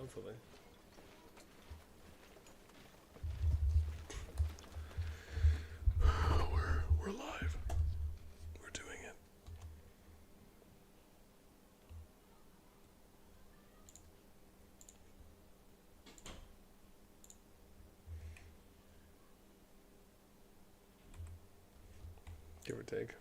hopefully. We're live. We're doing it. Give or take.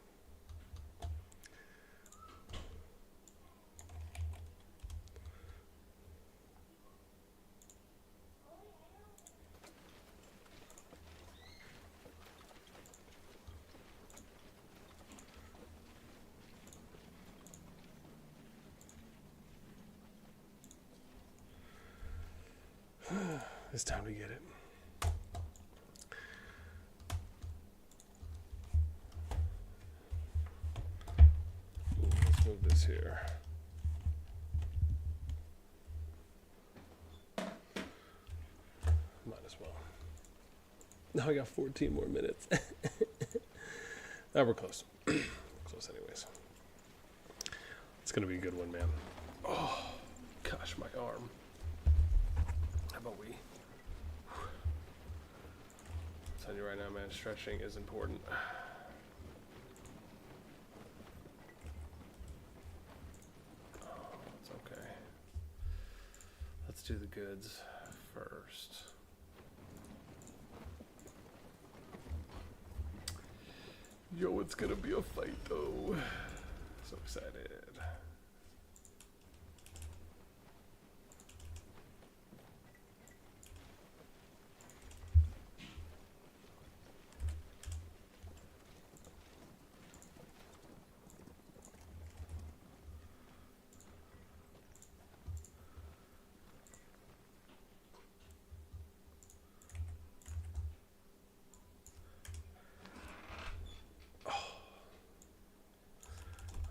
It's time to get it. Ooh, let's move this here. Might as well. Now I got 14 more minutes. Now we're close. Close anyways. It's going to be a good one, man. Oh, gosh, my arm. How about we? I'm telling you right now, man, stretching is important. Oh, it's okay. Let's do the goods first. Yo, it's gonna be a fight, though. So excited.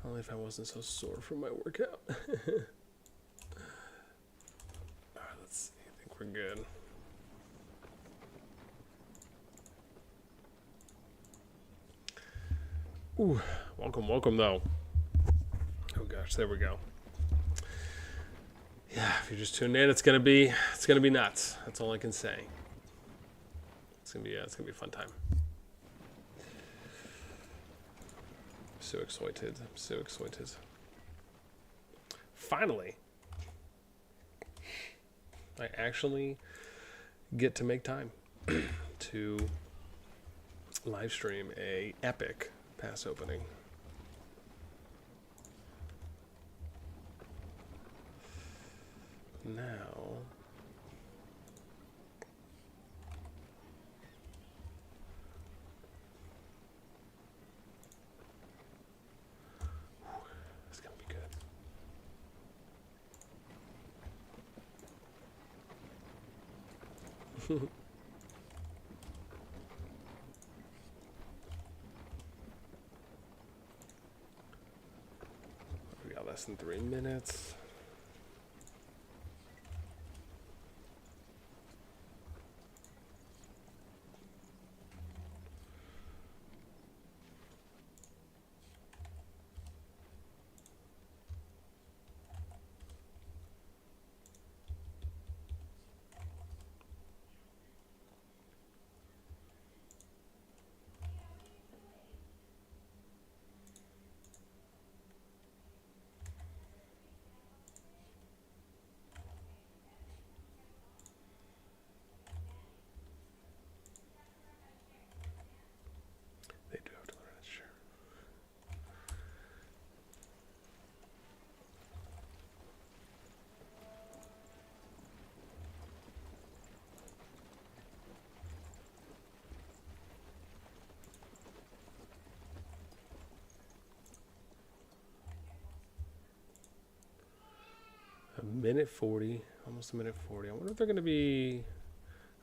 Only if I wasn't so sore from my workout. Alright, let's see. I think we're good. Ooh, welcome though. Oh gosh, there we go. Yeah, if you're just tuning in, it's gonna be nuts. That's all I can say. It's gonna be a fun time. So excited. I'm so excited. Finally, I actually get to make time to live stream a epic pass opening. Now, it's gonna be good. We got less than 3 minutes. They do have to learn it, sure. A minute 40, almost a minute 40. I wonder if they're going to be,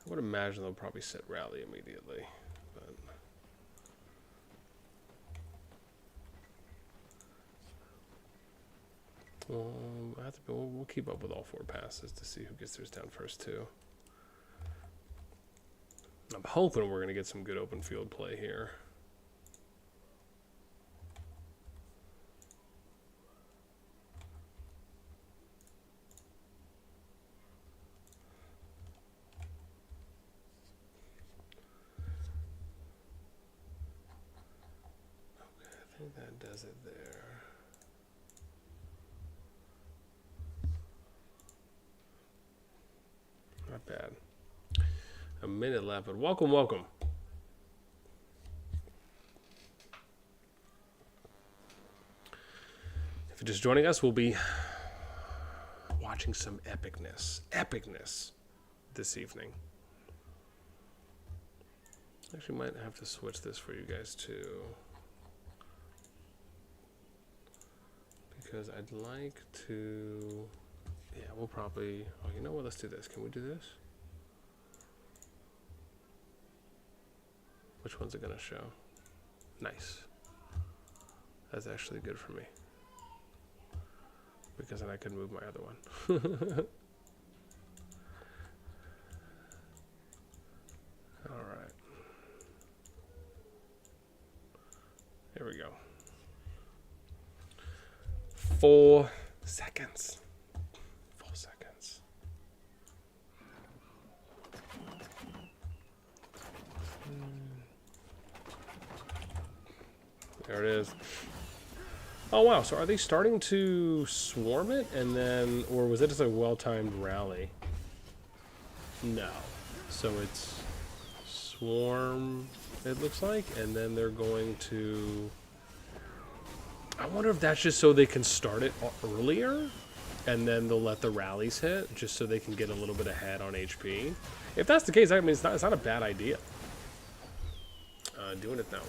I would imagine they'll probably set rally immediately. But we'll keep up with all 4 passes to see who gets theirs down first too. I'm hoping we're going to get some good open field play here. does it there. Not bad. A minute left, but welcome, welcome. If you're just joining us, we'll be watching some epicness this evening. Actually, might have to switch this for you guys too, because I'd like to. Yeah, we'll probably. Oh, you know what? Let's do this. Can we do this? Which one's it gonna show? Nice. That's actually good for me, because then I can move my other one. All right. Here we go. 4 seconds. 4 seconds. There it is. Oh wow, so are they starting to swarm it and then, or was it just a well-timed rally? No. So it's swarm, it looks like, and then they're going to, I wonder if that's just so they can start it earlier and then they'll let the rallies hit just so they can get a little bit ahead on HP. If that's the case, I mean, it's not a bad idea, doing it that way.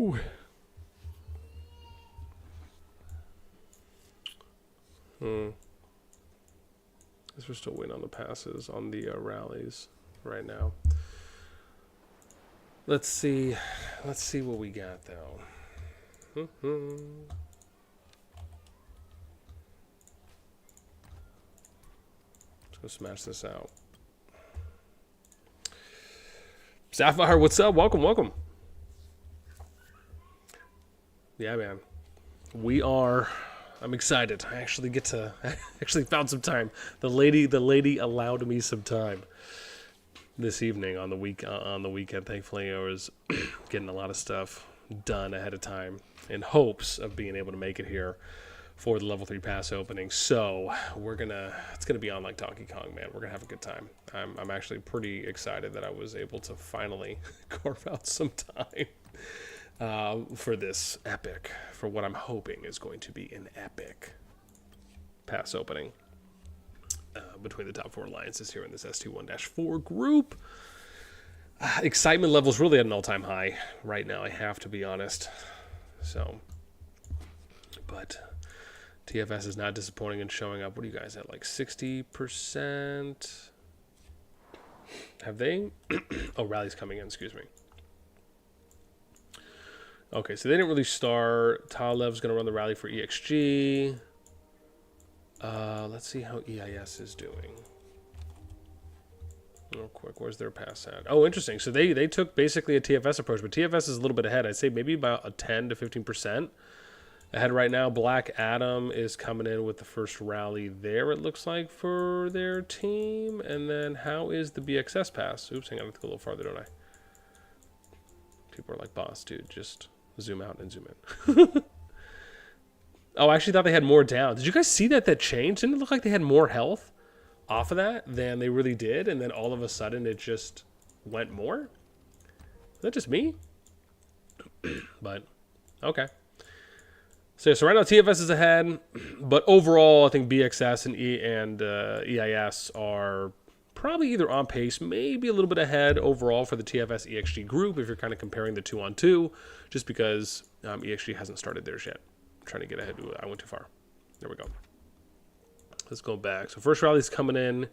Ooh. Guess we're still waiting on the passes on the rallies right now. Let's see what we got though. Let's go smash this out. Sapphire, what's up? Welcome, welcome. Yeah, man. I'm excited. I actually actually found some time. The lady allowed me some time this evening on the weekend. Thankfully, I was getting a lot of stuff done ahead of time in hopes of being able to make it here for the level 3 pass opening. So it's gonna be on like Donkey Kong, man. We're gonna have a good time. I'm actually pretty excited that I was able to finally carve out some time for this epic, for what I'm hoping is going to be an epic pass opening between the top 4 alliances here in this ST1-4 group. Excitement level's really at an all-time high right now, I have to be honest. So, but TFS is not disappointing in showing up. What are you guys at, like 60%? Have they? Oh, rally's coming in, excuse me. Okay, so they didn't really start. Talev's going to run the rally for EXG. Let's see how EIS is doing. Real quick, where's their pass at? Oh, interesting. So they took basically a TFS approach, but TFS is a little bit ahead. I'd say maybe about a 10 to 15% ahead right now. Black Adam is coming in with the first rally there, it looks like, for their team. And then how is the BxS pass? Oops, hang on, I have to go a little farther, don't I? People are like, boss, dude, just zoom out and zoom in. Oh, I actually thought they had more down. Did you guys see that changed? Didn't it look like they had more health off of that than they really did, and then all of a sudden it just went more. Is that just me? But okay. So right now TFS is ahead, but overall I think BxS and EIS are probably either on pace, maybe a little bit ahead overall for the TFS EXG group if you're kind of comparing the 2-on-2, just because EXG hasn't started theirs yet. I'm trying to get ahead. Ooh, I went too far. There we go. Let's go back. So first rally's coming in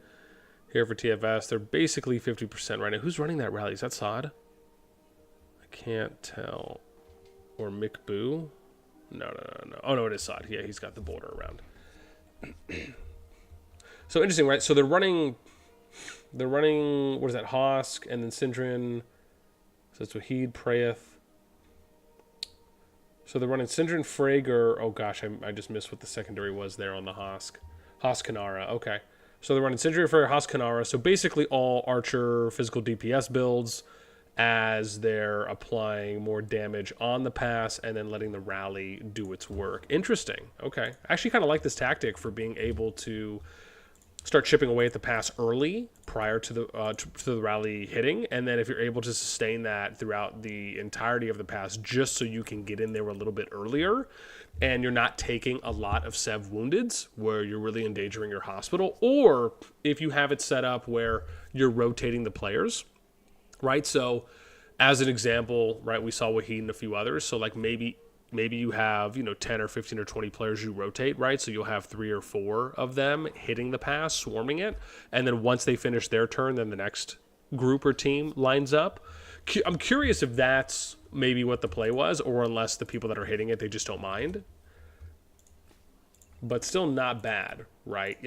here for TFS. They're basically 50% right now. Who's running that rally? Is that Sod? I can't tell. Or Mick Boo? No. Oh, no, it is Sod. Yeah, he's got the border around. So interesting, right? So they're running, what is that, Hosk, and then Syndrin. So it's Wahid, Prayeth. So they're running Syndrin, Frager. Oh, gosh, I just missed what the secondary was there on the Hosk. Hosk Kanara, okay. So they're running Syndrin, Frager, Hosk Kanara. So basically all Archer physical DPS builds as they're applying more damage on the pass and then letting the rally do its work. Interesting. Okay. I actually kind of like this tactic for being able to start chipping away at the pass early prior to the rally hitting, and then if you're able to sustain that throughout the entirety of the pass just so you can get in there a little bit earlier and you're not taking a lot of Sev woundeds where you're really endangering your hospital, or if you have it set up where you're rotating the players, right? So as an example, right, we saw Wahid and a few others. So like maybe you have, 10 or 15 or 20 players you rotate, right? So you'll have 3 or 4 of them hitting the pass, swarming it. And then once they finish their turn, then the next group or team lines up. I'm curious if that's maybe what the play was, or unless the people that are hitting it, they just don't mind. But still not bad, right?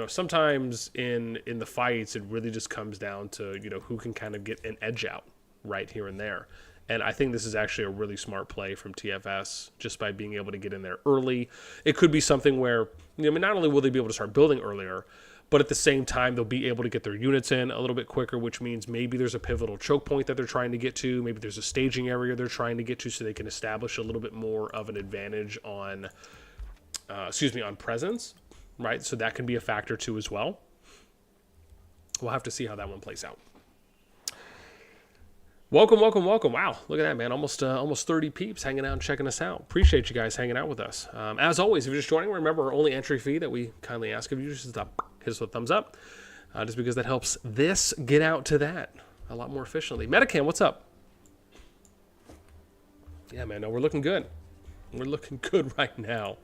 Sometimes in the fights, it really just comes down to, who can kind of get an edge out right here and there. And I think this is actually a really smart play from TFS just by being able to get in there early. It could be something where, not only will they be able to start building earlier, but at the same time, they'll be able to get their units in a little bit quicker, which means maybe there's a pivotal choke point that they're trying to get to. Maybe there's a staging area they're trying to get to so they can establish a little bit more of an advantage on, on presence, right? So that can be a factor too as well. We'll have to see how that one plays out. Welcome. Wow, look at that, man. Almost 30 peeps hanging out and checking us out. Appreciate you guys hanging out with us. As always, if you're just joining, remember our only entry fee that we kindly ask of you is to hit us with a thumbs up, just because that helps this get out to that a lot more efficiently. Metacam, what's up? Yeah, man, no, we're looking good. We're looking good right now.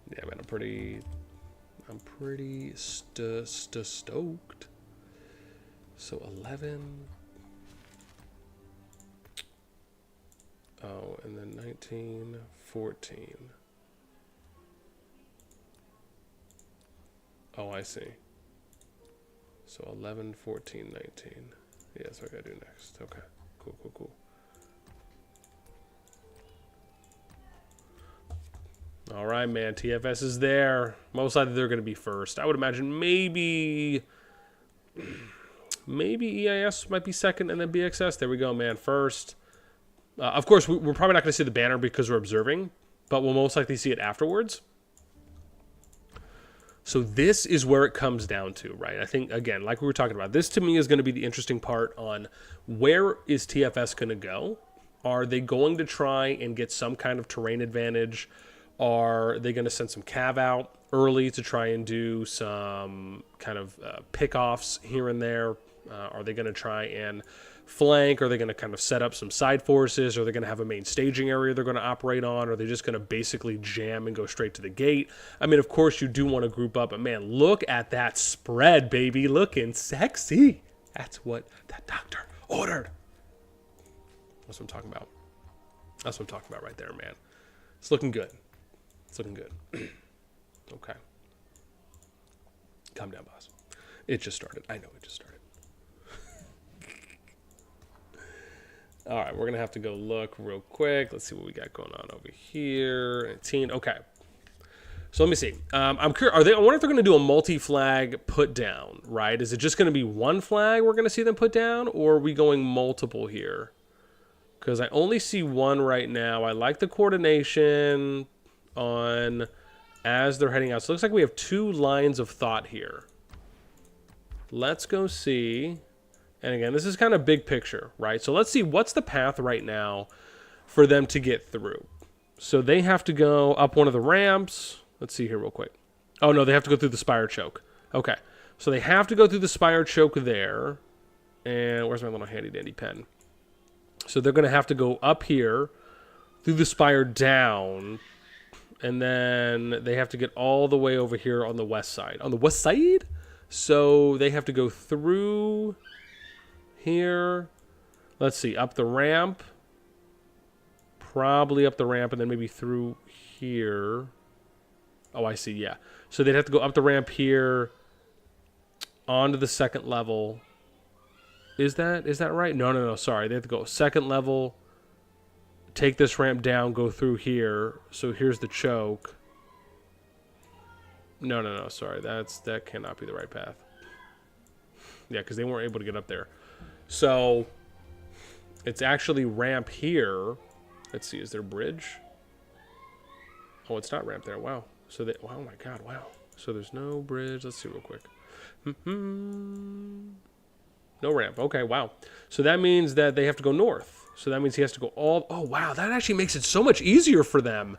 Yeah, man, I'm pretty stoked. So 11. Oh, and then 19, 14. Oh, I see. So 11, 14, 19. Yeah, that's what I gotta do next. Okay, cool. All right, man, TFS is there. Most likely they're gonna be first. I would imagine maybe EIS might be second, and then BxS. There we go, man. First. Of course, we're probably not going to see the banner because we're observing, but we'll most likely see it afterwards. So this is where it comes down to, right? I think, again, like we were talking about, this to me is going to be the interesting part on where is TFS going to go? Are they going to try and get some kind of terrain advantage? Are they going to send some cav out early to try and do some kind of pick-offs here and there? Are they going to try and flank? Are they going to kind of set up some side forces? Are they going to have a main staging area they're going to operate on? Are they just going to basically jam and go straight to the gate? I mean, of course, you do want to group up, but man, look at that spread, baby. Looking sexy. That's what that doctor ordered. That's what I'm talking about. That's what I'm talking about right there, man. It's looking good. It's looking good. Okay. Calm down, boss. It just started. I know it just started. All right, we're going to have to go look real quick. Let's see what we got going on over here. 18. Okay. So let me see. I'm curious. I wonder if they're going to do a multi-flag put down, right? Is it just going to be one flag we're going to see them put down, or are we going multiple here? Because I only see one right now. I like the coordination on as they're heading out. So it looks like we have 2 lines of thought here. Let's go see. And again, this is kind of big picture, right? So let's see what's the path right now for them to get through. So they have to go up one of the ramps. Let's see here real quick. Oh, no, they have to go through the spire choke. Okay. So they have to go through the spire choke there. And where's my little handy-dandy pen? So they're going to have to go up here through the spire down. And then they have to get all the way over here on the west side. On the west side? So they have to go through here. Let's see, up the ramp. Probably up the ramp and then maybe through here. Oh, I see, yeah. So they'd have to go up the ramp here onto the second level. Is that right? No, sorry. They have to go second level, take this ramp down, go through here. So here's the choke. No, sorry. That cannot be the right path. Yeah, because they weren't able to get up there. So it's actually ramp here. Let's see, is there a bridge? Oh, it's not ramp there. Wow. So they, oh my god, wow. So there's no bridge. Let's see real quick. No ramp. Okay, wow. So that means that they have to go north. So that means he has to go all... Oh, wow. That actually makes it so much easier for them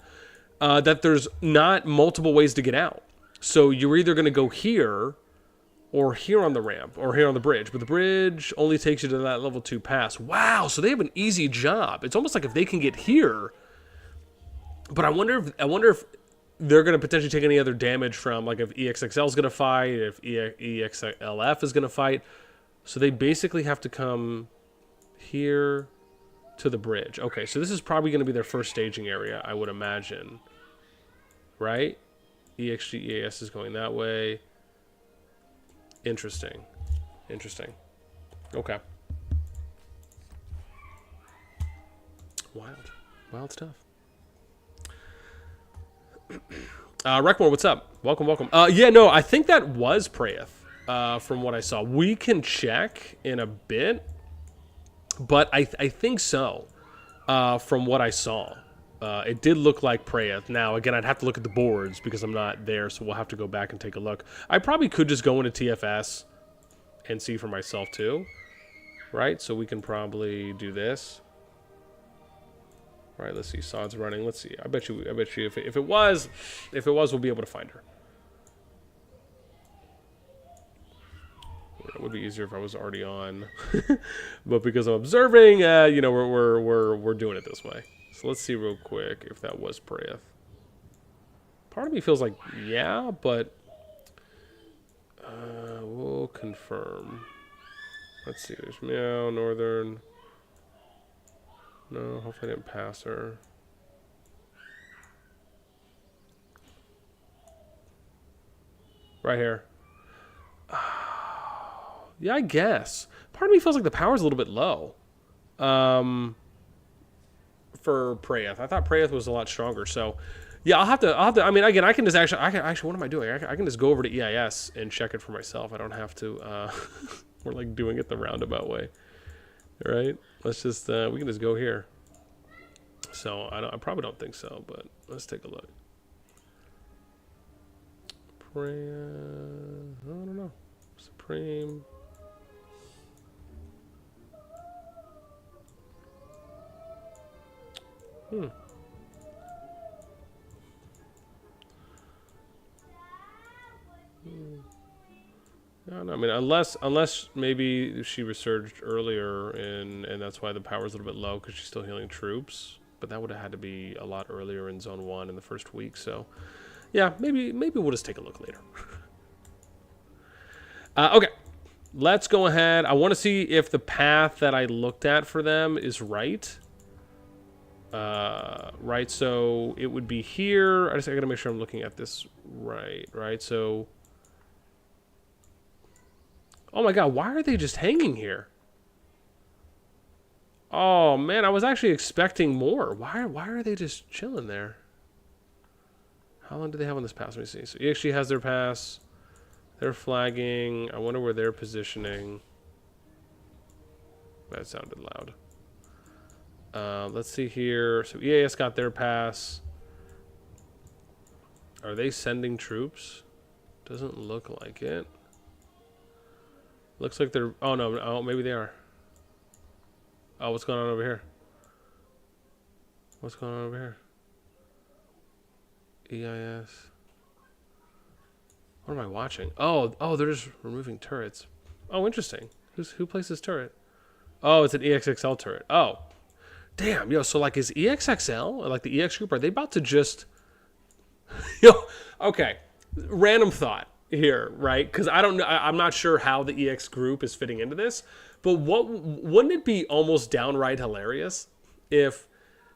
that there's not multiple ways to get out. So you're either going to go here or here on the ramp or here on the bridge. But the bridge only takes you to that level 2 pass. Wow. So they have an easy job. It's almost like if they can get here... But I wonder if they're going to potentially take any other damage from... Like if EXXL is going to fight, if EXLF is going to fight... So they basically have to come here to the bridge. Okay, so this is probably going to be their first staging area, I would imagine. Right? EXG, EIS is going that way. Interesting. Interesting. Okay. Wild. Wild stuff. Reckmore, what's up? Welcome, welcome. Yeah, no, I think that was Prayeth. From what I saw. We can check in a bit, but I think so, from what I saw. It did look like Prayeth. Now, again, I'd have to look at the boards because I'm not there, so we'll have to go back and take a look. I probably could just go into TFS and see for myself, too. Right? So we can probably do this. All right, let's see. Sod's running. Let's see. I bet you if it was, we'll be able to find her. It would be easier if I was already on, but because I'm observing, you know, we're doing it this way. So let's see real quick if that was Prayeth. Part of me feels like yeah, but we'll confirm. Let's see. There's Meow, Northern. No, hopefully I didn't pass her. Right here. Yeah, I guess. Part of me feels like the power's a little bit low. For Prayeth. I thought Prayeth was a lot stronger. So, yeah, I'll have to, I mean, again, I can actually, what am I doing? I can just go over to EIS and check it for myself. I don't have to, we're like doing it the roundabout way. All right? Let's just, we can just go here. So, I probably don't think so, but let's take a look. Prayeth, I don't know. Supreme. No, I mean, unless maybe she resurged earlier and that's why the power's a little bit low because she's still healing troops. But that would have had to be a lot earlier in Zone 1 in the first week. So, yeah, maybe we'll just take a look later. Okay, let's go ahead. I want to see if the path that I looked at for them is right. Right, so it would be here. I gotta make sure I'm looking at this right, so... Oh my god, why are they just hanging here? Oh man, I was actually expecting more. Why are they just chilling there? How long do they have on this pass? Let me see. So EXG has their pass. They're flagging. I wonder where they're positioning. That sounded loud. Let's see here. So EAS got their pass. Are they sending troops? Doesn't look like it. Looks like they're... Oh, no. Oh, maybe they are. Oh, what's going on over here? What's going on over here? EIS. What am I watching? Oh, they're just removing turrets. Oh, interesting. Who places turret? Oh, it's an EXXL turret. Oh. Damn, yo, so like is EXXL, like the EX group, are they about to just... Yo, okay. Random thought here, right? Because I don't know, I'm not sure how the EX group is fitting into this, but wouldn't it be almost downright hilarious if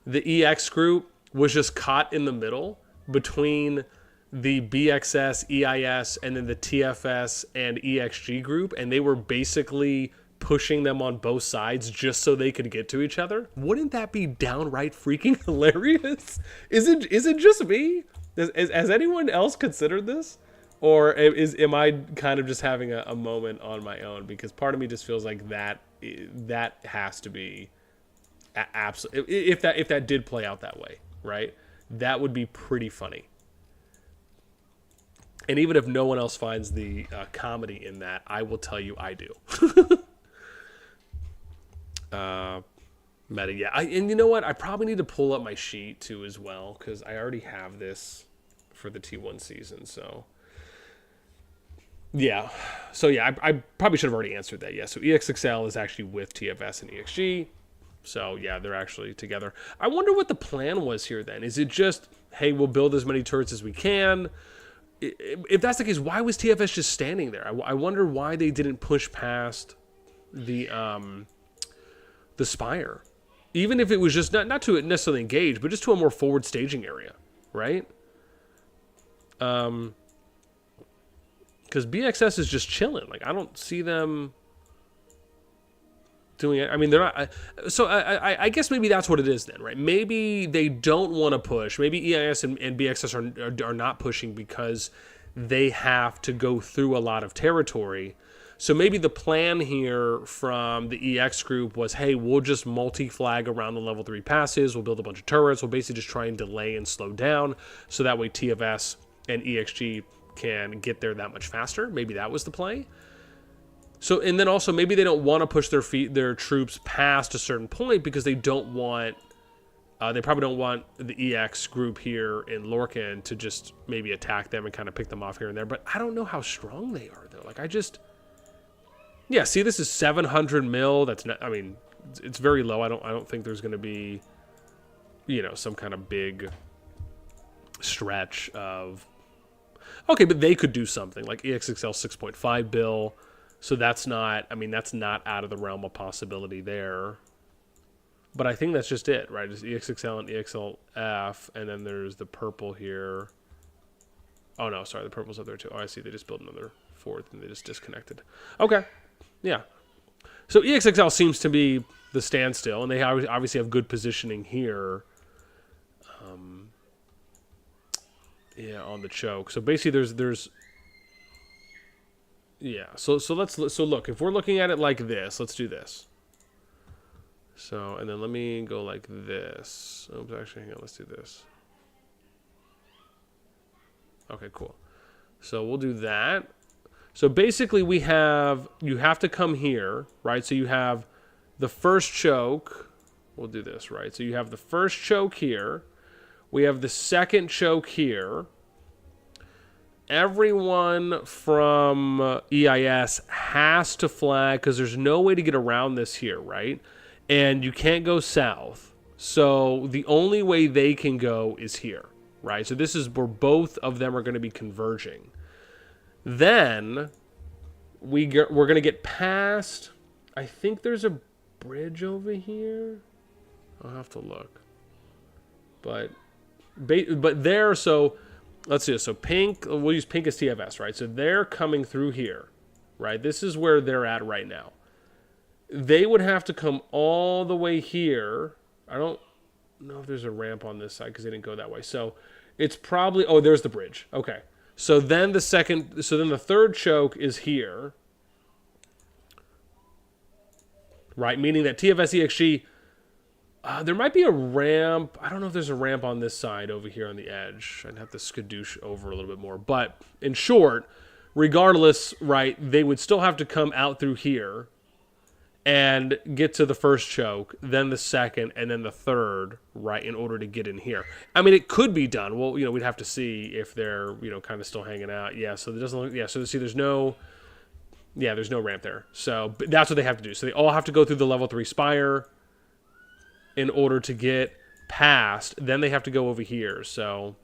the EX group was just caught in the middle between the BxS, EIS, and then the TFS and EXG group, and they were basically pushing them on both sides just so they could get to each other? Wouldn't that be downright freaking hilarious? Is it just me? Has anyone else considered this? Or am I kind of just having a moment on my own? Because part of me just feels like that has to be absolutely, if that did play out that way, right? That would be pretty funny. And even if no one else finds the comedy in that, I will tell you I do. Meta, yeah. And you know what? I probably need to pull up my sheet too as well, because I already have this for the T1 season. So yeah. I probably should have already answered that. Yeah. So EXXL is actually with TFS and EXG. So yeah, they're actually together. I wonder what the plan was here then. Is it just, hey, we'll build as many turrets as we can? If that's the case, why was TFS just standing there? I wonder why they didn't push past the Spire. Even if it was just not to necessarily engage, but just to a more forward staging area, right? Because BxS is just chilling. Like, I don't see them doing it. I mean, they're not. So I guess maybe that's what it is then, right? Maybe they don't want to push. Maybe EIS and BxS are not pushing because they have to go through a lot of territory. So maybe the plan here from the EX group was, hey, we'll just multi-flag around the level 3 passes. We'll build a bunch of turrets. We'll basically just try and delay and slow down so that way TFS and EXG can get there that much faster. Maybe that was the play. So, and then also maybe they don't want to push their troops past a certain point because they don't want, they probably don't want the EX group here in Lorcan to just maybe attack them and kind of pick them off here and there. But I don't know how strong they are though. Like yeah, see, this is 700 mil. That's not, I mean, it's very low. I don't think there's going to be, you know, some kind of big stretch of, okay, but they could do something like EXXL 6.5 bill. So that's not, I mean, that's not out of the realm of possibility there. But I think that's just it, right? Just EXXL and EXLF, and then there's the purple here. Oh, no, sorry, the purple's up there too. Oh, I see, they just built another fourth and they just disconnected. Okay, yeah. So EXXL seems to be the standstill, and they obviously have good positioning here. Yeah, on the choke. So basically there's yeah, so look, if we're looking at it like this, let's do this. So, and then let me go like this. Oops, actually, hang on, let's do this. Okay, cool. So we'll do that. So basically you have to come here, right? So you have the first choke. We'll do this, right? So you have the first choke here. We have the second choke here. Everyone from EIS has to flag because there's no way to get around this here, right? And you can't go south. So the only way they can go is here, right? So this is where both of them are going to be converging. Then we're going to get past, I think there's a bridge over here. I'll have to look. But there, so let's see. So pink, we'll use pink as TFS, right? So they're coming through here, right? This is where they're at right now. They would have to come all the way here. I don't know if there's a ramp on this side because they didn't go that way. So it's probably, oh, there's the bridge. Okay. So then the third choke is here, right? Meaning that TFS EXG, There might be a ramp. I don't know if there's a ramp on this side over here on the edge. I'd have to skadoosh over a little bit more. But in short, regardless, right, they would still have to come out through here and get to the first choke, then the second, and then the third, right, in order to get in here. I mean, it could be done. Well, we'd have to see if they're, kind of still hanging out. Yeah, so it doesn't look, so see, there's no ramp there. So but that's what they have to do. So they all have to go through the level 3 spire in order to get past. Then they have to go over here. So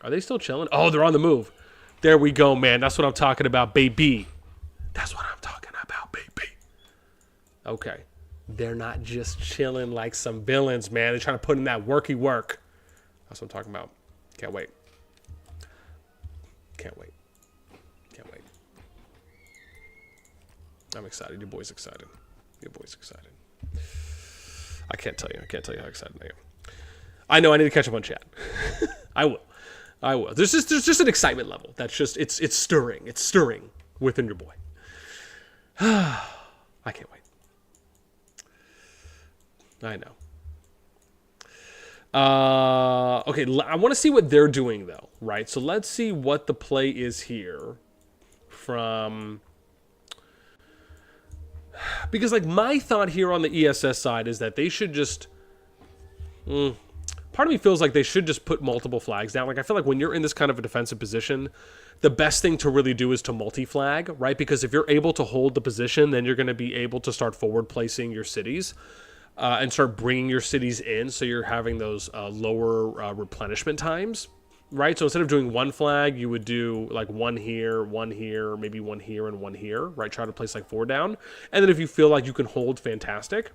are they still chilling? Oh, they're on the move. There we go, man. That's what I'm talking about, baby. That's what I'm talking about, baby. Okay. They're not just chilling like some villains, man. They're trying to put in that worky work. That's what I'm talking about. Can't wait. Can't wait. Can't wait. I'm excited. Your boy's excited. Your boy's excited. I can't tell you. I can't tell you how excited I am. I know I need to catch up on chat. I will. I will. There's just an excitement level. That's just, it's stirring. It's stirring within your boy. I can't wait. I know. Okay, I want to see what they're doing, though, right? So let's see what the play is here from... Because, like, my thought here on the ESS side is that they should just... Part of me feels like they should just put multiple flags down. Like, I feel like when you're in this kind of a defensive position, the best thing to really do is to multi-flag, right? Because if you're able to hold the position, then you're going to be able to start forward placing your cities. And start bringing your cities in, so you're having those lower replenishment times, right? So instead of doing one flag, you would do like one here, maybe one here, and one here, right? Try to place like 4 down. And then if you feel like you can hold, fantastic.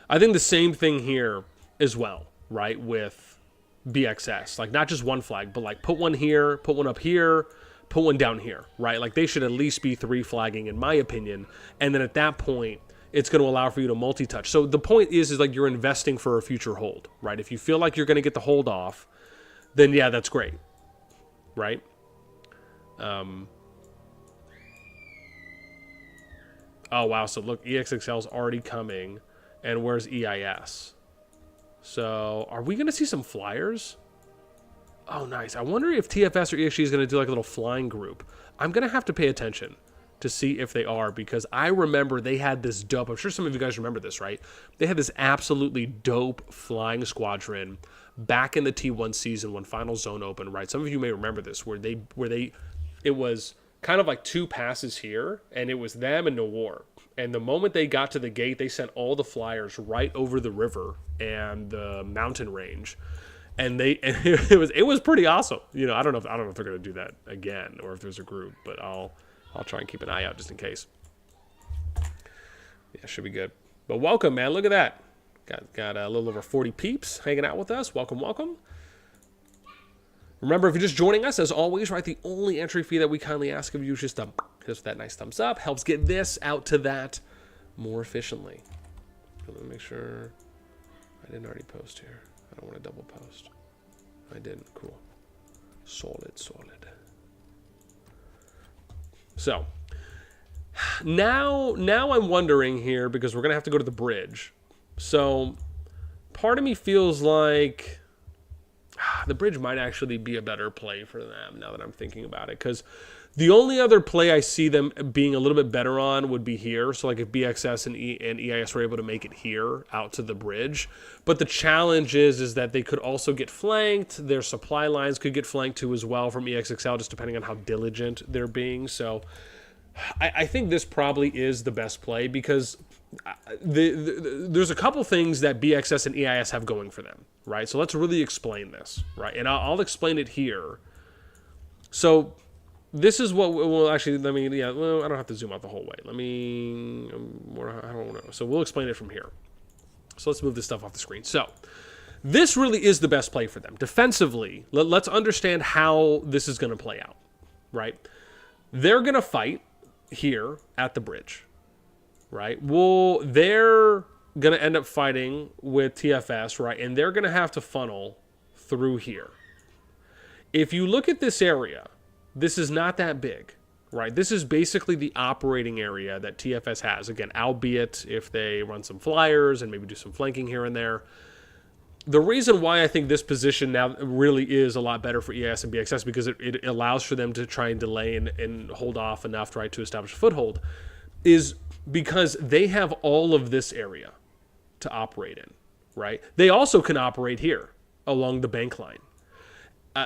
I think the same thing here as well, right? With BxS, like not just one flag, but like put one here, put one up here, put one down here, right? Like they should at least be 3 flagging in my opinion. And then at that point, it's going to allow for you to multi-touch. So the point is like you're investing for a future hold, right? If you feel like you're going to get the hold off, then yeah, that's great, right? Oh, wow. So look, EXXL is already coming. And where's EIS? So are we going to see some flyers? Oh, nice. I wonder if TFS or EXG is going to do like a little flying group. I'm going to have to pay attention to see if they are, because I remember they had this dope, I'm sure some of you guys remember this, right? They had this absolutely dope flying squadron back in the T1 season when Final Zone opened, right? Some of you may remember this, where it was kind of like 2 passes here, and it was them and Noir. And the moment they got to the gate, they sent all the flyers right over the river and the mountain range. And it was pretty awesome. I don't know if they're gonna do that again or if there's a group, but I'll try and keep an eye out just in case. Yeah, should be good. But welcome, man. Look at that. Got a little over 40 peeps hanging out with us. Welcome, welcome. Remember, if you're just joining us, as always, right, the only entry fee that we kindly ask of you is just to hit us with that nice thumbs up. Helps get this out to that more efficiently. Let me make sure I didn't already post here. I don't want to double post. I didn't. Cool. Solid. So, now I'm wondering here, because we're going to have to go to the bridge. So, part of me feels like the bridge might actually be a better play for them now that I'm thinking about it. Because the only other play I see them being a little bit better on would be here. So, like if BxS and EIS were able to make it here out to the bridge. But the challenge is that they could also get flanked. Their supply lines could get flanked too as well from EXXL, just depending on how diligent they're being. So, I think this probably is the best play, because there's a couple things that BxS and EIS have going for them, right? So let's really explain this, right? And I'll explain it here. So this is what, well, actually, I don't have to zoom out the whole way. I don't know. So we'll explain it from here. So let's move this stuff off the screen. So this really is the best play for them. Defensively, let's understand how this is going to play out, right? They're going to fight here at the bridge, right? Well, they're going to end up fighting with TFS, right? And they're going to have to funnel through here. If you look at this area, this is not that big, right? This is basically the operating area that TFS has. Again, albeit if they run some flyers and maybe do some flanking here and there. The reason why I think this position now really is a lot better for EIS and BxS because it allows for them to try and delay and hold off enough, right, to establish a foothold is because they have all of this area to operate in, right? They also can operate here along the bank line.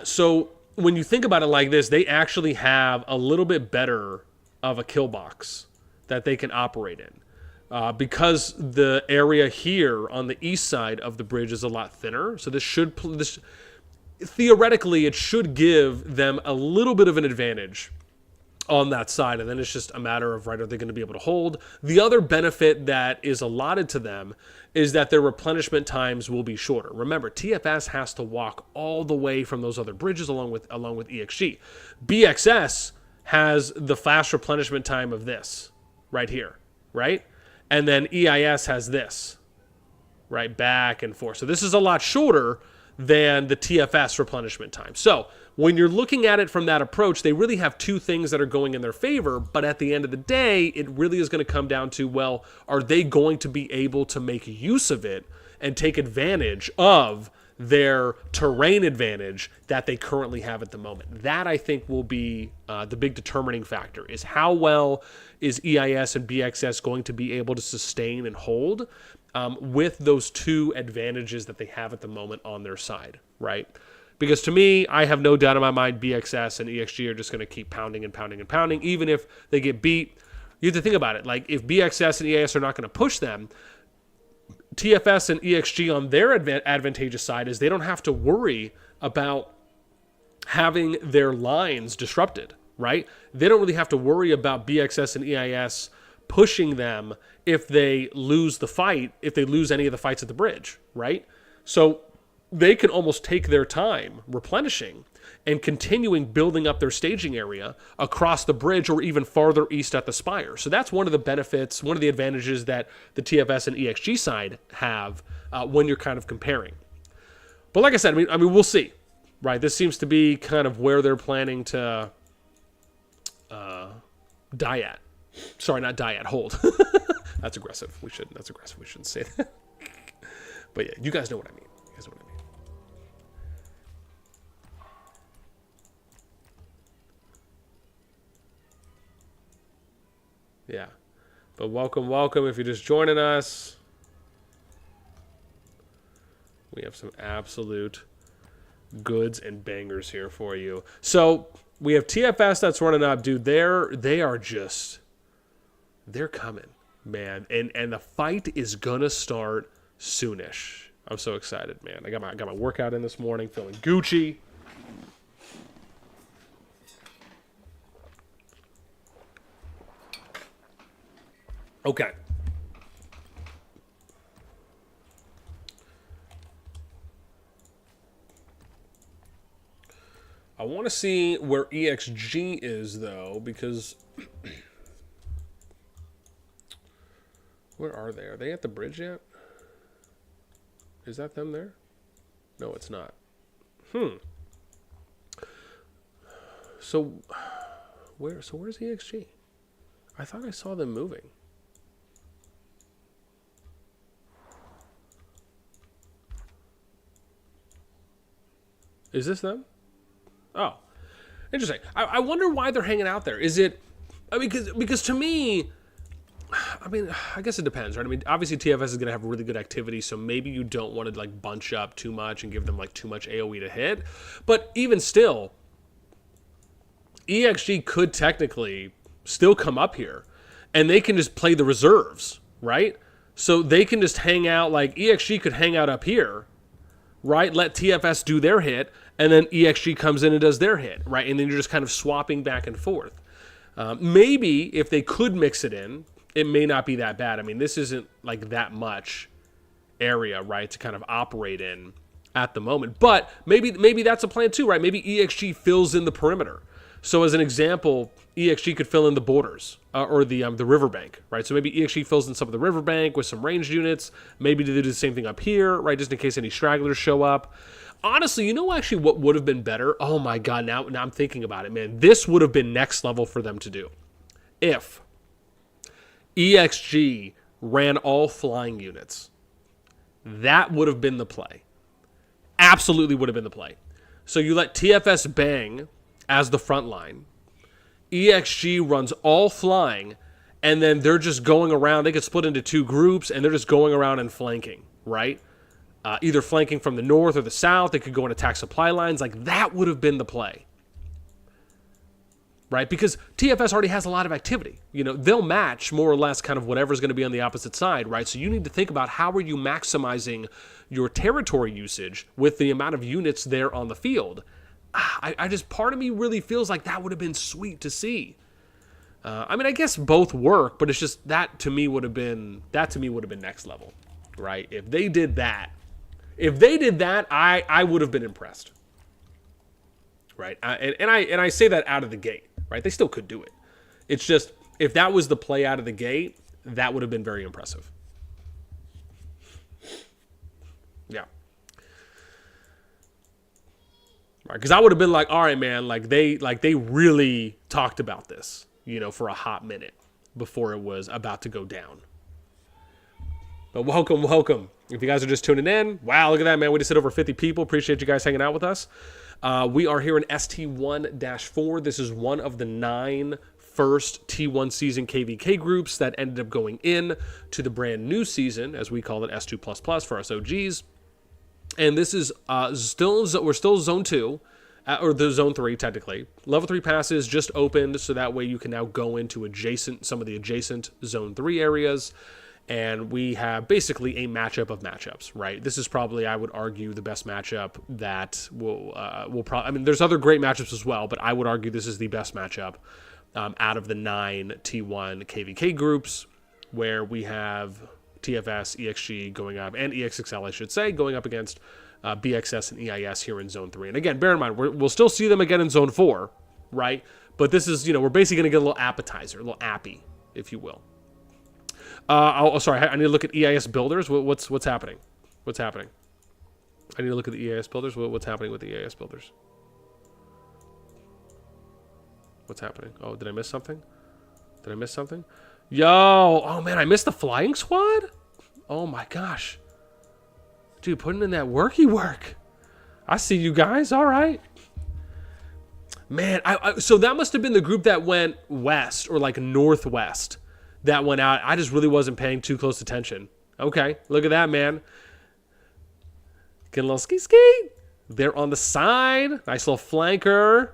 So when you think about it like this, they actually have a little bit better of a kill box that they can operate in. Because the area here on the east side of the bridge is a lot thinner. So this theoretically, it should give them a little bit of an advantage on that side. And then it's just a matter of, right, are they going to be able to hold? The other benefit that is allotted to them is that their replenishment times will be shorter. Remember, TFS has to walk all the way from those other bridges along with EXG. BxS has the fast replenishment time of this right here, right? And then EIS has this, right, back and forth. So this is a lot shorter than the TFS replenishment time. So when you're looking at it from that approach, they really have two things that are going in their favor. But at the end of the day, it really is going to come down to, well, are they going to be able to make use of it and take advantage of their terrain advantage that they currently have at the moment? That, I think, will be the big determining factor, is how well is EIS and BxS going to be able to sustain and hold with those two advantages that they have at the moment on their side, right? Because to me, I have no doubt in my mind BxS and EXG are just going to keep pounding and pounding and pounding, even if they get beat. You have to think about it. Like, if BxS and EIS are not going to push them, TFS and EXG on their advantageous side is they don't have to worry about having their lines disrupted, right? They don't really have to worry about BxS and EIS pushing them if they lose the fight, if they lose any of the fights at the bridge, right? So they can almost take their time replenishing and continuing building up their staging area across the bridge or even farther east at the spire. So that's one of the benefits, one of the advantages that the TFS and EXG side have when you're kind of comparing. But like I said, I mean, we'll see, right? This seems to be kind of where they're planning to die at. Sorry, not die at, hold. That's aggressive. That's aggressive. We shouldn't say that. But yeah, you guys know what I mean. You guys know what I mean. Yeah. But welcome if you're just joining us. We have some absolute goods and bangers here for you. So we have TFS that's running up, dude. They're coming, man. And the fight is gonna start soonish. I'm so excited, man. I got my workout in this morning, feeling Gucci. Okay. I want to see where EXG is, though, because... Where are they? Are they at the bridge yet? Is that them there? No, it's not. So where's EXG? I thought I saw them moving. Is this them? Oh, interesting. I wonder why they're hanging out there. Is it... I mean, because to me... I mean, I guess it depends, right? I mean, obviously TFS is going to have really good activity, so maybe you don't want to, like, bunch up too much and give them, like, too much AoE to hit. But even still, EXG could technically still come up here, and they can just play the reserves, right? So they can just hang out, like, EXG could hang out up here, right? Let TFS do their hit, and then EXG comes in and does their hit, right? And then you're just kind of swapping back and forth. Maybe if they could mix it in, it may not be that bad. I mean, this isn't like that much area, right, to kind of operate in at the moment. But maybe that's a plan too, right? Maybe EXG fills in the perimeter. So as an example, EXG could fill in the borders or the riverbank, right? So maybe EXG fills in some of the riverbank with some ranged units. Maybe they do the same thing up here, right? Just in case any stragglers show up. Honestly, you know actually what would have been better? Oh my God, now I'm thinking about it, man. This would have been next level for them to do. If EXG ran all flying units, that would have been the play. Absolutely would have been the play. So you let TFS bang as the front line. EXG runs all flying, and then they're just going around. They could split into two groups, and they're just going around and flanking, right? Either flanking from the north or the south. They could go and attack supply lines. Like, that would have been the play, right? Because TFS already has a lot of activity. You know, they'll match more or less kind of whatever's going to be on the opposite side, right? So you need to think about how are you maximizing your territory usage with the amount of units there on the field. I just, part of me really feels like that would have been sweet to see. I mean, I guess both work, but it's just that to me would have been next level, right? If they did that, I would have been impressed, right? And I say that out of the gate, right? They still could do it. It's just, if that was the play out of the gate, that would have been very impressive. Yeah. Right, because I would have been like, all right, man, like they really talked about this, you know, for a hot minute before it was about to go down. But welcome. If you guys are just tuning in, wow, look at that, man. We just hit over 50 people. Appreciate you guys hanging out with us. We are here in ST1-4. This is one of the 9 first T1 season KVK groups that ended up going in to the brand new season, as we call it, S2++ for us OGs. And this is we're still Zone 2, or the Zone 3, technically. Level 3 passes just opened, so that way you can now go into some of the adjacent Zone 3 areas. And we have basically a matchup of matchups, right? This is probably, I would argue, the best matchup that will probably... I mean, there's other great matchups as well, but I would argue this is the best matchup out of the 9 T1 KVK groups, where we have TFS, EXG going up, and EXXL, I should say, going up against BxS and EIS here in Zone 3. And again, bear in mind, we'll still see them again in Zone 4, right? But this is, you know, we're basically going to get a little appetizer, a little appy, if you will. Sorry, I need to look at EIS builders. What's happening? What's happening? I need to look at the EIS builders. What's happening with the EIS builders? What's happening? Oh, did I miss something? Did I miss something? Yo! Oh, man, I missed the flying squad? Oh, my gosh. Dude, putting in that worky work. I see you guys. All right. Man, so that must have been the group that went west or like northwest that went out. I just really wasn't paying too close attention. Okay, look at that, man. Getting a little ski. They're on the side. Nice little flanker.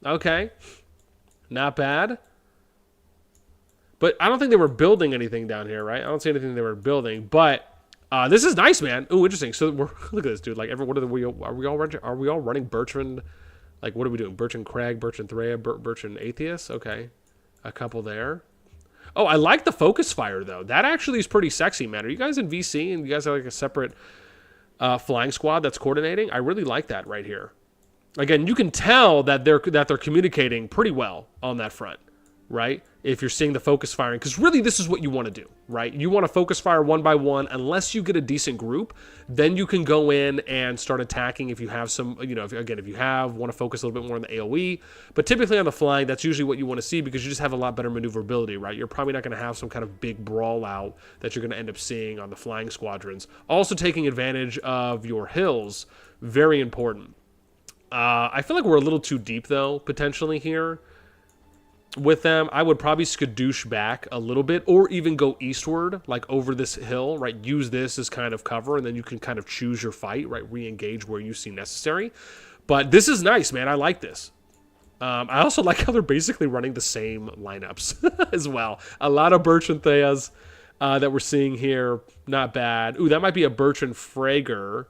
Okay. Not bad. But I don't think they were building anything down here, right? I don't see anything they were building. But this is nice, man. Ooh, interesting. So look at this, dude. Like, are we all running Bertrand? Like, what are we doing? Bertrand Craig, Bertrand Threa, Bertrand Atheist? Okay. A couple there. Oh, I like the focus fire, though. That actually is pretty sexy, man. Are you guys in VC and you guys have like a separate flying squad that's coordinating? I really like that right here. Again, you can tell that they're communicating pretty well on that front, right? If you're seeing the focus firing, because really this is what you want to do, right? You want to focus fire one by one. Unless you get a decent group, then you can go in and start attacking if you have some, you know, if you want to focus a little bit more on the AoE. But typically on the flying, that's usually what you want to see because you just have a lot better maneuverability, right? You're probably not going to have some kind of big brawl out that you're going to end up seeing on the flying squadrons. Also taking advantage of your hills, very important. I feel like we're a little too deep, though, potentially here. With them, I would probably skadoosh back a little bit or even go eastward, like over this hill, right? Use this as kind of cover, and then you can kind of choose your fight, right? Re-engage where you see necessary. But this is nice, man. I like this. I also like how they're basically running the same lineups as well. A lot of Bertrand Theas that we're seeing here. Not bad. Ooh, that might be a Bertrand Frager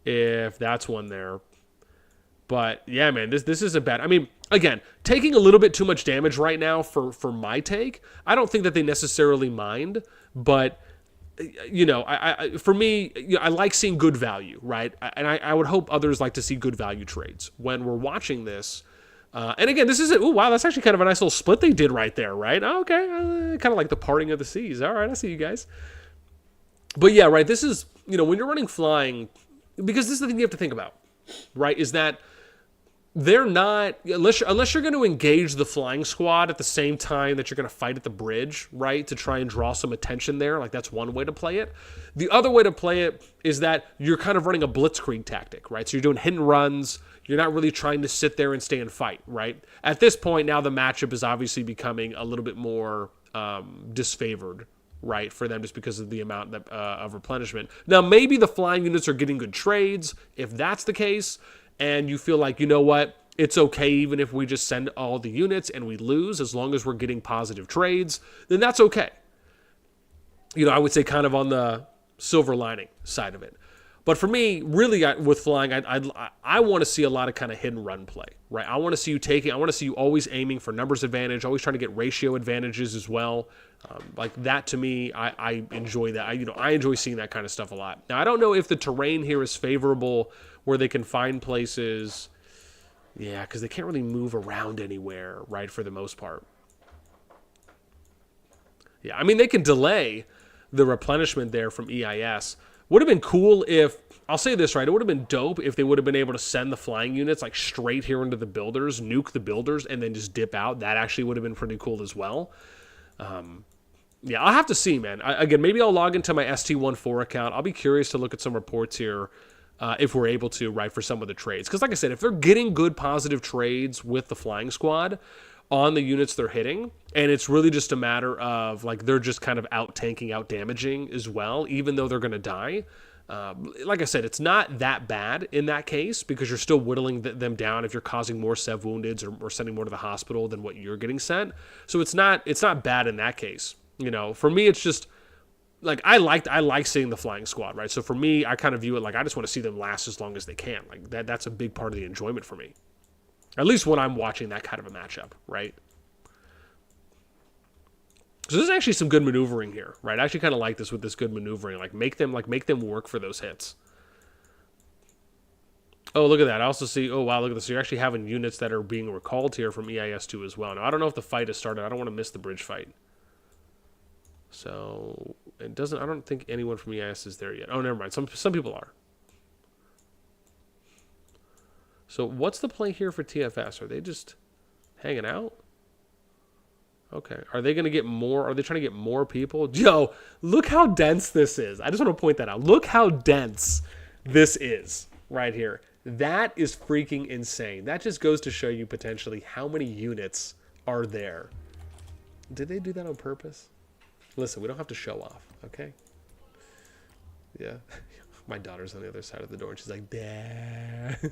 if that's one there. But yeah, man, this isn't bad. I mean, again, taking a little bit too much damage right now for my take. I don't think that they necessarily mind, but you know, for me, you know, I like seeing good value, right? And I would hope others like to see good value trades. When we're watching this, And again, this is it. Oh, wow, that's actually kind of a nice little split they did right there, right? Oh, okay, kind of like the parting of the seas. All right, I see you guys. But yeah, right, this is, when you're running flying, because this is the thing you have to think about, right, is that they're not, unless you're going to engage the flying squad at the same time that you're going to fight at the bridge, right, to try and draw some attention there. Like, that's one way to play it. The other way to play it is that you're kind of running a blitzkrieg tactic, right? So you're doing hit and runs. You're not really trying to sit there and stay and fight, right? At this point, now the matchup is obviously becoming a little bit more disfavored, right, for them just because of the amount of replenishment. Now, maybe the flying units are getting good trades. If that's the case, and you feel like, you know what, it's okay even if we just send all the units and we lose, as long as we're getting positive trades, then that's okay. I would say kind of on the silver lining side of it. But for me, really, with flying, I want to see a lot of kind of hit and run play, right? I want to see you I want to see you always aiming for numbers advantage, always trying to get ratio advantages as well. Like that, to me, I enjoy that. I enjoy seeing that kind of stuff a lot. Now, I don't know if the terrain here is favorable where they can find places. Yeah, because they can't really move around anywhere, right, for the most part. Yeah, I mean, they can delay the replenishment there from EIS. Would have been cool if, I'll say this, right, it would have been dope if they would have been able to send the flying units like straight here into the builders, nuke the builders, and then just dip out. That actually would have been pretty cool as well. Yeah, I'll have to see, man. Again, maybe I'll log into my ST1-4 account. I'll be curious to look at some reports here if we're able to, right, for some of the trades. Because like I said, if they're getting good positive trades with the flying squad on the units they're hitting, and it's really just a matter of, like, they're just kind of out-tanking, out-damaging as well, even though they're going to die. Like I said, it's not that bad in that case because you're still whittling them down if you're causing more sev woundeds or sending more to the hospital than what you're getting sent. So it's not bad in that case. For me, it's just like I like seeing the flying squad, right? So for me, I kind of view it like I just want to see them last as long as they can. Like that's a big part of the enjoyment for me. At least when I'm watching that kind of a matchup, right? So there's actually some good maneuvering here, right? I actually kind of like this with this good maneuvering. Like make them work for those hits. Oh, look at that. I also see, oh, wow, look at this. So you're actually having units that are being recalled here from EIS2 as well. Now, I don't know if the fight has started. I don't want to miss the bridge fight. So I don't think anyone from EIS is there yet. Oh, never mind. Some people are. So what's the play here for TFS? Are they just hanging out? Okay. Are they going to get more? Are they trying to get more people? Yo, look how dense this is. I just want to point that out. Look how dense this is right here. That is freaking insane. That just goes to show you potentially how many units are there. Did they do that on purpose? Listen, we don't have to show off, okay? Yeah. My daughter's on the other side of the door, and she's like, Dad.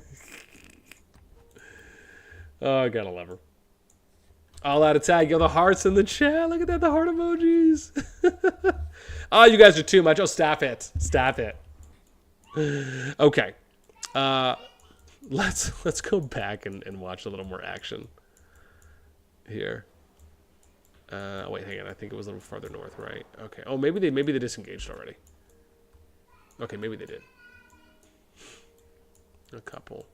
Oh, I gotta love her. All out attack. Yo, the hearts in the chat. Look at that, the heart emojis. Oh, you guys are too much. Oh, stop it. Stop it. Okay. Let's go back and watch a little more action here. Wait, hang on. I think it was a little farther north, right? Okay. Oh, maybe they disengaged already. Okay, maybe they did. A couple.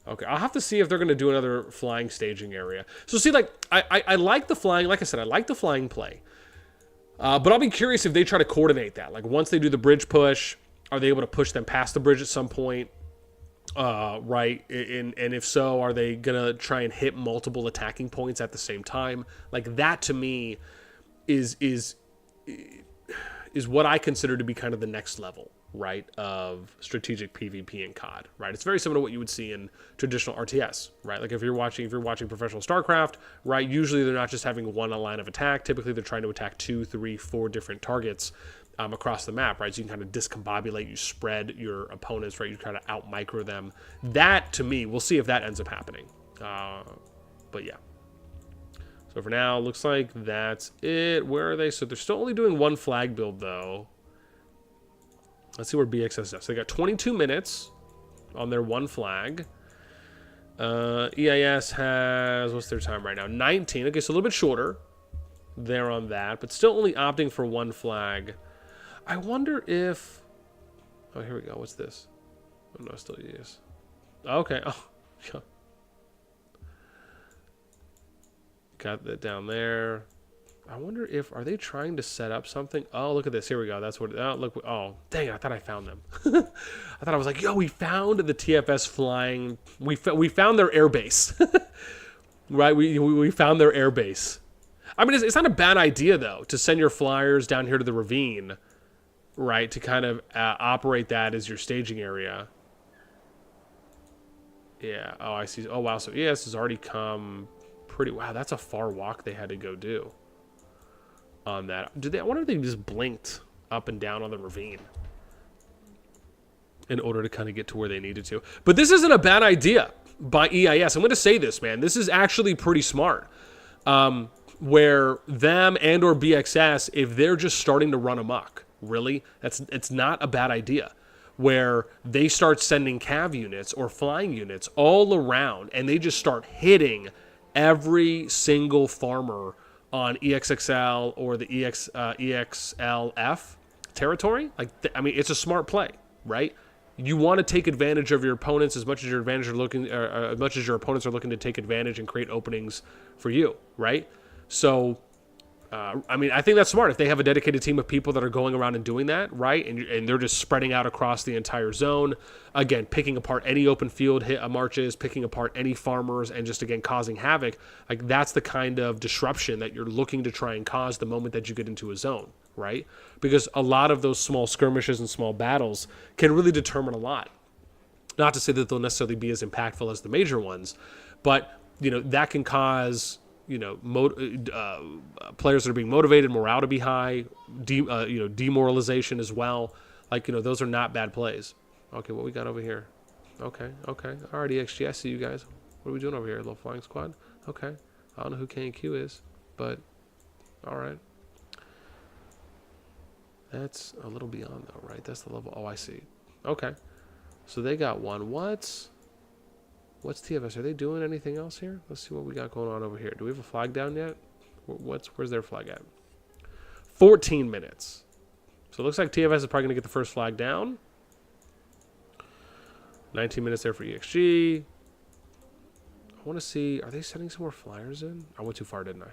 Okay, I'll have to see if they're going to do another flying staging area. So see, like, I like the flying. Like I said, I like the flying play. But I'll be curious if they try to coordinate that. Like, once they do the bridge push, are they able to push them past the bridge at some point? Right? And if so, are they going to try and hit multiple attacking points at the same time? Like, that to me is what I consider to be kind of the next level, right, of strategic PvP and COD, right? It's very similar to what you would see in traditional RTS, right? Like if you're watching professional StarCraft, right, usually they're not just having one line of attack. Typically they're trying to attack 2, 3, 4 different targets across the map, right? So you can kind of discombobulate, you spread your opponents, right? You try to out micro them. That, to me, we'll see if that ends up happening. But yeah. So for now, looks like that's it. Where are they? So they're still only doing one flag build, though. Let's see where BxS is. So they got 22 minutes on their one flag. EIS has, what's their time right now? 19. Okay, so a little bit shorter there on that, but still only opting for one flag. I wonder if... Oh, here we go. What's this? Oh, no, still EIS. Okay. Oh, got that down there. I wonder if, are they trying to set up something? Oh, look at this. Here we go. That's what, oh, look. Oh, dang, I thought I found them. I thought I was like, yo, we found the TFS flying. We found their air base. Right? We found their air base. I mean, it's not a bad idea, though, to send your flyers down here to the ravine, right, to kind of operate that as your staging area. Yeah. Oh, I see. Oh, wow. So EIS has already come pretty... Wow, that's a far walk they had to go do on that. I wonder if they just blinked up and down on the ravine in order to kind of get to where they needed to. But this isn't a bad idea by EIS. I'm going to say this, man. This is actually pretty smart. Where them and or BxS, if they're just starting to run amok, really, it's not a bad idea. Where they start sending cav units or flying units all around, and they just start hitting every single farmer on EXXL or the EXLF territory. Like, I mean, it's a smart play, right? You want to take advantage of your opponents as much as your opponents are looking to take advantage and create openings for you, right? So, I mean, I think that's smart. If they have a dedicated team of people that are going around and doing that, right? And they're just spreading out across the entire zone. Again, picking apart any open field marches, picking apart any farmers, and just, again, causing havoc. Like, that's the kind of disruption that you're looking to try and cause the moment that you get into a zone, right? Because a lot of those small skirmishes and small battles can really determine a lot. Not to say that they'll necessarily be as impactful as the major ones, but, you know, that can cause... you know, players that are being motivated, morale to be high, you know, demoralization as well. Like, you know, those are not bad plays. Okay, what we got over here? Okay. All right, EXG, I see you guys. What are we doing over here? A little flying squad? Okay. I don't know who K and Q is, but all right. That's a little beyond, though, right? That's the level. Oh, I see. Okay. So they got one. What's TFS? Are they doing anything else here? Let's see what we got going on over here. Do we have a flag down yet? Where's their flag at? 14 minutes. So it looks like TFS is probably going to get the first flag down. 19 minutes there for EXG. I want to see, are they sending some more flyers in? I went too far, didn't I?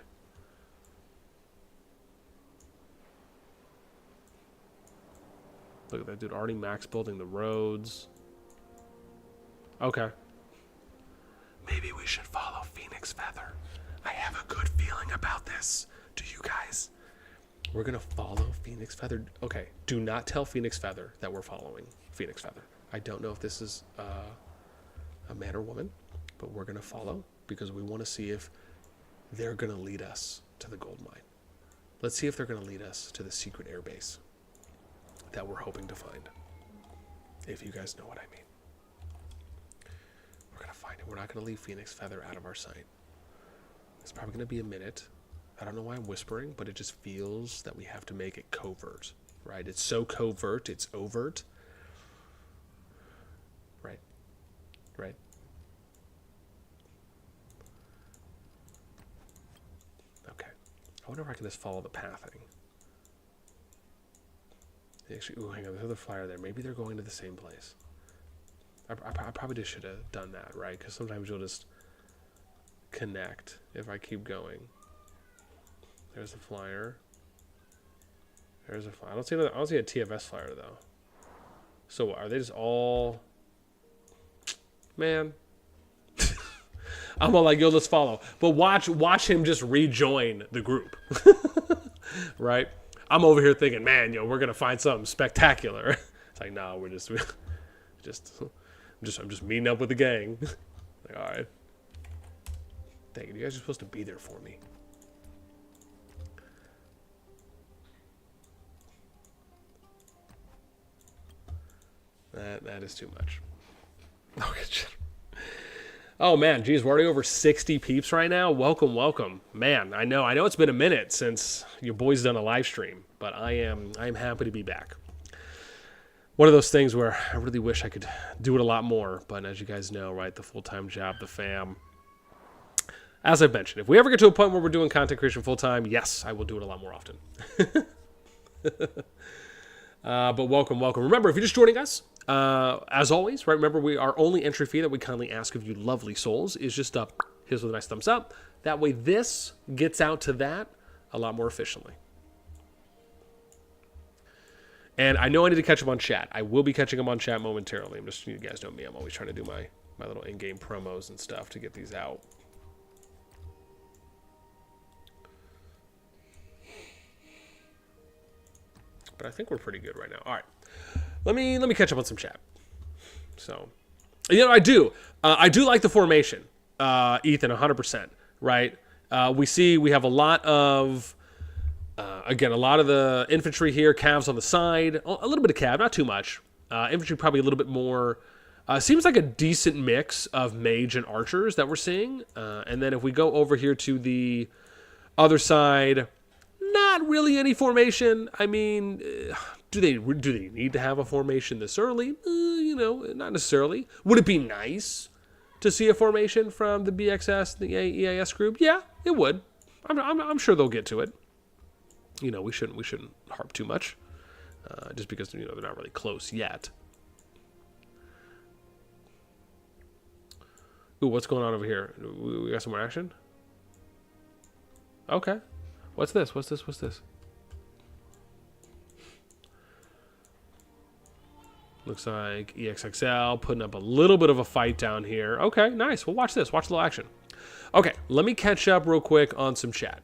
Look at that dude, already max building the roads. Okay. Maybe we should follow Phoenix Feather. I have a good feeling about this. Do you guys? We're going to follow Phoenix Feather. Okay, do not tell Phoenix Feather that we're following Phoenix Feather. I don't know if this is a man or woman, but we're going to follow because we want to see if they're going to lead us to the gold mine. Let's see if they're going to lead us to the secret airbase that we're hoping to find. If you guys know what I mean. Find it. We're not going to leave Phoenix Feather out of our sight. It's probably going to be a minute. I don't know why I'm whispering, but it just feels that we have to make it covert, right? It's so covert, it's overt. Right. Okay. I wonder if I can just follow the pathing. Actually, ooh, hang on. There's another flyer there. Maybe they're going to the same place. I probably just should have done that, right? Because sometimes you'll just connect if I keep going. There's a flyer. There's a flyer. I don't see a TFS flyer though. So are they just all? Man, I'm all like, yo, let's follow. But watch him just rejoin the group, right? I'm over here thinking, man, yo, we're gonna find something spectacular. It's like, no, I'm just meeting up with the gang. Like, all right. Dang it, you guys are supposed to be there for me. That is too much. Oh man, geez, we're already over 60 peeps right now. Welcome. Man, I know it's been a minute since your boy's done a live stream, but I am happy to be back. One of those things where I really wish I could do it a lot more, but as you guys know, right, the full-time job, the fam. As I've mentioned, if we ever get to a point where we're doing content creation full-time, yes, I will do it a lot more often. But welcome. Remember, if you're just joining us, as always, right, remember our only entry fee that we kindly ask of you lovely souls is just hit us with a nice thumbs up, That way this gets out to that a lot more efficiently. And I know I need to catch up on chat. I will be catching up on chat momentarily. I'm just, you guys know me, I'm always trying to do my little in-game promos and stuff to get these out. But I think we're pretty good right now. All right. Let me catch up on some chat. So, you know, I do like the formation, Ethan, 100%, right? We have a lot of, again, a lot of the infantry here, cavs on the side, a little bit of cav, not too much. Infantry probably a little bit more. Seems like a decent mix of mage and archers that we're seeing. And then if we go over here to the other side, not really any formation. I mean, do they need to have a formation this early? You know, not necessarily. Would it be nice to see a formation from the BxS, the EIS group? Yeah, it would. I'm sure they'll get to it. You know, we shouldn't harp too much, just because, you know, they're not really close yet. Ooh, what's going on over here? We got some more action? Okay. What's this? What's this? Looks like EXXL putting up a little bit of a fight down here. Okay, nice. Well, watch this. Watch a little action. Okay, let me catch up real quick on some chat.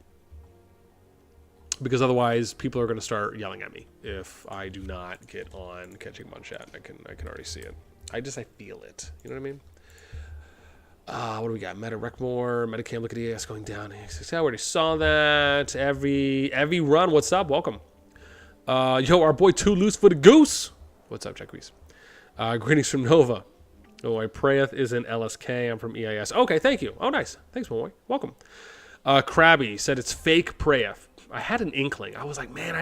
Because otherwise, people are going to start yelling at me if I do not get on catching them on chat. I can already see it. I feel it. You know what I mean? What do we got? Meta Wreckmore, Metacam, look at EAS going down. I already saw that. Every run, what's up? Welcome. Yo, our boy Too Loose for the Goose. What's up, Jack Reese? Greetings from Nova. Oh, I prayeth is in LSK. I'm from EIS. Okay, thank you. Oh, nice. Thanks, my boy. Welcome. Krabby said it's fake prayeth. I had an inkling. I was like, man,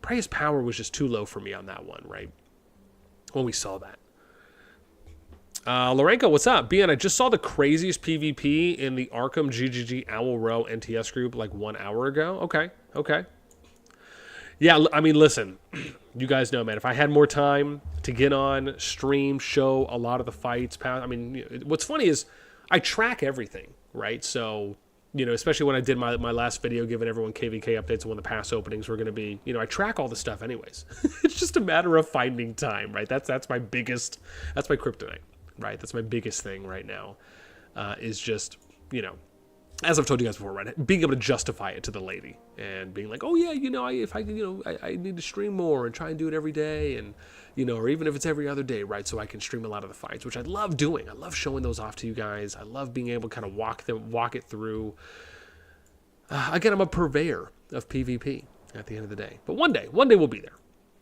Preyeth's power was just too low for me on that one, right? When we saw that. Lorenko, what's up? BN, I just saw the craziest PvP in the Arkham GGG Owl Row NTS group like 1 hour ago. Okay. Yeah, I mean, listen, you guys know, man, if I had more time to get on, stream, show a lot of the fights, I mean, what's funny is I track everything, right? So, you know, especially when I did my last video giving everyone KVK updates on when the pass openings were going to be, you know, I track all the stuff anyways. It's just a matter of finding time, right? That's my kryptonite. Right, that's my biggest thing right now, is just, you know, as I've told you guys before, right, being able to justify it to the lady and being like, oh yeah, you know, I need to stream more and try and do it every day, and, you know, or even if it's every other day, right, so I can stream a lot of the fights, which I love doing. I love showing those off to you guys. I love being able to kind of walk it through. Again, I'm a purveyor of PvP at the end of the day, but one day we'll be there.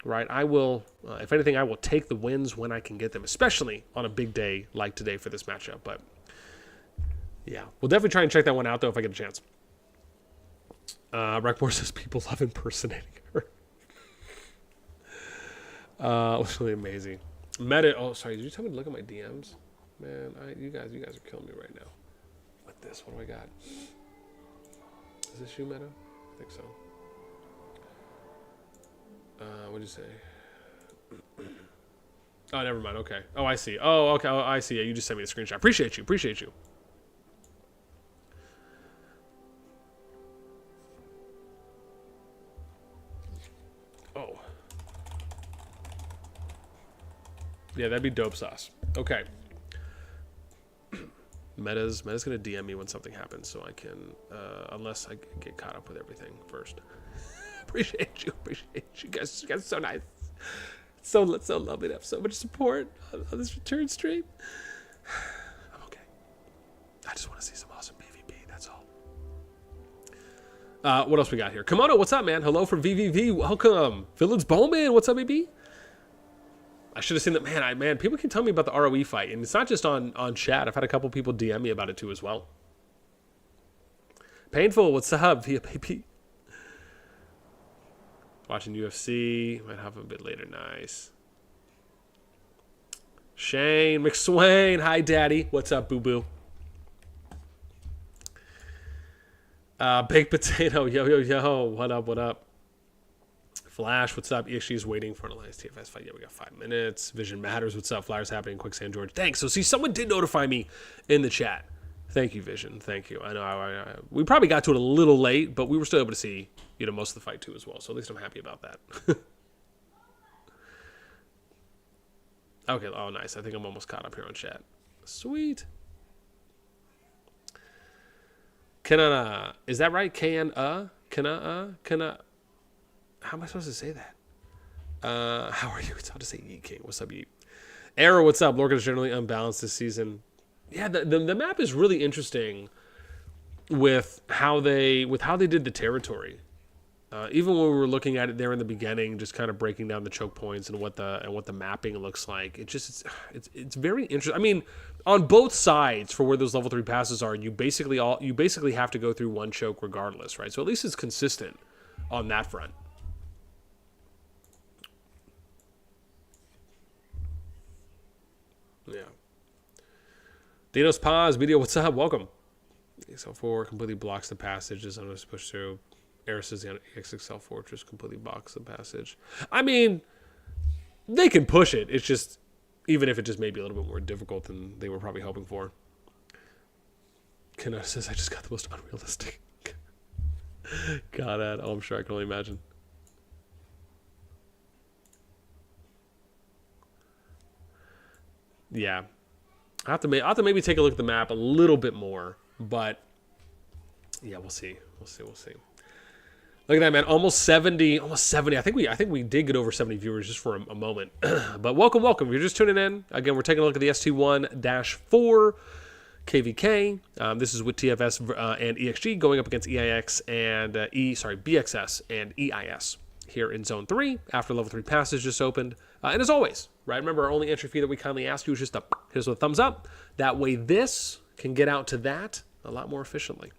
Right, I will, if anything, I will take the wins when I can get them, especially on a big day like today for this matchup. But, yeah, we'll definitely try and check that one out, though, if I get a chance. Wreckmore says people love impersonating her. It was really amazing. Oh, sorry, did you tell me to look at my DMs? Man, you guys are killing me right now. With this, what do I got? Is this you, Meta? I think so. What'd you say? Oh, never mind. Okay. Oh, I see. Oh, okay. Oh, I see. Yeah, you just sent me the screenshot. Appreciate you. Oh. Yeah, that'd be dope sauce. Okay. Meta's gonna DM me when something happens, so I can, unless I get caught up with everything first. Appreciate you guys are so nice, so lovely to have so much support on this return stream. I'm okay. I just want to see some awesome PvP, that's all. What else we got here? Komodo, what's up, man? Hello from VVV, welcome. Villains Bowman, what's up, baby? I should have seen that. Man, people can tell me about the ROE fight, and it's not just on chat. I've had a couple people DM me about it too as well. Painful, what's up, via baby? Watching UFC. Might have a bit later. Nice. Shane McSwain. Hi, Daddy. What's up, boo-boo? Baked Potato. Yo. What up? Flash. What's up? EXG is waiting for an Alliance TFS fight. Yeah, we got 5 minutes. Vision Matters. What's up? Flyers happening. Quicksand George. Thanks. So, see, someone did notify me in the chat Thank you, Vision. Thank you. I know we probably got to it a little late, but we were still able to see, you know, most of the fight too as well. So at least I'm happy about that. Okay. Oh, nice. I think I'm almost caught up here on chat. Sweet. Kana, is that right? Kana, Kana. How am I supposed to say that? How are you? It's hard to say Yeet King. What's up, Yeet? Arrow, what's up? Lorca is generally unbalanced this season. Yeah, the map is really interesting with how they did the territory. Even when we were looking at it there in the beginning, just kind of breaking down the choke points and what the mapping looks like, it's very interesting. I mean, on both sides for where those level 3 passes are, you basically have to go through one choke regardless, right? So at least it's consistent on that front. Yeah. Dino's Pause video, what's up? Welcome. EXL4 completely blocks the passage as I'm going to push through. Eris says the EXXL Fortress completely blocks the passage. I mean, they can push it. It's just, even if it just may be a little bit more difficult than they were probably hoping for. Kenneth says, I just got the most unrealistic. God, oh, I'm sure I can only imagine. Yeah. I have to maybe take a look at the map a little bit more, but yeah, we'll see. We'll see. Look at that, man. Almost 70. I think we did get over 70 viewers just for a moment. But welcome. If you're just tuning in, again, we're taking a look at the ST1-4 KVK. This is with TFS and EXG going up against EIX and BxS and EIS here in Zone 3 after Level 3 passes just opened. And as always, right, remember our only entry fee that we kindly ask you is just to hit us with a thumbs up. That way this can get out to that a lot more efficiently.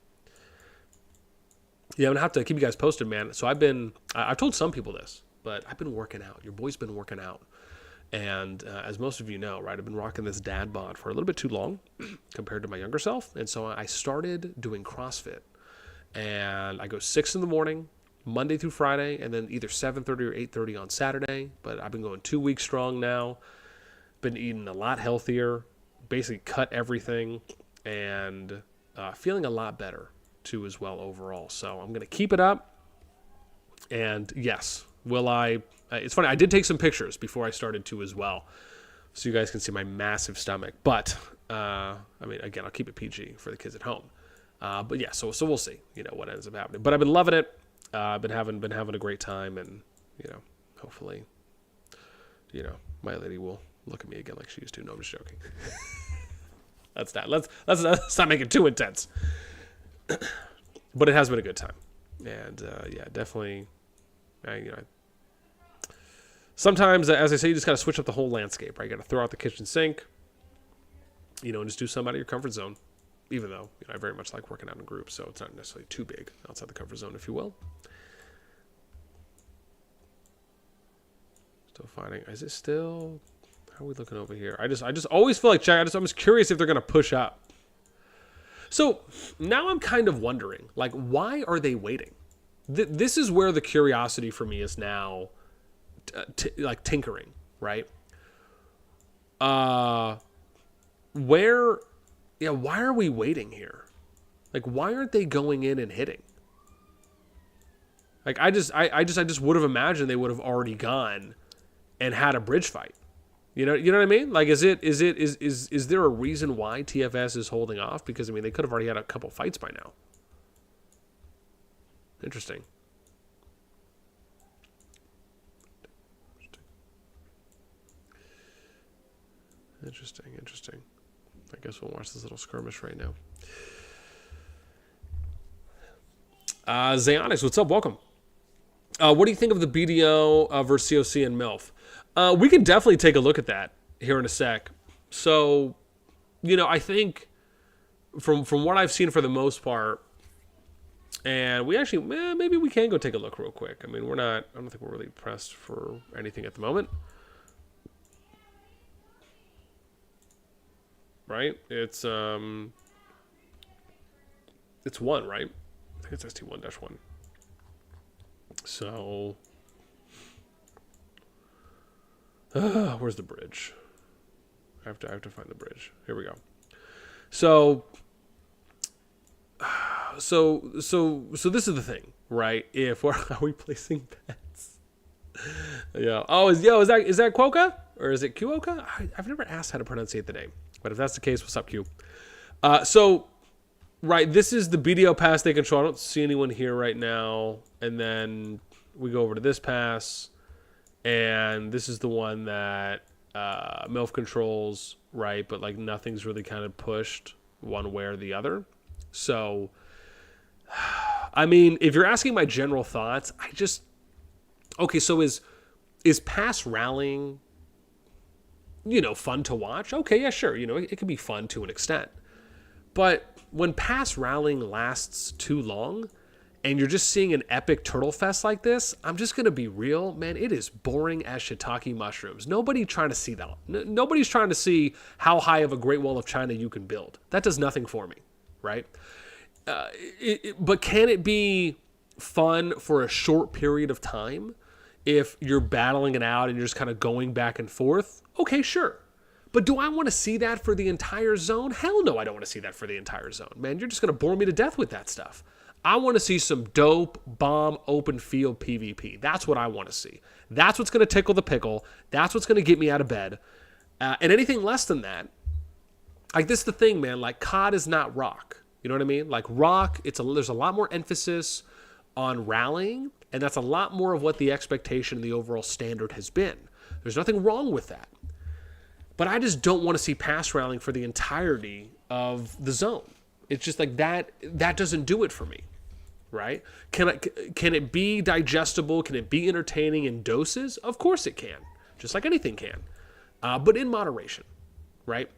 Yeah, I'm going to have to keep you guys posted, man. So I've told some people this, but I've been working out. Your boy's been working out. And as most of you know, right, I've been rocking this dad bod for a little bit too long compared to my younger self. And so I started doing CrossFit. And I go 6 in the morning, Monday through Friday, and then either 7:30 or 8:30 on Saturday. But I've been going 2 weeks strong now. Been eating a lot healthier, basically cut everything, and feeling a lot better too as well overall. So I'm going to keep it up. And yes, will I... it's funny, I did take some pictures before I started too as well, so you guys can see my massive stomach. But, I mean, again, I'll keep it PG for the kids at home. But yeah, so we'll see, you know, what ends up happening. But I've been loving it. I've been having a great time, and, you know, hopefully, you know, my lady will look at me again like she used to. No, I'm just joking. Let's not make it too intense. But it has been a good time. And, yeah, definitely, you know, sometimes, as I say, you just got to switch up the whole landscape, right? You got to throw out the kitchen sink, you know, and just do something out of your comfort zone. Even though, you know, I very much like working out in groups, so it's not necessarily too big outside the comfort zone, if you will. Still finding, is it still, how are we looking over here? I just always feel like, I'm just curious if they're going to push up. So now I'm kind of wondering, like, why are they waiting? This is where the curiosity for me is now, like, tinkering, right? Why are we waiting here? Like, why aren't they going in and hitting? Like, I just would have imagined they would have already gone and had a bridge fight. You know what I mean? Like, is there a reason why TFS is holding off? Because I mean, they could have already had a couple fights by now. Interesting. Interesting. I guess we'll watch this little skirmish right now. Zayanix, what's up? Welcome. What do you think of the BDO versus COC and MILF? We can definitely take a look at that here in a sec. So, you know, I think from what I've seen for the most part, and we actually, maybe we can go take a look real quick. I mean, I don't think we're really pressed for anything at the moment. Right? It's 1, right? I think it's ST1-1. So, where's the bridge? I have to find the bridge. Here we go. So, this is the thing, right? If we're, are we placing bets? Yeah. Oh, is that Quokka or is it Kuoka? I've never asked how to pronounce the name, but if that's the case, what's up, Q? Right, this is the BDO pass they control. I don't see anyone here right now. And then we go over to this pass, and this is the one that MILF controls, right? But like nothing's really kind of pushed one way or the other. So, I mean, if you're asking my general thoughts, okay, so is pass rallying, fun to watch? Okay, yeah, sure. It can be fun to an extent. But when pass rallying lasts too long and you're just seeing an epic turtle fest like this, I'm just going to be real, man, it is boring as shiitake mushrooms. Nobody's trying to see that. Nobody's trying to see how high of a Great Wall of China you can build. That does nothing for me, right? But can it be fun for a short period of time if you're battling it out and you're just kind of going back and forth? Okay, sure. But do I want to see that for the entire zone? Hell no, I don't want to see that for the entire zone. Man, you're just going to bore me to death with that stuff. I want to see some dope, bomb, open field PvP. That's what I want to see. That's what's going to tickle the pickle. That's what's going to get me out of bed. And anything less than that, like this is the thing, man. Like CoD is not Rock. You know what I mean? Like Rock, there's a lot more emphasis on rallying, and that's a lot more of what the expectation and the overall standard has been. There's nothing wrong with that. But I just don't want to see pass rallying for the entirety of the zone. It's just like that doesn't do it for me, right? Can it be digestible? Can it be entertaining in doses? Of course it can, just like anything can, but in moderation, right?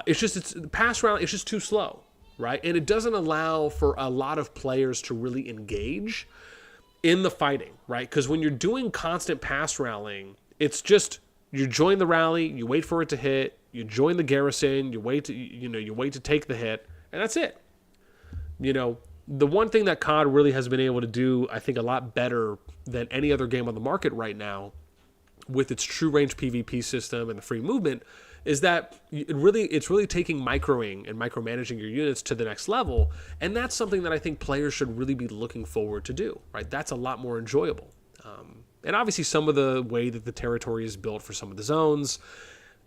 It's pass rallying. It's just too slow, right? And it doesn't allow for a lot of players to really engage in the fighting, right? Because when you're doing constant pass rallying, it's just you join the rally, you wait for it to hit, you join the garrison, you wait to take the hit, and that's it. The one thing that CoD really has been able to do, I think, a lot better than any other game on the market right now, with its true range PvP system and the free movement, is that it's really taking microing and micromanaging your units to the next level, and that's something that I think players should really be looking forward to do. Right, that's a lot more enjoyable. And obviously some of the way that the territory is built for some of the zones,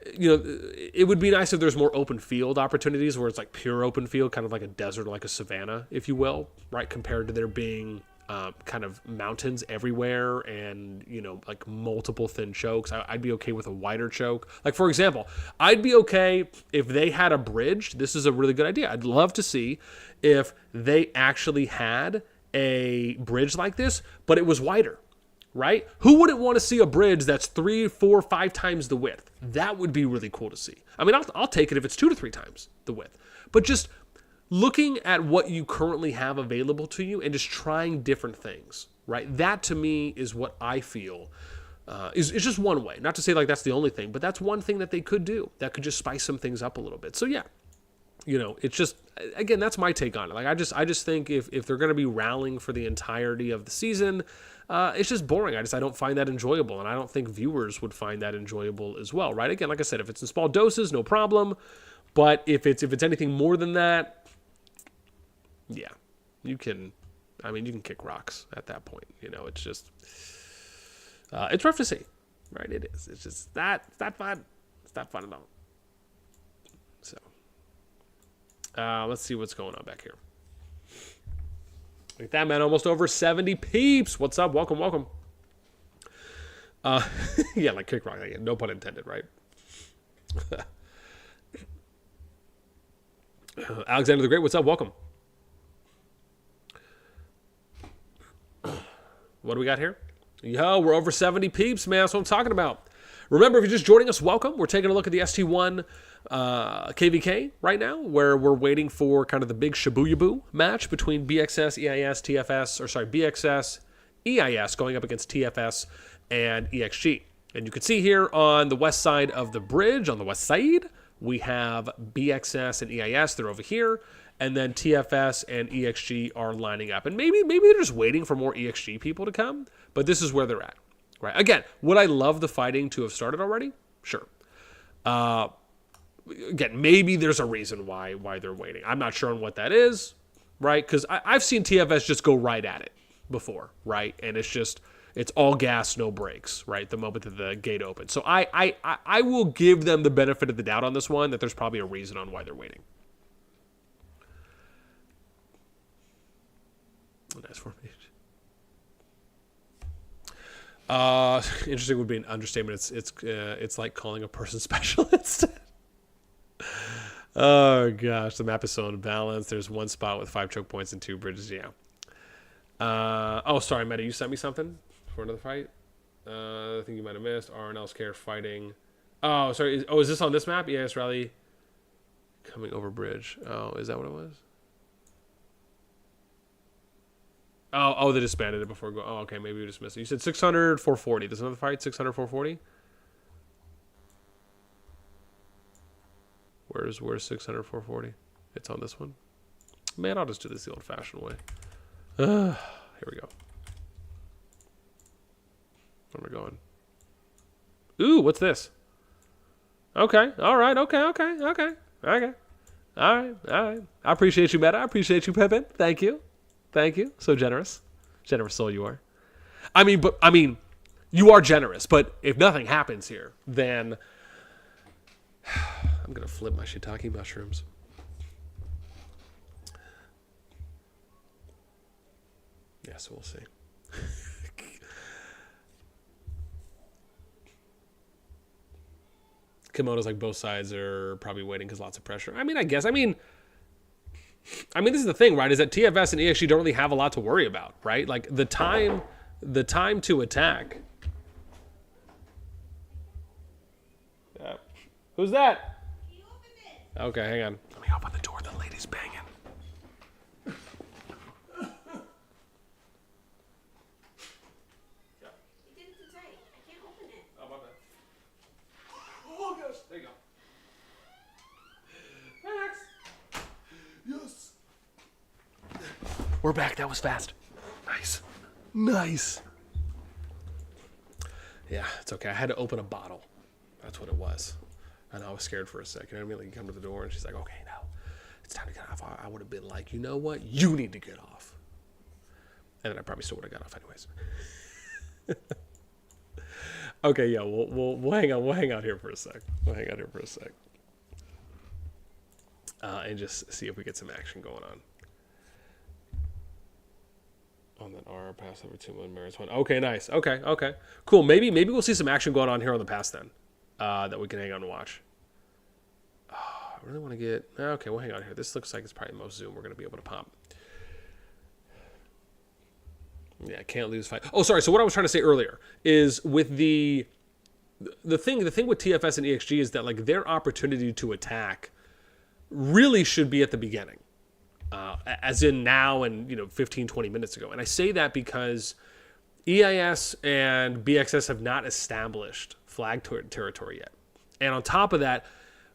it would be nice if there's more open field opportunities where it's like pure open field, kind of like a desert or like a savanna, if you will, right? Compared to there being kind of mountains everywhere and, like multiple thin chokes. I'd be okay with a wider choke. Like, for example, I'd be okay if they had a bridge. This is a really good idea. I'd love to see if they actually had a bridge like this, but it was wider. Right? Who wouldn't want to see a bridge that's 3, 4, 5 times the width? That would be really cool to see. I mean, I'll take it if it's 2 to 3 times the width. But just looking at what you currently have available to you and just trying different things, right? That to me is what I feel is just one way. Not to say like that's the only thing, but that's one thing that they could do that could just spice some things up a little bit. So yeah, it's just, again, that's my take on it. Like I just think if they're going to be rallying for the entirety of the season, it's just boring. I don't find that enjoyable, and I don't think viewers would find that enjoyable as well, right? Again, like I said, if it's in small doses, no problem. But if it's anything more than that, yeah, you can kick rocks at that point. It's just, it's rough to see, right? It is. It's just it's not fun. It's not fun at all. So, let's see what's going on back here. Like that, man, almost over 70 peeps. What's up? Welcome. Yeah, like kick rock. No pun intended, right? Alexander the Great, what's up? Welcome. What do we got here? Yo, we're over 70 peeps, man. That's what I'm talking about. Remember, if you're just joining us, welcome. We're taking a look at the ST1 KVK right now, where we're waiting for kind of the big Shibuya match between BxS, EIS, TFS, BxS, EIS going up against TFS and EXG. And you can see here on the west side of the bridge, on the west side, we have BxS and EIS. They're over here. And then TFS and EXG are lining up. And maybe they're just waiting for more EXG people to come, but this is where they're at. Right? Again, would I love the fighting to have started already? Sure. Again, maybe there's a reason why they're waiting. I'm not sure on what that is. right? Because I've seen TFS just go right at it before, right? And it's all gas, no brakes, right? The moment that the gate opens. So I will give them the benefit of the doubt on this one, that there's probably a reason on why they're waiting. Nice formation. Interesting would be an understatement. It's like calling a person specialist. Oh gosh, the map is so unbalanced. There's one spot with 5 choke points and 2 bridges. Yeah. Oh, sorry, Meta. You sent me something for another fight. I think you might have missed. RNL Scare fighting. Oh, sorry. Is this on this map? EIS rally coming over bridge. Oh, is that what it was? Oh, they disbanded it before going. Oh, okay, maybe we just missed it. You said 600, 440. There's another fight, 600, 440? Where's 600, 440? It's on this one. Man, I'll just do this the old-fashioned way. Here we go. Where am I going? Ooh, what's this? Okay, all right, okay. All right. I appreciate you, Meta. I appreciate you, Pippin. Thank you. So generous. Generous soul you are. I mean, you are generous, but if nothing happens here, then I'm going to flip my shiitake mushrooms. Yeah, so we'll see. Kimono's like both sides are probably waiting because lots of pressure. I mean, I guess. I mean, this is the thing, right? Is that TFS and EXG don't really have a lot to worry about, right? Like the time to attack. Yeah. Who's that? Can you open it? Okay, hang on. Let me open the door. The lady's banging. There you go. Max. Yes. We're back. That was fast. Nice. Yeah, it's okay. I had to open a bottle. That's what it was. And I was scared for a second. I immediately come to the door and she's like, okay, now it's time to get off. I would have been like, you know what? You need to get off. And then I probably still would have got off anyways. Okay, yeah, we'll hang on. We'll hang out here for a sec. And just see if we get some action going on. On that R pass over 2 Mariners 1. Okay, nice. Okay. Cool. Maybe we'll see some action going on here on the pass then. That we can hang on and watch. Oh, I really want to get. Okay, we'll hang on here. This looks like it's probably the most zoom we're going to be able to pop. Yeah, can't lose fight. Oh, sorry. So what I was trying to say earlier is with the thing with TFS and EXG is that like their opportunity to attack really should be at the beginning, as in now and 15, 20 minutes ago. And I say that because EIS and BxS have not established flag territory yet. And on top of that,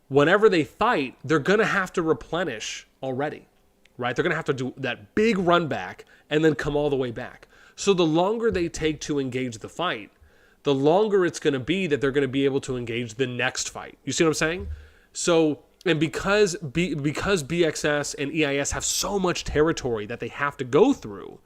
whenever they fight, they're gonna have to replenish already, right? They're gonna have to do that big run back and then come all the way back. So the longer they take to engage the fight, the longer it's going to be that they're going to be able to engage the next fight. You see what I'm saying? So, and because BxS and EIS have so much territory that they have to go through,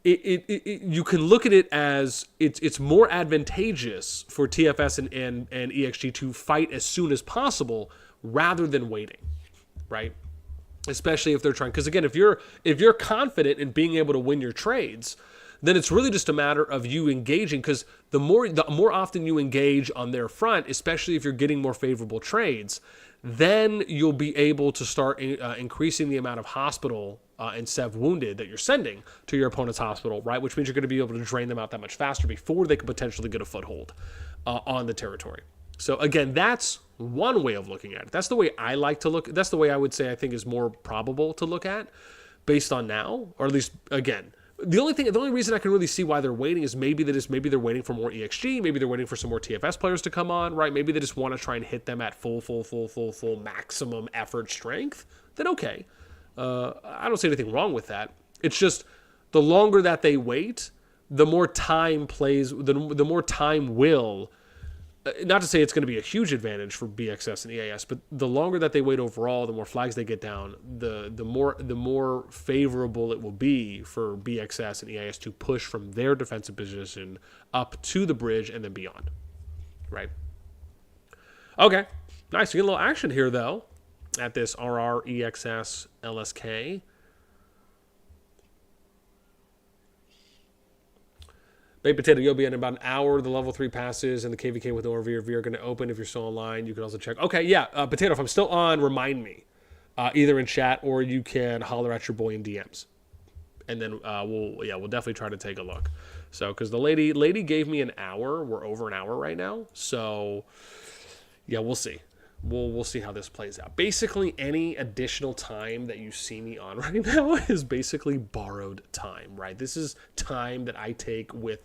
you can look at it as it's more advantageous for TFS and EXG to fight as soon as possible rather than waiting, right? Especially if they're trying, because again, if you're confident in being able to win your trades, then it's really just a matter of you engaging, because the more often you engage on their front, especially if you're getting more favorable trades, then you'll be able to start increasing the amount of hospital and Sev wounded that you're sending to your opponent's hospital, right? Which means you're going to be able to drain them out that much faster before they can potentially get a foothold on the territory. So again, that's one way of looking at it. That's the way I like to look. That's the way I would say I think is more probable to look at based on now, or at least again. The only reason I can really see why they're waiting is maybe they're waiting for more EXG, maybe they're waiting for some more TFS players to come on, right? Maybe they just want to try and hit them at full maximum effort strength. Then okay, I don't see anything wrong with that. It's just the longer that they wait, the more time will not to say it's going to be a huge advantage for BxS and EIS, but the longer that they wait overall, the more flags they get down, the more favorable it will be for BxS and EIS to push from their defensive position up to the bridge and then beyond. Right? Okay. Nice. We get a little action here, though, at this RR, EXS, LSK. Baked Potato, you'll be in about an hour. The level 3 passes and the KVK with ORV are going to open. If you're still online, you can also check. Okay, yeah, Potato, if I'm still on, remind me. Either in chat or you can holler at your boy in DMs. And then we'll definitely try to take a look. So, because the lady gave me an hour. We're over an hour right now. So, yeah, we'll see. We'll see how this plays out. Basically, any additional time that you see me on right now is basically borrowed time, right? This is time that I take with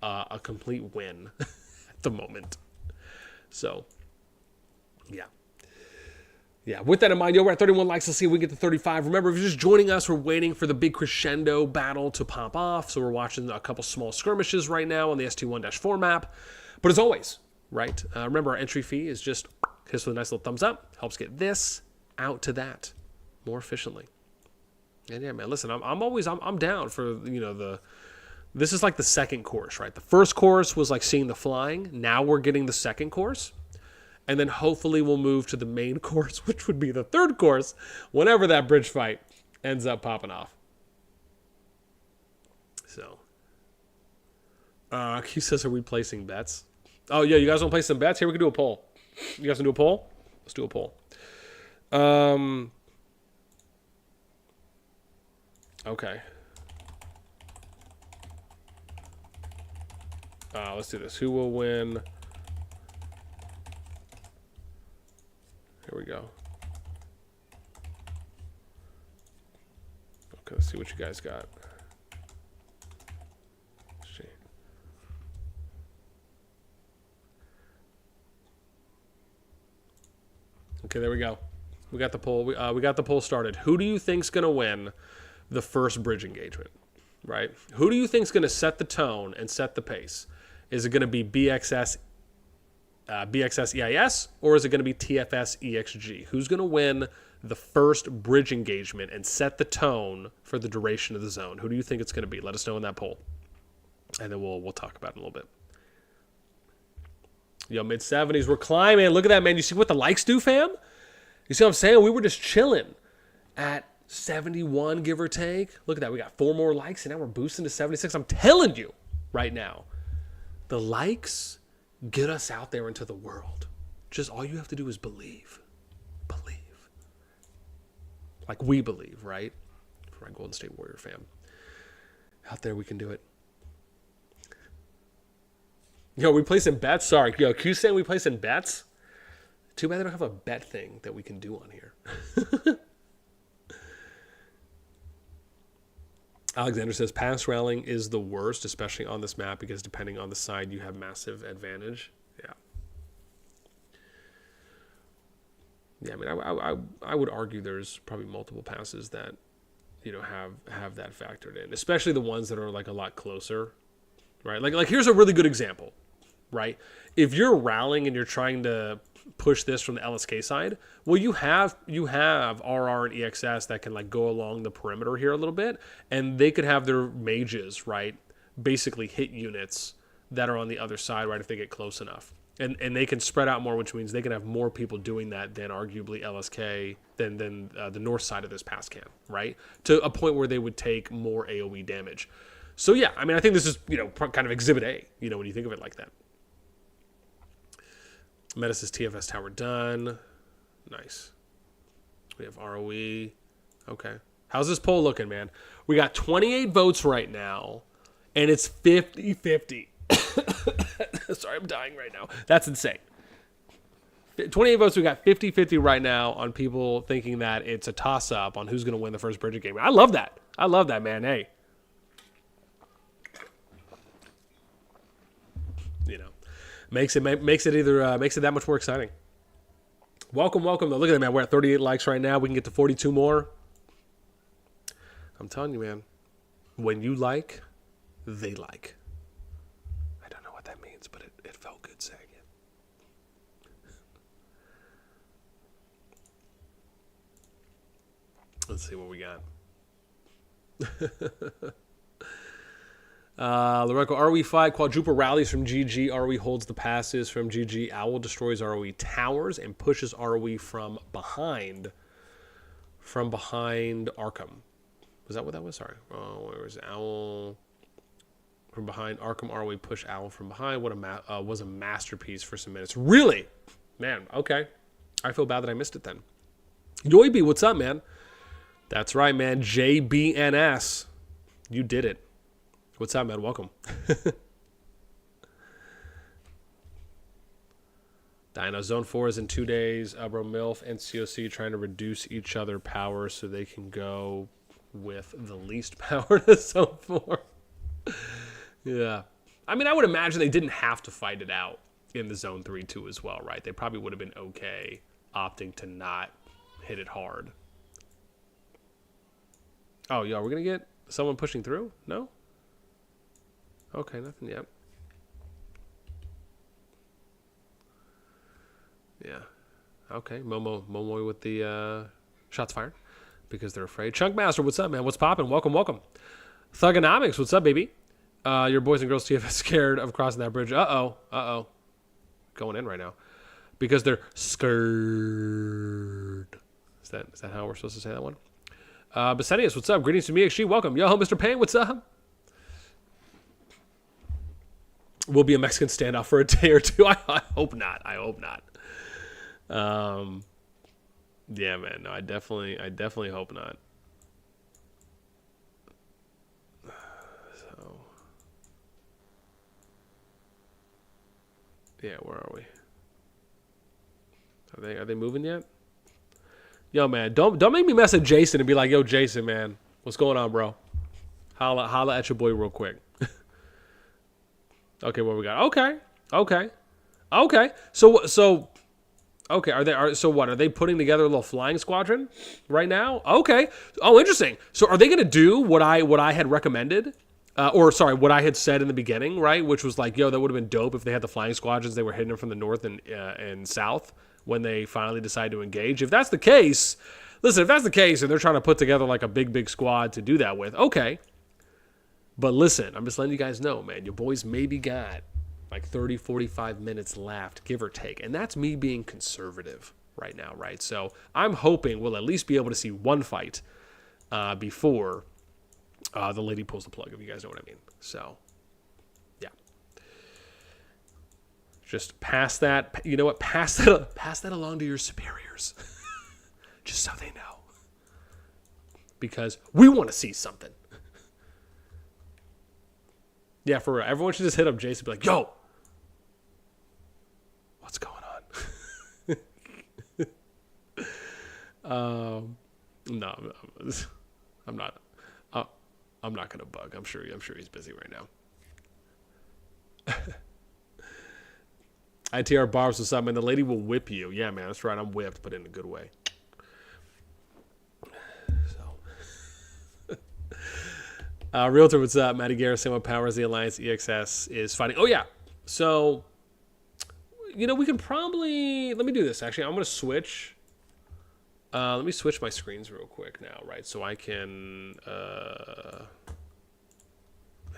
a complete win at the moment. So, yeah. Yeah, with that in mind, we're at 31 likes. Let's see if we get to 35. Remember, if you're just joining us, we're waiting for the big crescendo battle to pop off. So we're watching a couple small skirmishes right now on the ST1-4 map. But as always, right, remember our entry fee is just hit us with a nice little thumbs up. Helps get this out to that more efficiently. And yeah, man, listen, I'm down for, this is like the second course, right? The first course was like seeing the flying. Now we're getting the second course. And then hopefully we'll move to the main course, which would be the third course, whenever that bridge fight ends up popping off. So, Q says, are we placing bets? Oh, yeah, you guys want to play some bets? Here, we can do a poll. You guys want to do a poll? Let's do a poll. Okay. Let's do this. Who will win? Here we go. Okay, let's see what you guys got. Let's see. Okay, there we go. We got the poll. We got the poll started. Who do you think's gonna win the first bridge engagement? Right? Who do you think's gonna set the tone and set the pace? Is it gonna be BxS EIS, or is it going to be TFS EXG? Who's going to win the first bridge engagement and set the tone for the duration of the zone? Who do you think it's going to be? Let us know in that poll, and then we'll talk about it in a little bit. Yo, mid-70s, we're climbing. Look at that, man. You see what the likes do, fam? You see what I'm saying? We were just chilling at 71, give or take. Look at that. We got 4 more likes, and now we're boosting to 76. I'm telling you right now, the likes get us out there into the world. Just all you have to do is believe. Believe. Like we believe, right? For our Golden State Warrior fam. Out there we can do it. Yo, we play some bets? Sorry. Yo, Q saying we play some bets? Too bad they don't have a bet thing that we can do on here. Alexander says pass rallying is the worst, especially on this map, because depending on the side, you have massive advantage. Yeah. Yeah, I mean, I would argue there's probably multiple passes that, have that factored in, especially the ones that are like a lot closer, right? Like here's a really good example, right? If you're rallying and you're trying to push this from the LSK side, well, you have RR and EXS that can like go along the perimeter here a little bit, and they could have their mages, right, basically hit units that are on the other side, right, if they get close enough, and they can spread out more, which means they can have more people doing that than arguably LSK than the north side of this pass can, right, to a point where they would take more AoE damage. So yeah, I mean, I think this is kind of Exhibit A, when you think of it like that. Metis' TFS tower done. Nice. We have ROE. Okay. How's this poll looking, man? We got 28 votes right now, and it's 50-50. Sorry, I'm dying right now. That's insane. 28 votes, we got 50-50 right now on people thinking that it's a toss-up on who's going to win the first bridge game. I love that. I love that, man. Hey. Makes it that much more exciting. Welcome. Look at that, man. We're at 38 likes right now. We can get to 42 more. I'm telling you, man. When you like, they like. I don't know what that means, but it felt good saying it. Let's see what we got. Loreco, ROE fight, quadruple rallies from GG. ROE holds the passes from GG. Owl destroys ROE towers and pushes ROE from behind. From behind Arkham. Was that what that was? Sorry. Oh, where was Owl? From behind Arkham, ROE push Owl from behind. What was a masterpiece for some minutes. Really? Man, okay. I feel bad that I missed it then. Yoibi, what's up, man? That's right, man. JBNS. You did it. What's up, man? Welcome. Dino, Zone 4 is in 2 days. Bro, MILF and COC trying to reduce each other power so they can go with the least power to Zone 4. Yeah. I mean, I would imagine they didn't have to fight it out in the Zone 3-2 as well, right? They probably would have been okay opting to not hit it hard. Oh, yo, we're going to get someone pushing through? No? Okay, nothing yet. Yeah. Okay, Momo with the shots fired because they're afraid. Chunkmaster, what's up, man? What's poppin'? Welcome, welcome. Thugonomics, what's up, baby? Your boys and girls TFS scared of crossing that bridge. Uh-oh. Going in right now. Because they're scared. Is that how we're supposed to say that one? Basenius, what's up? Greetings from EXG. Welcome. Yo, Mr. Payne, what's up? Will be a Mexican standoff for a day or two. I hope not. I hope not. Yeah, man. No, I definitely hope not. So, yeah, where are we? Are they moving yet? Yo, man, don't make me mess with Jason and be like, yo, Jason, man, what's going on, bro? Holla at your boy real quick. Okay, what we got? Okay. So okay, so what? Are they putting together a little flying squadron right now? Okay. Oh, interesting. So are they going to do what I had recommended? What I had said in the beginning, right? Which was like, yo, that would have been dope if they had the flying squadrons. They were hitting them from the north and south when they finally decide to engage. If that's the case, listen, if that's the case and they're trying to put together like a big squad to do that with, okay. But listen, I'm just letting you guys know, man, your boys maybe got like 30, 45 minutes left, give or take. And that's me being conservative right now, right? So I'm hoping we'll at least be able to see one fight before the lady pulls the plug, if you guys know what I mean. So, yeah. Just pass that, you know what? Pass that along to your superiors. Just so they know. Because we want to see something. Yeah, for real. Everyone should just hit up Jason and be like, yo, what's going on? No, I'm not. I'm not gonna bug. I'm sure he's busy right now. ITR Barbs or something, and the lady will whip you. Yeah, man, that's right. I'm whipped, but in a good way. Realtor, what's up? Matty Garrison, what powers the Alliance EXS is fighting? Oh, yeah. So, you know, we can probably... Let me do this, actually. I'm going to switch. Let me switch my screens real quick now, right? So I can...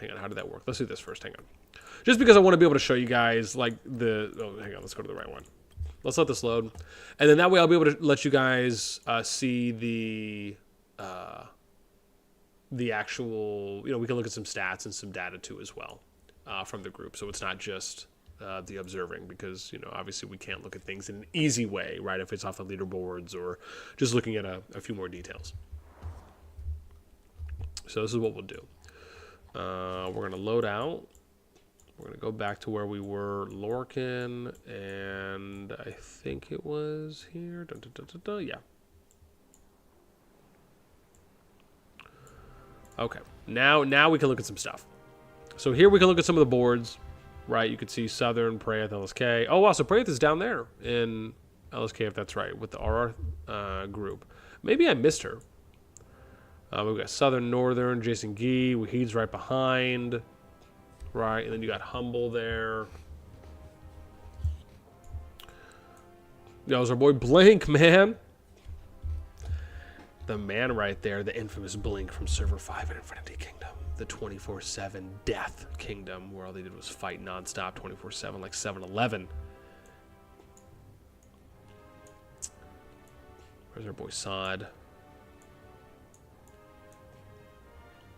Hang on, how did that work? Let's do this first. Hang on. Just because I want to be able to show you guys, like, the... Oh, hang on. Let's go to the right one. Let's let this load. And then that way I'll be able to let you guys see the actual, you know, we can look at some stats and some data too as well from the group. So it's not just the observing, because, you know, obviously we can't look at things in an easy way, right? If it's off of leaderboards or just looking at a few more details. So this is what we'll do. We're going to load out. We're going to go back to where we were, Lorcan, and I think it was here. Yeah. Okay, now we can look at some stuff. So here we can look at some of the boards, right? You can see Southern, Praeth, LSK. Oh, wow, so Praeth is down there in LSK, if that's right, with the RR group. Maybe I missed her. We've got Southern, Northern, Jason Gee. Wahid's right behind, right? And then you got Humble there. Yo, was our boy Blank, man. the man right there, the infamous Blink from Server 5 in Infinity Kingdom. The 24/7 Death Kingdom, where all they did was fight nonstop 24/7 like 7-Eleven. Where's our boy Sod?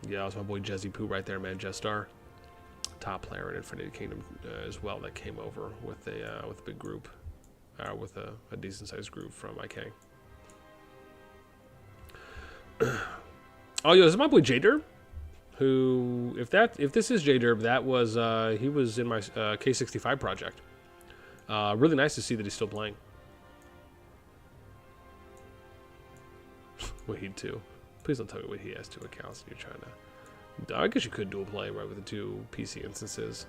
Yeah, that was my boy Jezzy Poo right there, man. Jestar, top player in Infinity Kingdom as well. That came over with a big group, with a decent sized group from IK. Oh, yo, this is my boy J-Derb, who, if this is J-Derb, that was he was in my K65 project. Really nice to see that he's still playing. Wahid 2. Please don't tell me Wahid has 2 accounts and you're trying to... I guess you could dual play, right, with the 2 PC instances.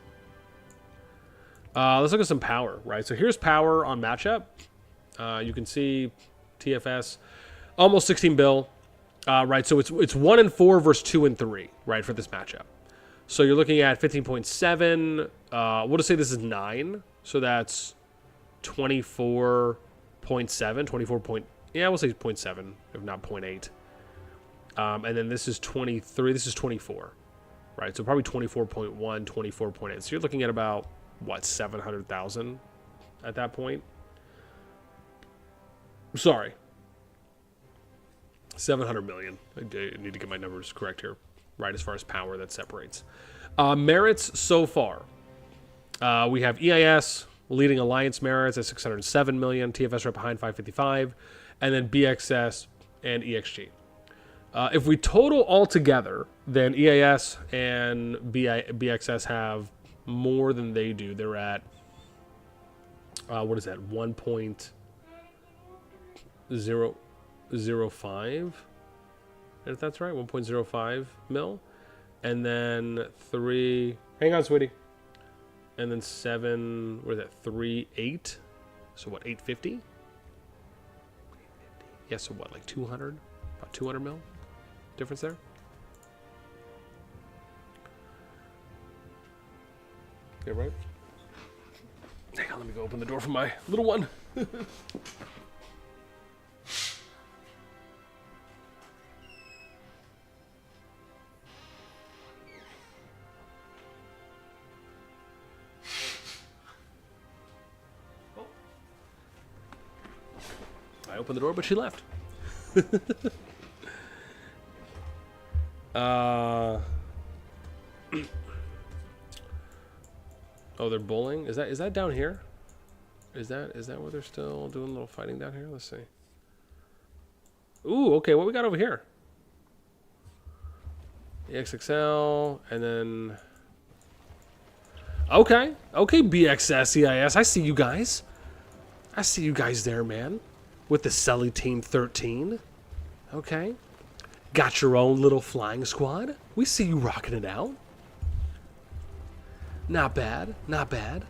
Let's look at some power, right? So here's power on matchup. You can see TFS, almost 16 bill, right? So it's 1 and 4 versus 2 and 3, right, for this matchup. So you're looking at 15.7. We'll just say this is 9. So that's 24.7, 24 point... Yeah, we'll say 0.7, if not 0.8. And then this is 23. This is 24, right? So probably 24.1, 24.8. So you're looking at about, what, 700,000 at that point? Sorry. 700 million. I need to get my numbers correct here, right, as far as power that separates. Merits so far. We have EIS leading Alliance merits at 607 million. TFS right behind 555. And then BxS and EXG. If we total all together, then EIS and BxS have more than they do. They're at, what is that, 1.005, if that's right, 1.05 mil. And then 3, hang on, sweetie. And then 7, what is that, 3.8? So what, 850? Yeah, so what, like 200? About 200 mil difference there? Yeah, right? Hang on, let me go open the door for my little one. I opened the door, but she left. Oh, they're bowling? Is that down here? Is that where they're still doing a little fighting down here? Let's see. Ooh, okay, what we got over here? EXXL, and then... Okay, BxS, EIS, I see you guys. I see you guys there, man. With the Sully Team 13. Okay. Got your own little flying squad. We see you rocking it out. Not bad, not bad.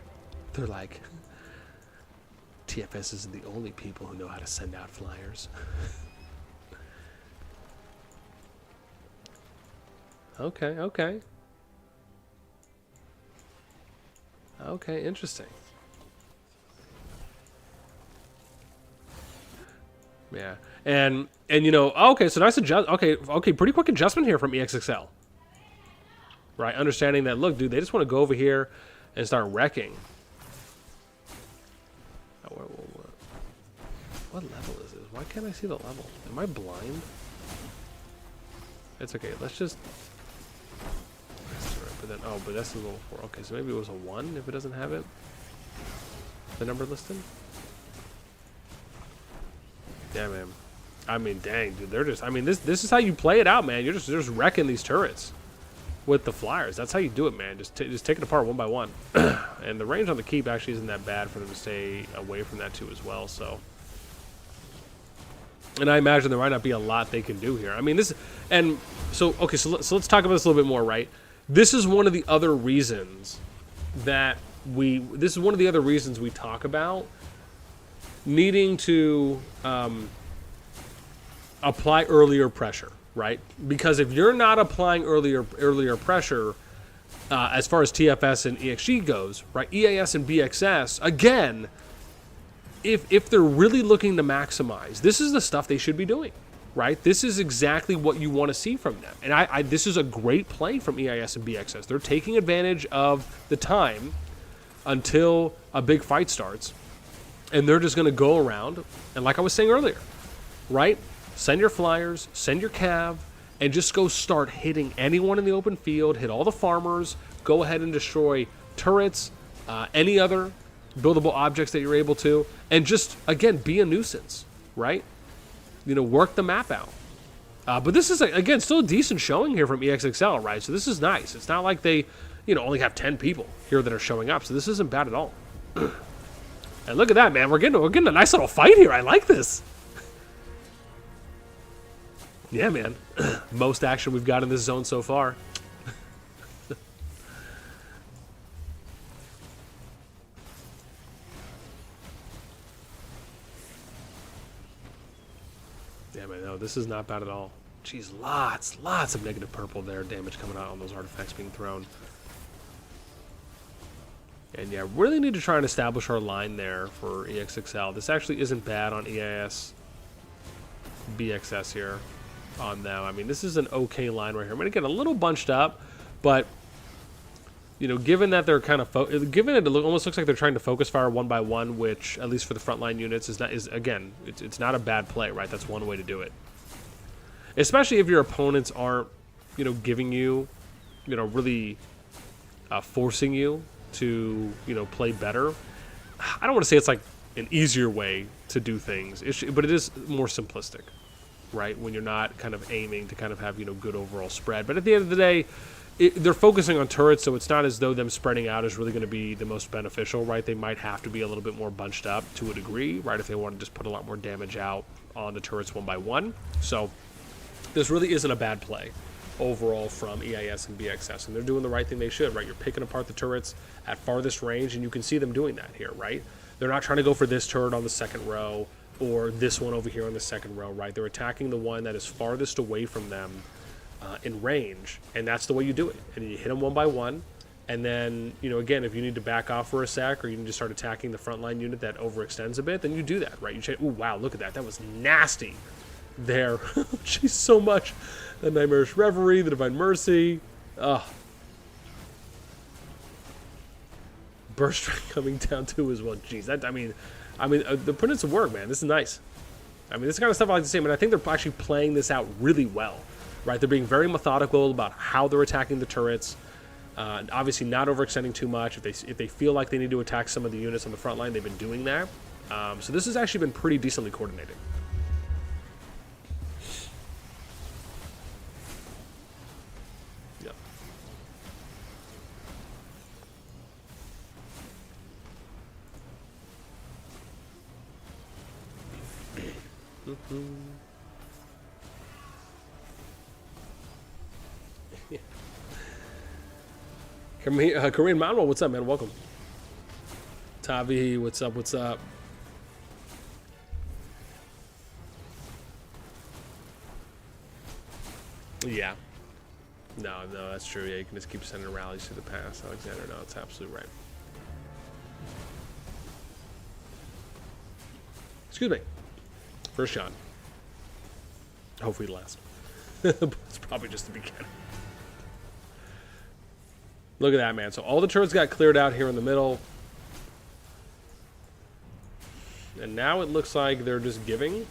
They're like, TFS isn't the only people who know how to send out flyers. Okay. Okay, interesting. Yeah, and you know, okay, so nice adjust. Okay, pretty quick adjustment here from EXXL. Right, understanding that, look, dude, they just want to go over here and start wrecking. Oh, what level is this? Why can't I see the level? Am I blind? It's okay. Let's just. But then, oh, but that's a level 4. Okay, so maybe it was a 1 if it doesn't have it. The number listed. Yeah, man. I mean, dang, dude. They're just. I mean, this is how you play it out, man. You're just wrecking these turrets with the flyers. That's how you do it, man. Just take it apart one by one. And the range on the keep actually isn't that bad for them to stay away from that too as well. So, and I imagine there might not be a lot they can do here. I mean, this, and so okay, so let's talk about this a little bit more, right? This is one of the other reasons that we talk about needing to apply earlier pressure, right? Because if you're not applying earlier pressure, as far as TFS and EXG goes, right? EIS and BxS, again, if they're really looking to maximize, this is the stuff they should be doing. right? This is exactly what you want to see from them. And this is a great play from EIS and BxS. They're taking advantage of the time until a big fight starts. And they're just going to go around. And like I was saying earlier, right? Send your flyers, send your cav, and just go start hitting anyone in the open field, hit all the farmers, go ahead and destroy turrets, any other buildable objects that you're able to, and just, again, be a nuisance, right? You know, work the map out. But this is, again, still a decent showing here from EXXL, right? So this is nice. It's not like they, you know, only have 10 people here that are showing up, so this isn't bad at all. And look at that, man. We're getting a nice little fight here. I like this. Yeah, man. Most action we've got in this zone so far. Yeah, man. No, this is not bad at all. Jeez, lots of negative purple there. Damage coming out on those artifacts being thrown. And yeah, really need to try and establish our line there for EXXL. This actually isn't bad on EIS, BxS here on them. I mean, this is an okay line right here. I'm going to get a little bunched up, but, you know, given that they're kind of, given it almost looks like they're trying to focus fire one by one, which, at least for the frontline units, again, it's not a bad play, right? That's one way to do it. Especially if your opponents aren't, you know, giving you, you know, really forcing you to, you know, play better. I don't want to say it's like an easier way to do things, but it is more simplistic, right? When you're not kind of aiming to kind of have, you know, good overall spread. But at the end of the day, they're focusing on turrets, so it's not as though them spreading out is really going to be the most beneficial, right? They might have to be a little bit more bunched up to a degree, right? If they want to just put a lot more damage out on the turrets one by one. So this really isn't a bad play overall from EIS and BxS, and they're doing the right thing they should, right? You're picking apart the turrets at farthest range, and you can see them doing that here, right? They're not trying to go for this turret on the second row or this one over here on the second row, right? They're attacking the one that is farthest away from them in range, and that's the way you do it. And you hit them one by one, and then, you know, again, if you need to back off for a sec or you need to start attacking the frontline unit that overextends a bit, then you do that, right? You say, ooh, wow, look at that. That was nasty there. Jeez, so much. The Nightmarish Reverie, the Divine Mercy. Burst Strike coming down too as well. Jeez, that, I mean, they're putting in some work, man. This is nice. I mean, this kind of stuff I like to say, but I think they're actually playing this out really well, right? They're being very methodical about how they're attacking the turrets. Obviously, not overextending too much. If they feel like they need to attack some of the units on the front line, they've been doing that. So this has actually been pretty decently coordinated. Korean Manuel, what's up, man? Welcome. Tavi, what's up? What's up? Yeah. No, that's true. Yeah, you can just keep sending rallies to the pass, Alexander. No, it's absolutely right. Excuse me. First shot. Hopefully last. But it's probably just the beginning. Look at that, man. So all the turrets got cleared out here in the middle. And now it looks like they're just giving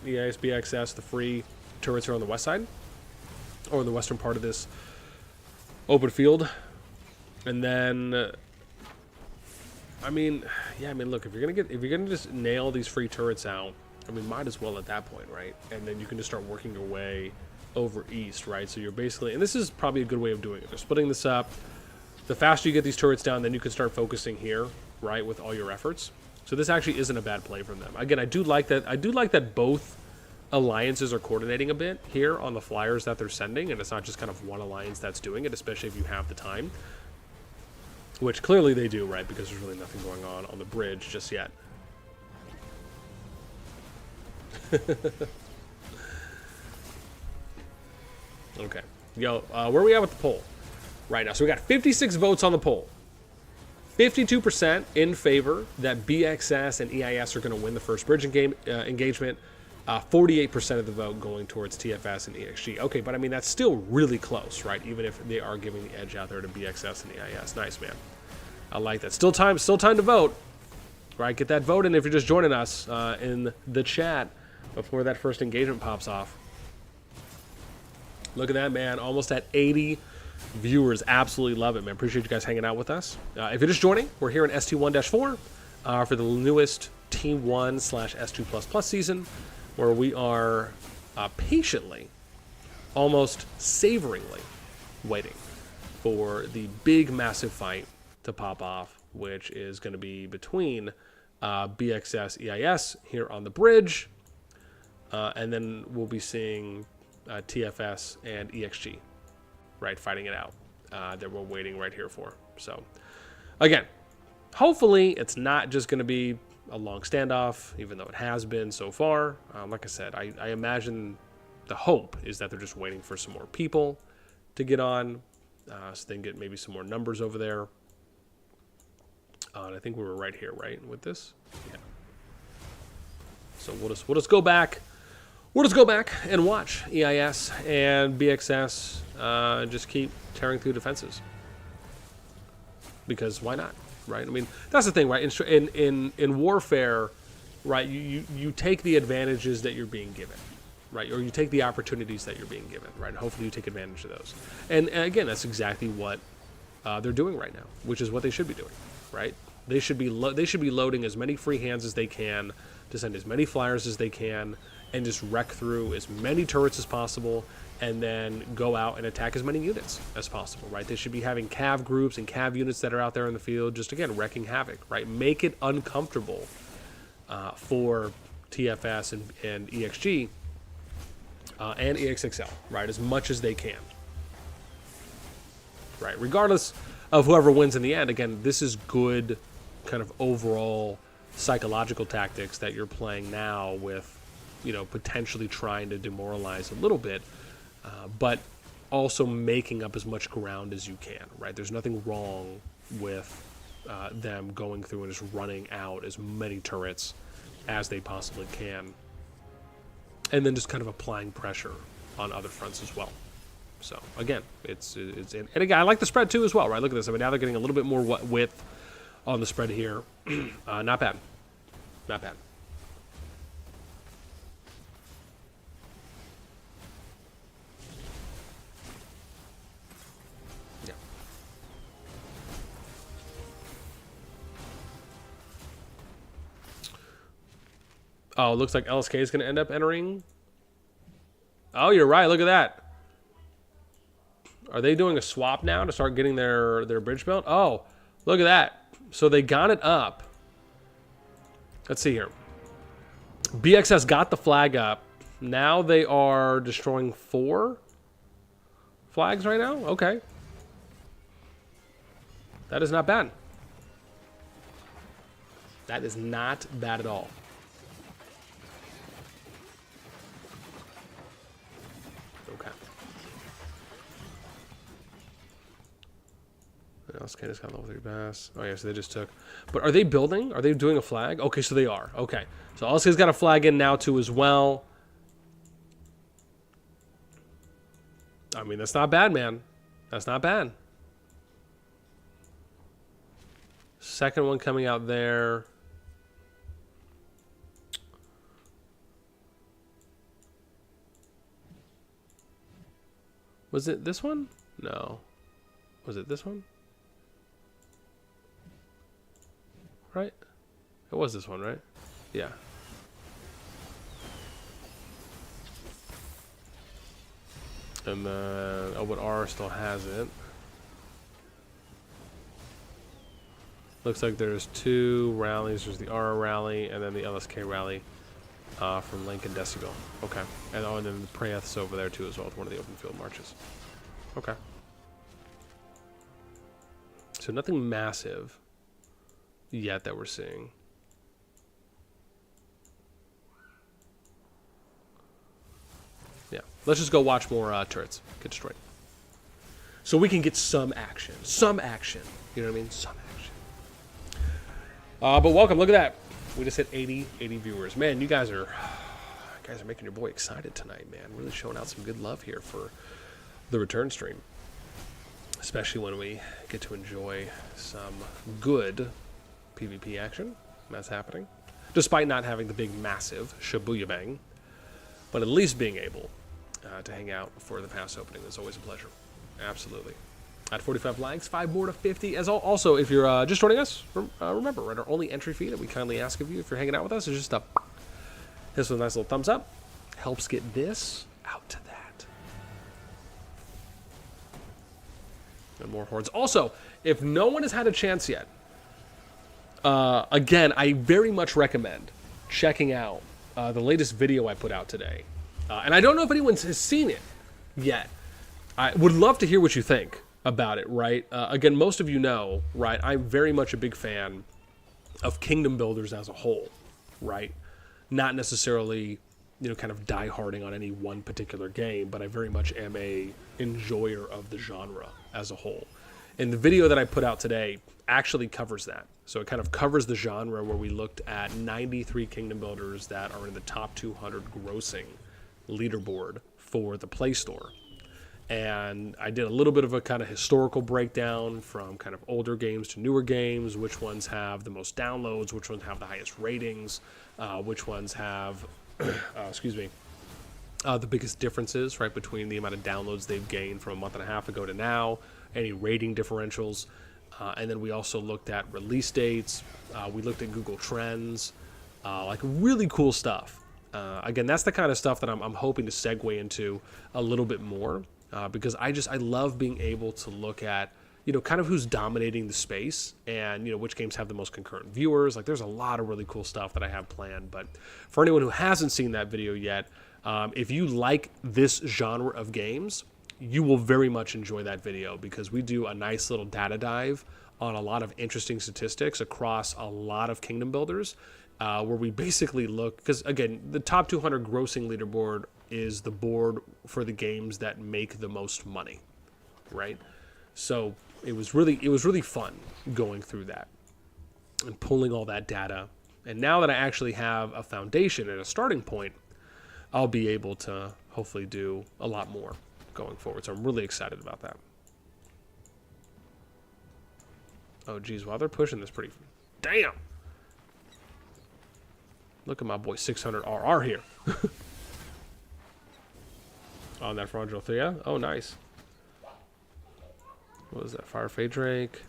the EIS BxS the free turrets here on the west side. Or the western part of this open field. And then I mean, yeah, I mean, look, if you're gonna just nail these free turrets out, I mean, might as well at that point, right? And then you can just start working your way over east, right? So you're basically, and this is probably a good way of doing it. They're splitting this up. The faster you get these turrets down, then you can start focusing here, right, with all your efforts. So this actually isn't a bad play from them. Again, I do like that both alliances are coordinating a bit here on the flyers that they're sending, and it's not just kind of one alliance that's doing it, especially if you have the time. Which clearly they do, right? Because there's really nothing going on the bridge just yet. Okay. Yo, where are we at with the poll right now? So we got 56 votes on the poll. 52% in favor that BxS and EIS are going to win the first bridge engagement. 48% of the vote going towards TFS and EXG. Okay, but I mean, that's still really close, right? Even if they are giving the edge out there to BxS and EIS. Nice, man. I like that. Still time to vote, right? Get that vote in if you're just joining us in the chat before that first engagement pops off. Look at that, man. Almost at 80 viewers. Absolutely love it, man. Appreciate you guys hanging out with us. If you're just joining, we're here in ST1-4 for the newest T1/S2++ season, where we are patiently, almost savoringly waiting for the big, massive fight to pop off, which is going to be between BxS, EIS here on the bridge, and then we'll be seeing TFS and EXG, right, fighting it out, that we're waiting right here for. So, again, hopefully it's not just going to be a long standoff, even though it has been so far. Like I said, I imagine the hope is that they're just waiting for some more people to get on, so they can get maybe some more numbers over there. And I think we were right here, right, with this? Yeah. So we'll just go back. We'll just go back and watch EIS and BxS just keep tearing through defenses. Because why not? Right? I mean, that's the thing, right? In warfare, right, you take the advantages that you're being given, right? Or you take the opportunities that you're being given, right? And hopefully you take advantage of those. And again, that's exactly what they're doing right now, which is what they should be doing, right? They should be loading as many free hands as they can to send as many flyers as they can and just wreck through as many turrets as possible, and then go out and attack as many units as possible, right? They should be having cav groups and cav units that are out there in the field, just, again, wrecking havoc, right? Make it uncomfortable for TFS and EXG and EXXL, right? As much as they can, right? Regardless of whoever wins in the end, again, this is good kind of overall psychological tactics that you're playing now with, you know, potentially trying to demoralize a little bit, but also making up as much ground as you can, right? There's nothing wrong with them going through and just running out as many turrets as they possibly can, and then just kind of applying pressure on other fronts as well. So again, and again, I like the spread too as well, right? Look at this. I mean, now they're getting a little bit more width on the spread here. Not bad. Not bad. Oh, it looks like LSK is going to end up entering. Oh, you're right. Look at that. Are they doing a swap now to start getting their bridge built? Oh, look at that. So they got it up. Let's see here. BxS got the flag up. Now they are destroying 4 flags right now? Okay. That is not bad. That is not bad at all. Okay, just got level 3 bass. Oh yeah, so they just took. But are they building? Are they doing a flag? Okay, so they are. Okay, so LSK's got a flag in now too as well. I mean, that's not bad, man. That's not bad. Second one coming out there. Was it this one? No. Was it this one? Right? It was this one, right? Yeah. And then, oh, but R still has it. Looks like there's 2 rallies. There's the R rally and then the LSK rally from Link and Decibel. Okay. And, oh, and then the Praeth's over there too as well with one of the open field marches. Okay. So nothing massive yet that we're seeing. Yeah, let's just go watch more turrets get destroyed, so we can get some action. Some action. You know what I mean? Some action. But welcome. Look at that. We just hit 80 viewers. Man, you guys are guys are making your boy excited tonight, man. Really showing out some good love here for the return stream. Especially when we get to enjoy some good PvP action that's happening. Despite not having the big, massive Shibuya Bang. But at least being able to hang out for the pass opening is always a pleasure. Absolutely. At 45 likes, 5 more to 50. As also, if you're just joining us, remember, right, our only entry fee that we kindly ask of you if you're hanging out with us is just hit us with a nice little thumbs up. Helps get this out to that. And more hordes. Also, if no one has had a chance yet, again, I very much recommend checking out the latest video I put out today. And I don't know if anyone has seen it yet. I would love to hear what you think about it, right? Again, most of you know, right, I'm very much a big fan of kingdom builders as a whole, right? Not necessarily, you know, kind of die-harding on any one particular game, but I very much am a enjoyer of the genre as a whole. And the video that I put out today actually covers that. So it kind of covers the genre where we looked at 93 kingdom builders that are in the top 200 grossing leaderboard for the Play Store. And I did a little bit of a kind of historical breakdown from kind of older games to newer games, which ones have the most downloads, which ones have the highest ratings, which ones have, the biggest differences, right, between the amount of downloads they've gained from a month and a half ago to now, any rating differentials. And then we also looked at release dates. We looked at Google Trends, like really cool stuff. Again, that's the kind of stuff that I'm hoping to segue into a little bit more. Because I love being able to look at, you know, kind of who's dominating the space and, you know, which games have the most concurrent viewers. Like, there's a lot of really cool stuff that I have planned. But for anyone who hasn't seen that video yet, if you like this genre of games, you will very much enjoy that video because we do a nice little data dive on a lot of interesting statistics across a lot of kingdom builders, where we basically look, because again, the top 200 grossing leaderboard is the board for the games that make the most money, right? So it was really fun going through that and pulling all that data. And now that I actually have a foundation and a starting point, I'll be able to hopefully do a lot more going forward. So I'm really excited about that. Oh geez, while they're pushing this pretty, damn. Look at my boy 600 RR here. On that fraudulent thing, yeah? Oh, nice. What was that? Fire Fade Drake.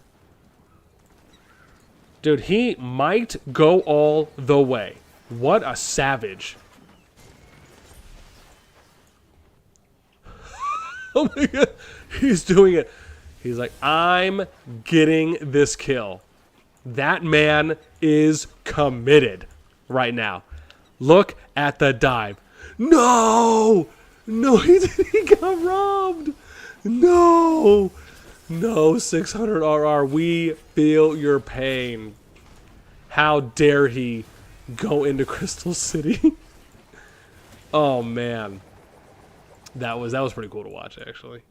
Dude, he might go all the way. What a savage. Oh my god. He's doing it. He's like, I'm getting this kill. That man is committed right now. Look at the dive. No! No, he got robbed. No. No, 600 RR. We feel your pain. How dare he go into Crystal City? Oh, man. That was pretty cool to watch, actually.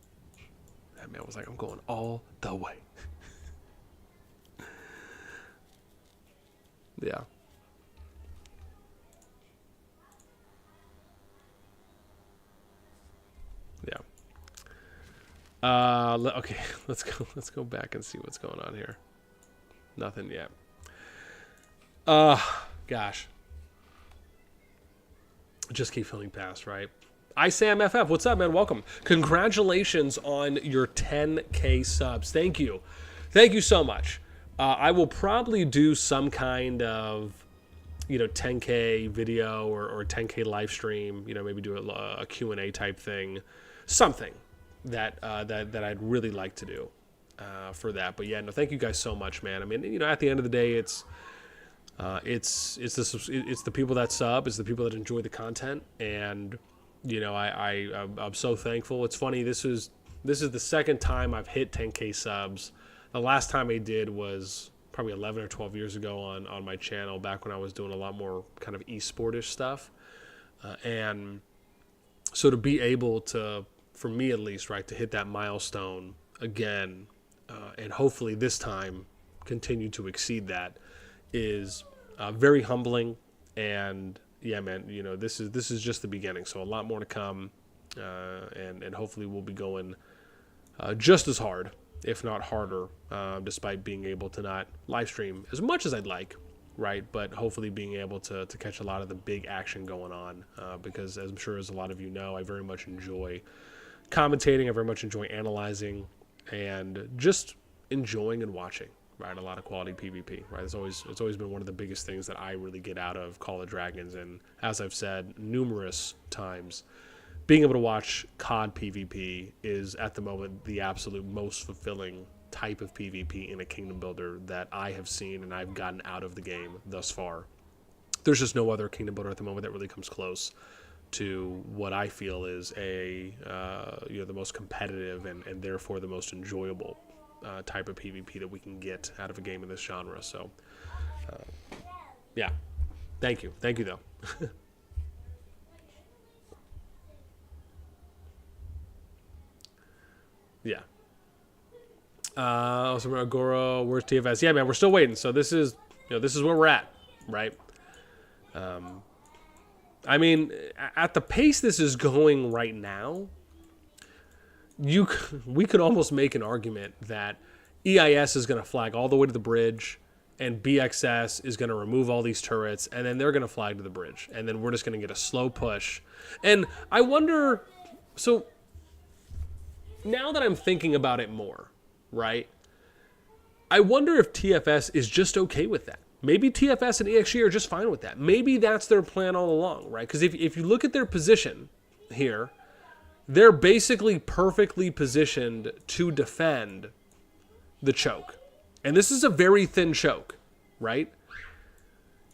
That man was like, I'm going all the way. Yeah. Yeah. Okay, let's go back and see what's going on here. Nothing yet. Gosh. Just keep filling past, right? ISAMFF, what's up, man? Welcome. Congratulations on your 10K subs. Thank you. Thank you so much. I will probably do some kind of, you know, 10K video or 10K live stream, you know, maybe do a Q&A type thing. Something that I'd really like to do for that. But yeah, no, thank you guys so much, man. I mean, you know, at the end of the day, it's the people that sub, it's the people that enjoy the content, and you know, I'm so thankful. It's funny, this is the second time I've hit 10K subs. The last time I did was probably 11 or 12 years ago on my channel, back when I was doing a lot more kind of esportish stuff, and so to be able to, for me at least, right, to hit that milestone again, and hopefully this time continue to exceed that, is very humbling, and yeah, man, you know, this is just the beginning. So a lot more to come, and hopefully we'll be going just as hard, if not harder, despite being able to not live stream as much as I'd like, right? But hopefully being able to catch a lot of the big action going on, because as I'm sure as a lot of you know, I very much enjoy commentating. I very much enjoy analyzing and just enjoying and watching, right? A lot of quality PvP, right? It's always been one of the biggest things that I really get out of Call of Dragons. And as I've said numerous times, being able to watch CoD PvP is at the moment the absolute most fulfilling type of PvP in a kingdom builder that I have seen and I've gotten out of the game thus far. There's just no other kingdom builder at the moment that really comes close to what I feel is a the most competitive and therefore the most enjoyable type of PvP that we can get out of a game in this genre. So, yeah, thank you though. Yeah. Also, Agora, where's TFS? Yeah, man, we're still waiting. So this is where we're at, right? I mean, at the pace this is going right now, we could almost make an argument that EIS is going to flag all the way to the bridge, and BxS is going to remove all these turrets, and then they're going to flag to the bridge, and then we're just going to get a slow push. And I wonder, so now that I'm thinking about it more, right? I wonder if TFS is just okay with that. Maybe TFS and EXG are just fine with that. Maybe that's their plan all along, right? Because if you look at their position here, they're basically perfectly positioned to defend the choke. And this is a very thin choke, right?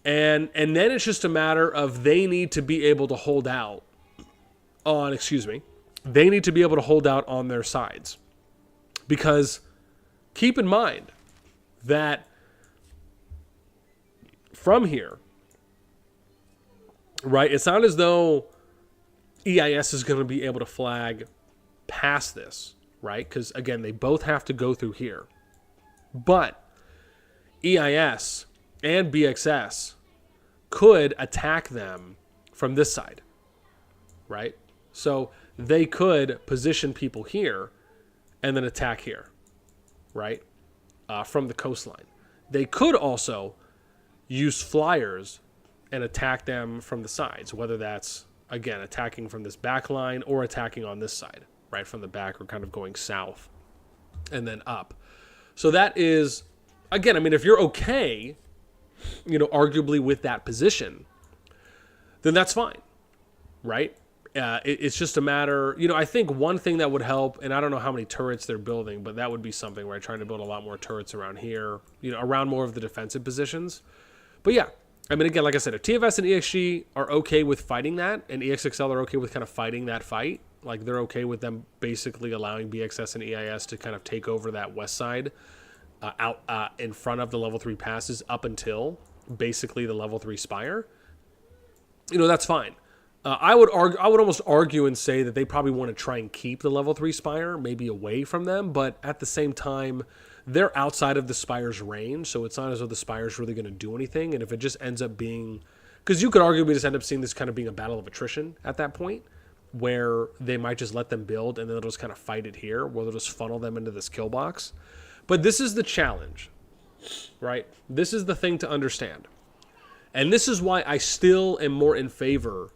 And then it's just a matter of they need to be able to hold out on, they need to be able to hold out on their sides. Because keep in mind that from here, right, it's not as though EIS is going to be able to flag past this, right? Because, again, they both have to go through here. But EIS and BxS could attack them from this side, right? So they could position people here and then attack here, right, from the coastline. They could also use flyers and attack them from the sides, whether that's, again, attacking from this back line or attacking on this side, right, from the back or kind of going south and then up. So that is, again, I mean, if you're okay, arguably with that position, then that's fine, right? It's just a matter, I think one thing that would help, and I don't know how many turrets they're building, but that would be something where I'm trying to build a lot more turrets around here, around more of the defensive positions. But yeah, I mean, again, like I said, if TFS and EXG are okay with fighting that, and EXXL are okay with kind of fighting that fight, like they're okay with them basically allowing BxS and EIS to kind of take over that west side out in front of the level 3 passes up until basically the level 3 spire, that's fine. I would almost argue and say that they probably want to try and keep the level 3 spire maybe away from them, but at the same time, they're outside of the spire's range, so it's not as though the spire's really going to do anything. And if it just ends up being, because you could arguably just end up seeing this kind of being a battle of attrition at that point, where they might just let them build and then they'll just kind of fight it here, where they'll just funnel them into this kill box. But this is the challenge, right? This is the thing to understand. And this is why I still am more in favor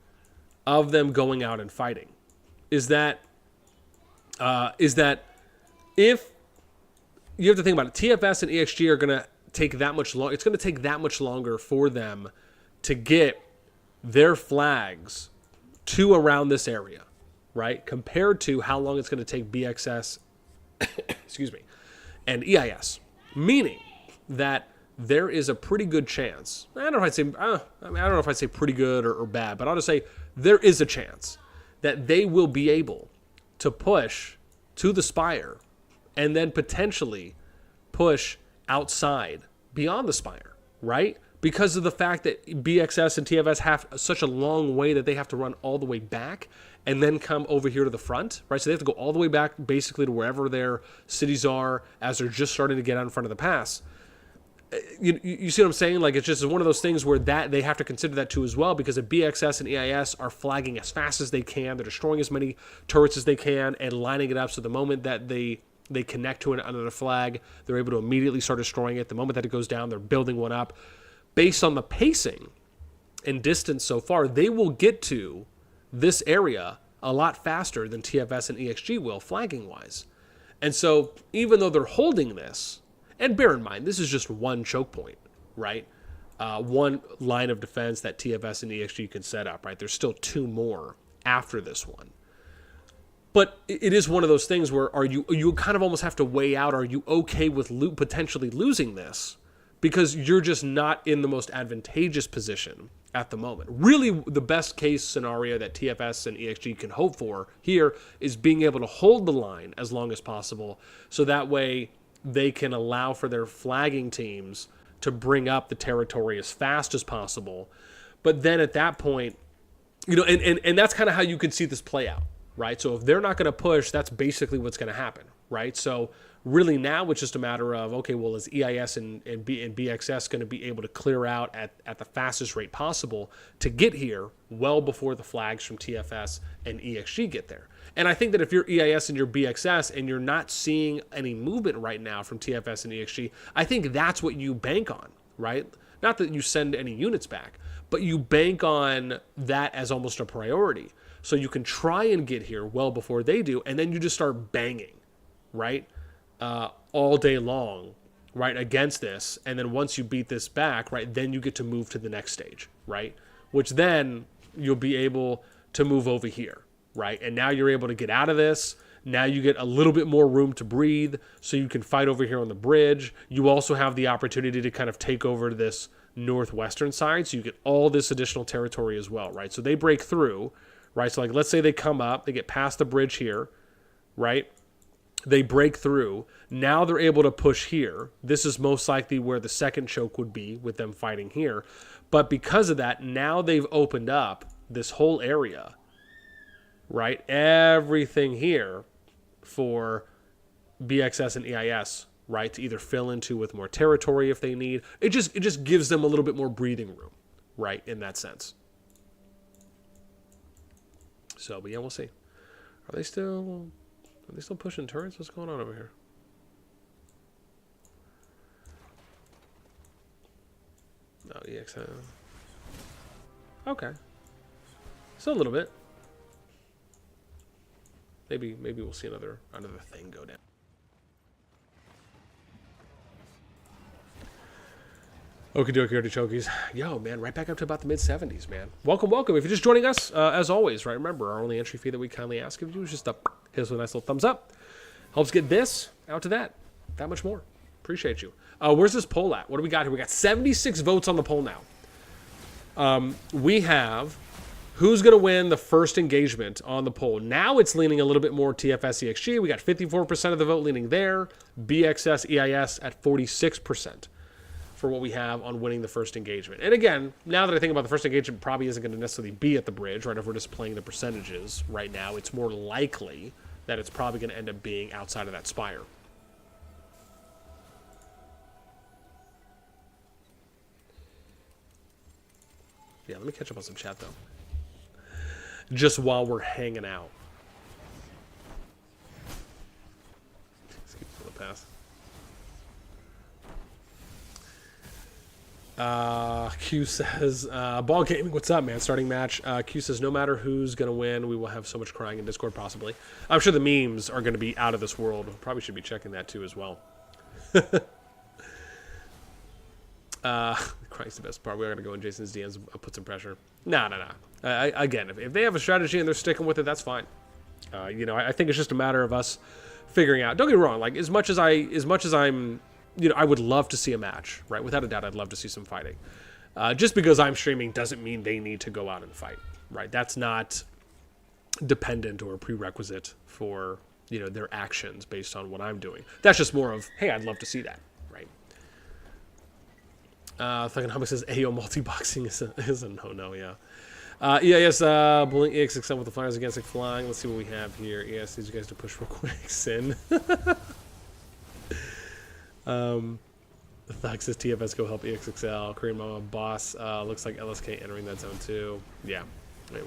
of them going out and fighting, is that if you have to think about it, TFS and EXG are going to take that much long. It's going to take that much longer for them to get their flags to around this area, right? Compared to how long it's going to take BxS, and EIS, meaning that there is a pretty good chance. I don't know if I'd say pretty good or bad, but I'll just say there is a chance that they will be able to push to the spire and then potentially push outside beyond the spire, right? Because of the fact that BxS and TFS have such a long way that they have to run all the way back and then come over here to the front, right? So they have to go all the way back basically to wherever their cities are as they're just starting to get out in front of the pass. you see what I'm saying? Like, it's just one of those things where that they have to consider that too as well, because if BxS and EIS are flagging as fast as they can, they're destroying as many turrets as they can and lining it up so the moment that they connect to another flag, they're able to immediately start destroying it. The moment that it goes down, they're building one up. Based on the pacing and distance so far, they will get to this area a lot faster than TFS and EXG will, flagging-wise. And so even though they're holding this, and bear in mind, this is just one choke point, right? One line of defense that TFS and EXG can set up, right? There's still 2 more after this one. But it is one of those things where you kind of almost have to weigh out, are you okay with potentially losing this? Because you're just not in the most advantageous position at the moment. Really, the best case scenario that TFS and EXG can hope for here is being able to hold the line as long as possible, so that way they can allow for their flagging teams to bring up the territory as fast as possible. But then at that point, and that's kind of how you can see this play out, right? So if they're not going to push, that's basically what's going to happen, right? So really now it's just a matter of, okay, well, is EIS and BxS going to be able to clear out at the fastest rate possible to get here well before the flags from TFS and EXG get there? And I think that if you're EIS and you're BxS and you're not seeing any movement right now from TFS and EXG, I think that's what you bank on, right? Not that you send any units back, but you bank on that as almost a priority. So you can try and get here well before they do, and then you just start banging, right? All day long, right, against this. And then once you beat this back, right, then you get to move to the next stage, right? Which then you'll be able to move over here, right? And now you're able to get out of this. Now you get a little bit more room to breathe, so you can fight over here on the bridge. You also have the opportunity to kind of take over this northwestern side, so you get all this additional territory as well, right? So they break through, right? So like, let's say they come up, they get past the bridge here, right? They break through. Now they're able to push here. This is most likely where the second choke would be, with them fighting here. But because of that, now they've opened up this whole area, right? Everything here for BxS and EIS, right, to either fill into with more territory if they need. It just gives them a little bit more breathing room, right, in that sense. So, but yeah, we'll see. Are they still pushing turrets? What's going on over here? No, EXO. Okay. So a little bit. Maybe we'll see another thing go down. Okie dokie, artichokes. Yo, man, right back up to about the mid-70s, man. Welcome, welcome. If you're just joining us, as always, right, remember, our only entry fee that we kindly ask of you is just hit us with a nice little thumbs up. Helps get this out to that much more. Appreciate you. Where's this poll at? What do we got here? We got 76 votes on the poll now. We have who's going to win the first engagement on the poll. Now it's leaning a little bit more TFS EXG. We got 54% of the vote leaning there. BxS EIS at 46%. For what we have on winning the first engagement. And again, now that I think about the first engagement, probably isn't going to necessarily be at the bridge, right? If we're just playing the percentages right now, it's more likely that it's probably going to end up being outside of that spire. Yeah, let me catch up on some chat, though. Just while we're hanging out. Let's keep it on the pass. Q says, Ball Gaming, what's up, man? Starting match. Q says, no matter who's going to win, we will have so much crying in Discord, possibly. I'm sure the memes are going to be out of this world. Probably should be checking that, too, as well. Crying's the best part. We're going to go in Jason's DMs and put some pressure. Nah. Again, if they have a strategy and they're sticking with it, that's fine. I think it's just a matter of us figuring out. Don't get me wrong. Like, as much as I'm... I would love to see a match, right? Without a doubt, I'd love to see some fighting. Just because I'm streaming doesn't mean they need to go out and fight, right? That's not dependent or a prerequisite for, their actions based on what I'm doing. That's just more of, hey, I'd love to see that, right? Thuggin' Hummus says, Ayo, multi-boxing is a no-no, yeah. EIS, Blink EX6 with the flyers against it flying. Let's see what we have here. EIS needs you guys to push real quick. Sin. Thug says TFS go help EXXL. Korean Mama Boss. Looks like LSK entering that zone too. Yeah. Wait.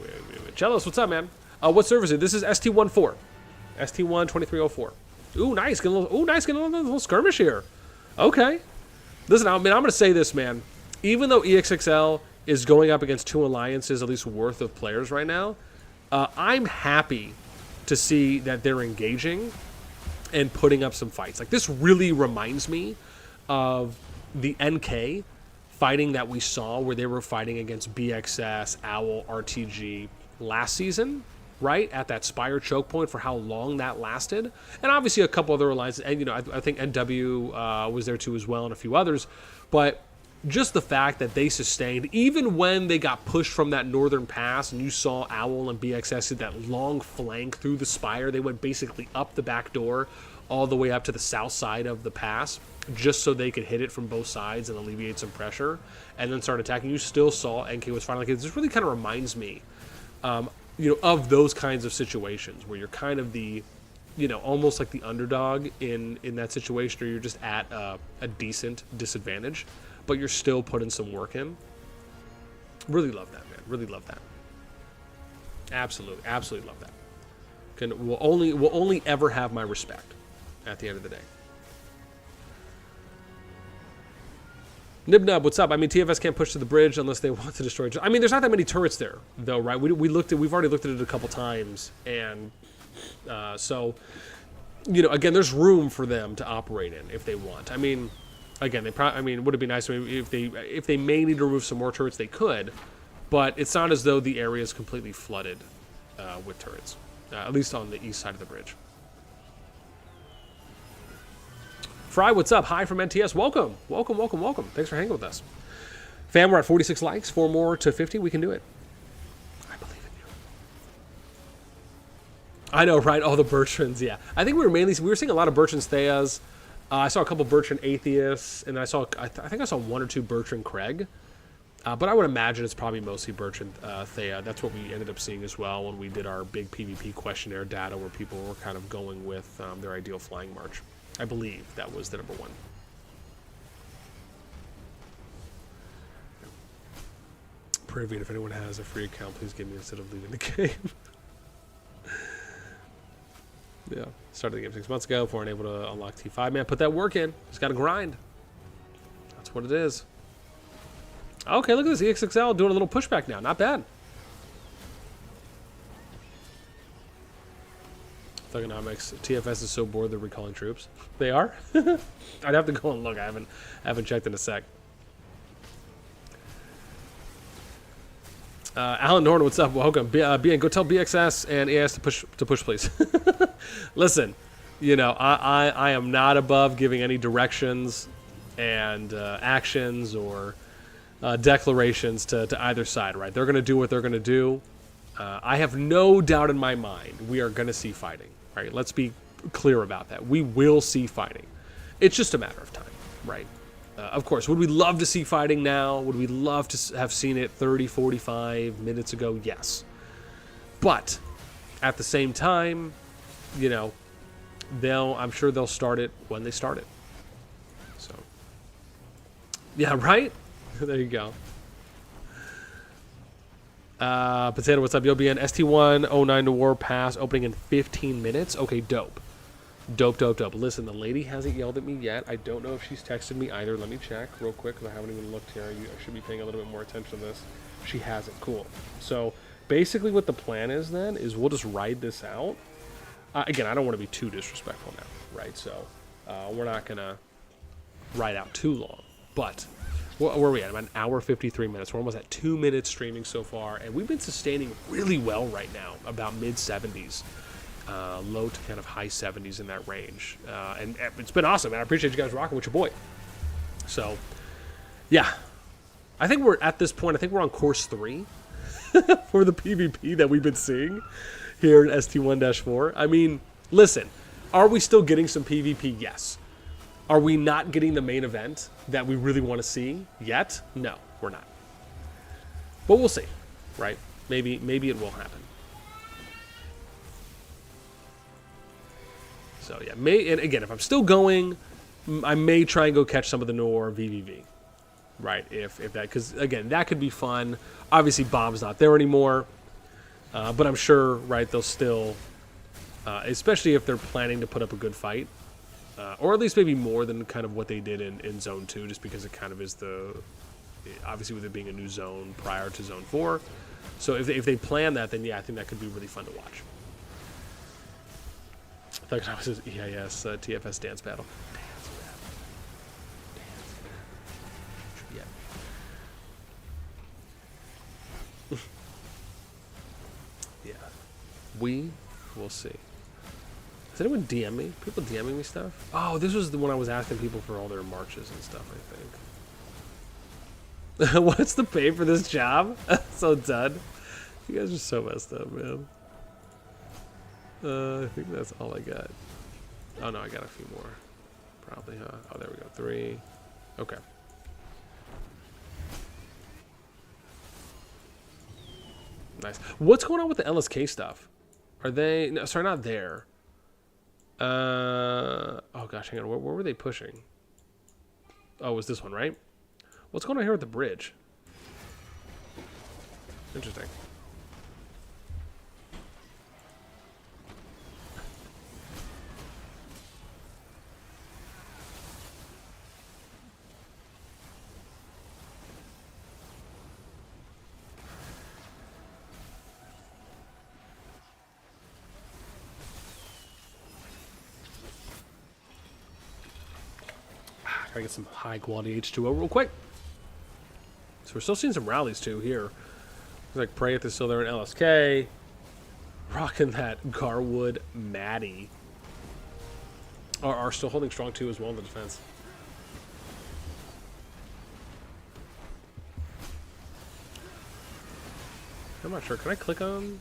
Chelos, what's up, man? What server is it? This is ST1-4. ST1-2304. Ooh, nice. Getting a little skirmish here. Okay. Listen, I mean, I'm going to say this, man. Even though EXXL is going up against 2 alliances, at least worth of players right now, I'm happy to see that they're engaging and putting up some fights. Like, this really reminds me of the NK fighting that we saw where they were fighting against BxS, Owl, RTG last season, right? At that Spire choke point for how long that lasted. And obviously a couple other alliances, and, you know, I think NW was there too as well and a few others. But just the fact that they sustained, even when they got pushed from that northern pass and you saw Owl and BxS did that long flank through the Spire, they went basically up the back door all the way up to the south side of the pass just so they could hit it from both sides and alleviate some pressure and then start attacking. You still saw NK was fighting. Like, it just really kind of reminds me you know, of those kinds of situations where you're kind of the, you know, almost like the underdog in that situation, or you're just at a decent disadvantage, but you're still putting some work in. Really love that, man. Really love that. Absolutely love that. Will only ever have my respect at the end of the day. Nibnub, what's up? I mean, TFS can't push to the bridge unless they want to destroy it. I mean, there's not that many turrets there, though, right? We've already looked at it a couple times, and so, you know, again, there's room for them to operate in if they want. I mean, again, would it be nice if they may need to remove some more turrets? They could, but it's not as though the area is completely flooded with turrets, at least on the east side of the bridge. Fry, what's up? Hi from NTS. Welcome. Thanks for hanging with us. Fam, we're at 46 likes. 4 more to 50. We can do it. I believe in you. I know, right? All the Bertrands, yeah. I think we were seeing a lot of Bertrand Theas. I saw a couple Bertrand Atheists, and I think I saw 1 or 2 Bertrand Craig. But I would imagine it's probably mostly Bertrand Thea. That's what we ended up seeing as well when we did our big PvP questionnaire data where people were kind of going with their ideal flying march. I believe that was the number 1. Privy, if anyone has a free account, please give me instead of leaving the game. Yeah, started the game 6 months ago before I'm able to unlock T5. Man, put that work in. Just got to grind. That's what it is. Okay, look at this. EXXL doing a little pushback now. Not bad. Thugonomics. TFS is so bored they're recalling troops. They are? I'd have to go and look. I haven't checked in a sec. Alan Horn, what's up? Welcome. BN, go tell BxS and EIS to push, please. Listen, you know, I am not above giving any directions and actions or declarations to either side, right? They're going to do what they're going to do. I have no doubt in my mind we are going to see fighting, right? Let's be clear about that. We will see fighting. It's just a matter of time, right? Of course, would we love to see fighting now? Would we love to have seen it 30, 45 minutes ago? Yes. But at the same time, you know, I'm sure they'll start it when they start it. So, yeah, right? There you go. Potato, what's up? YoBN, ST1-09 to war pass opening in 15 minutes. Okay, dope. Dope. Listen, the lady hasn't yelled at me yet. I don't know if she's texted me either. Let me check real quick because I haven't even looked here. I should be paying a little bit more attention to this. She hasn't. Cool. So basically what the plan is then is we'll just ride this out. Again, I don't want to be too disrespectful now, right? So we're not going to ride out too long. But where are we at? About an hour, 53 minutes. We're almost at 2 minutes streaming so far. And we've been sustaining really well right now, about mid-70s. Low to kind of high 70s in that range. And it's been awesome, man. I appreciate you guys rocking with your boy. So, yeah. I think we're at this point, I think we're on course 3 for the PvP that we've been seeing here in ST1-4. I mean, listen, are we still getting some PvP? Yes. Are we not getting the main event that we really want to see yet? No, we're not. But we'll see, right? Maybe it will happen. So yeah, and again, if I'm still going, I may try and go catch some of the Nor VVV, right? If that, because again, that could be fun. Obviously, Bomb's not there anymore, but I'm sure, right? They'll still, especially if they're planning to put up a good fight, or at least maybe more than kind of what they did in Zone 2, just because it kind of is obviously with it being a new zone prior to Zone 4. So if they plan that, then yeah, I think that could be really fun to watch. I thought that was his EIS TFS dance battle. Dance battle. Yeah. Yeah. We will see. Does anyone DM me? People DMing me stuff? Oh, this was the one I was asking people for all their marches and stuff, I think. What's the pay for this job? So done. You guys are so messed up, man. I think that's all I got. Oh no, I got a few more. Probably, huh? Oh, there we go. 3. Okay. Nice. What's going on with the LSK stuff? Are they... No, sorry, not there. Oh gosh, hang on. Where were they pushing? Oh, it was this one, right? What's going on here with the bridge? Interesting. Gotta get some high quality H2O real quick. So we're still seeing some rallies too here. Looks like Prayeth is still there in LSK. Rocking that Garwood Maddie. Are still holding strong too as well in the defense. I'm not sure. Can I click on?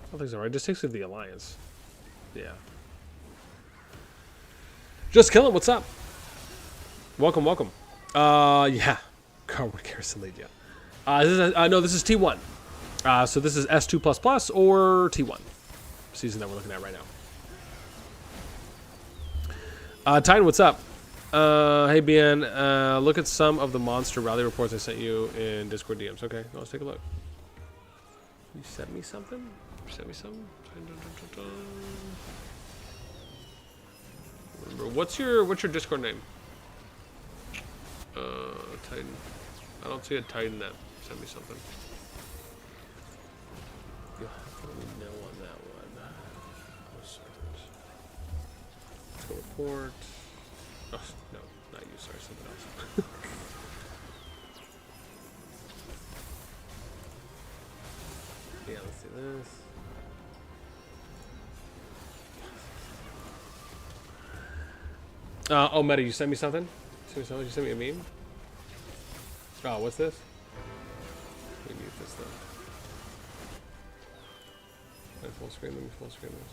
I don't think so, right? It just takes me to the Alliance. Yeah. Just Kill It, what's up? Welcome, welcome. Yeah. Garwood Garrison Lead, yeah. No, this is T1. So this is S2++ or T1. Season that we're looking at right now. Titan, what's up? Hey, BN, look at some of the monster rally reports I sent you in Discord DMs. Okay, let's take a look. You sent me something? You sent me something? What's your Discord name? Titan. I don't see a Titan that sent me something. You'll have to let me know on that one. Let's go report. Oh, no, not you. Sorry, something else. Yeah, let's do this. Oh, Meta, you sent me something? You sent me a meme? Oh, what's this? We need this though. Let me full screen, let me full screen this.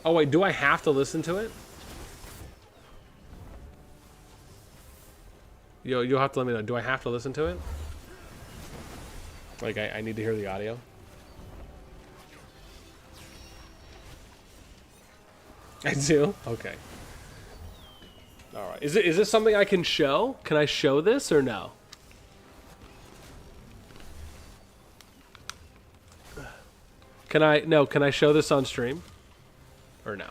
Oh wait, do I have to listen to it? You'll have to let me know. Do I have to listen to it? Like, I need to hear the audio? I do? Okay. Alright. Is this something I can show? Can I show this or no? Can I show this on stream? Or no?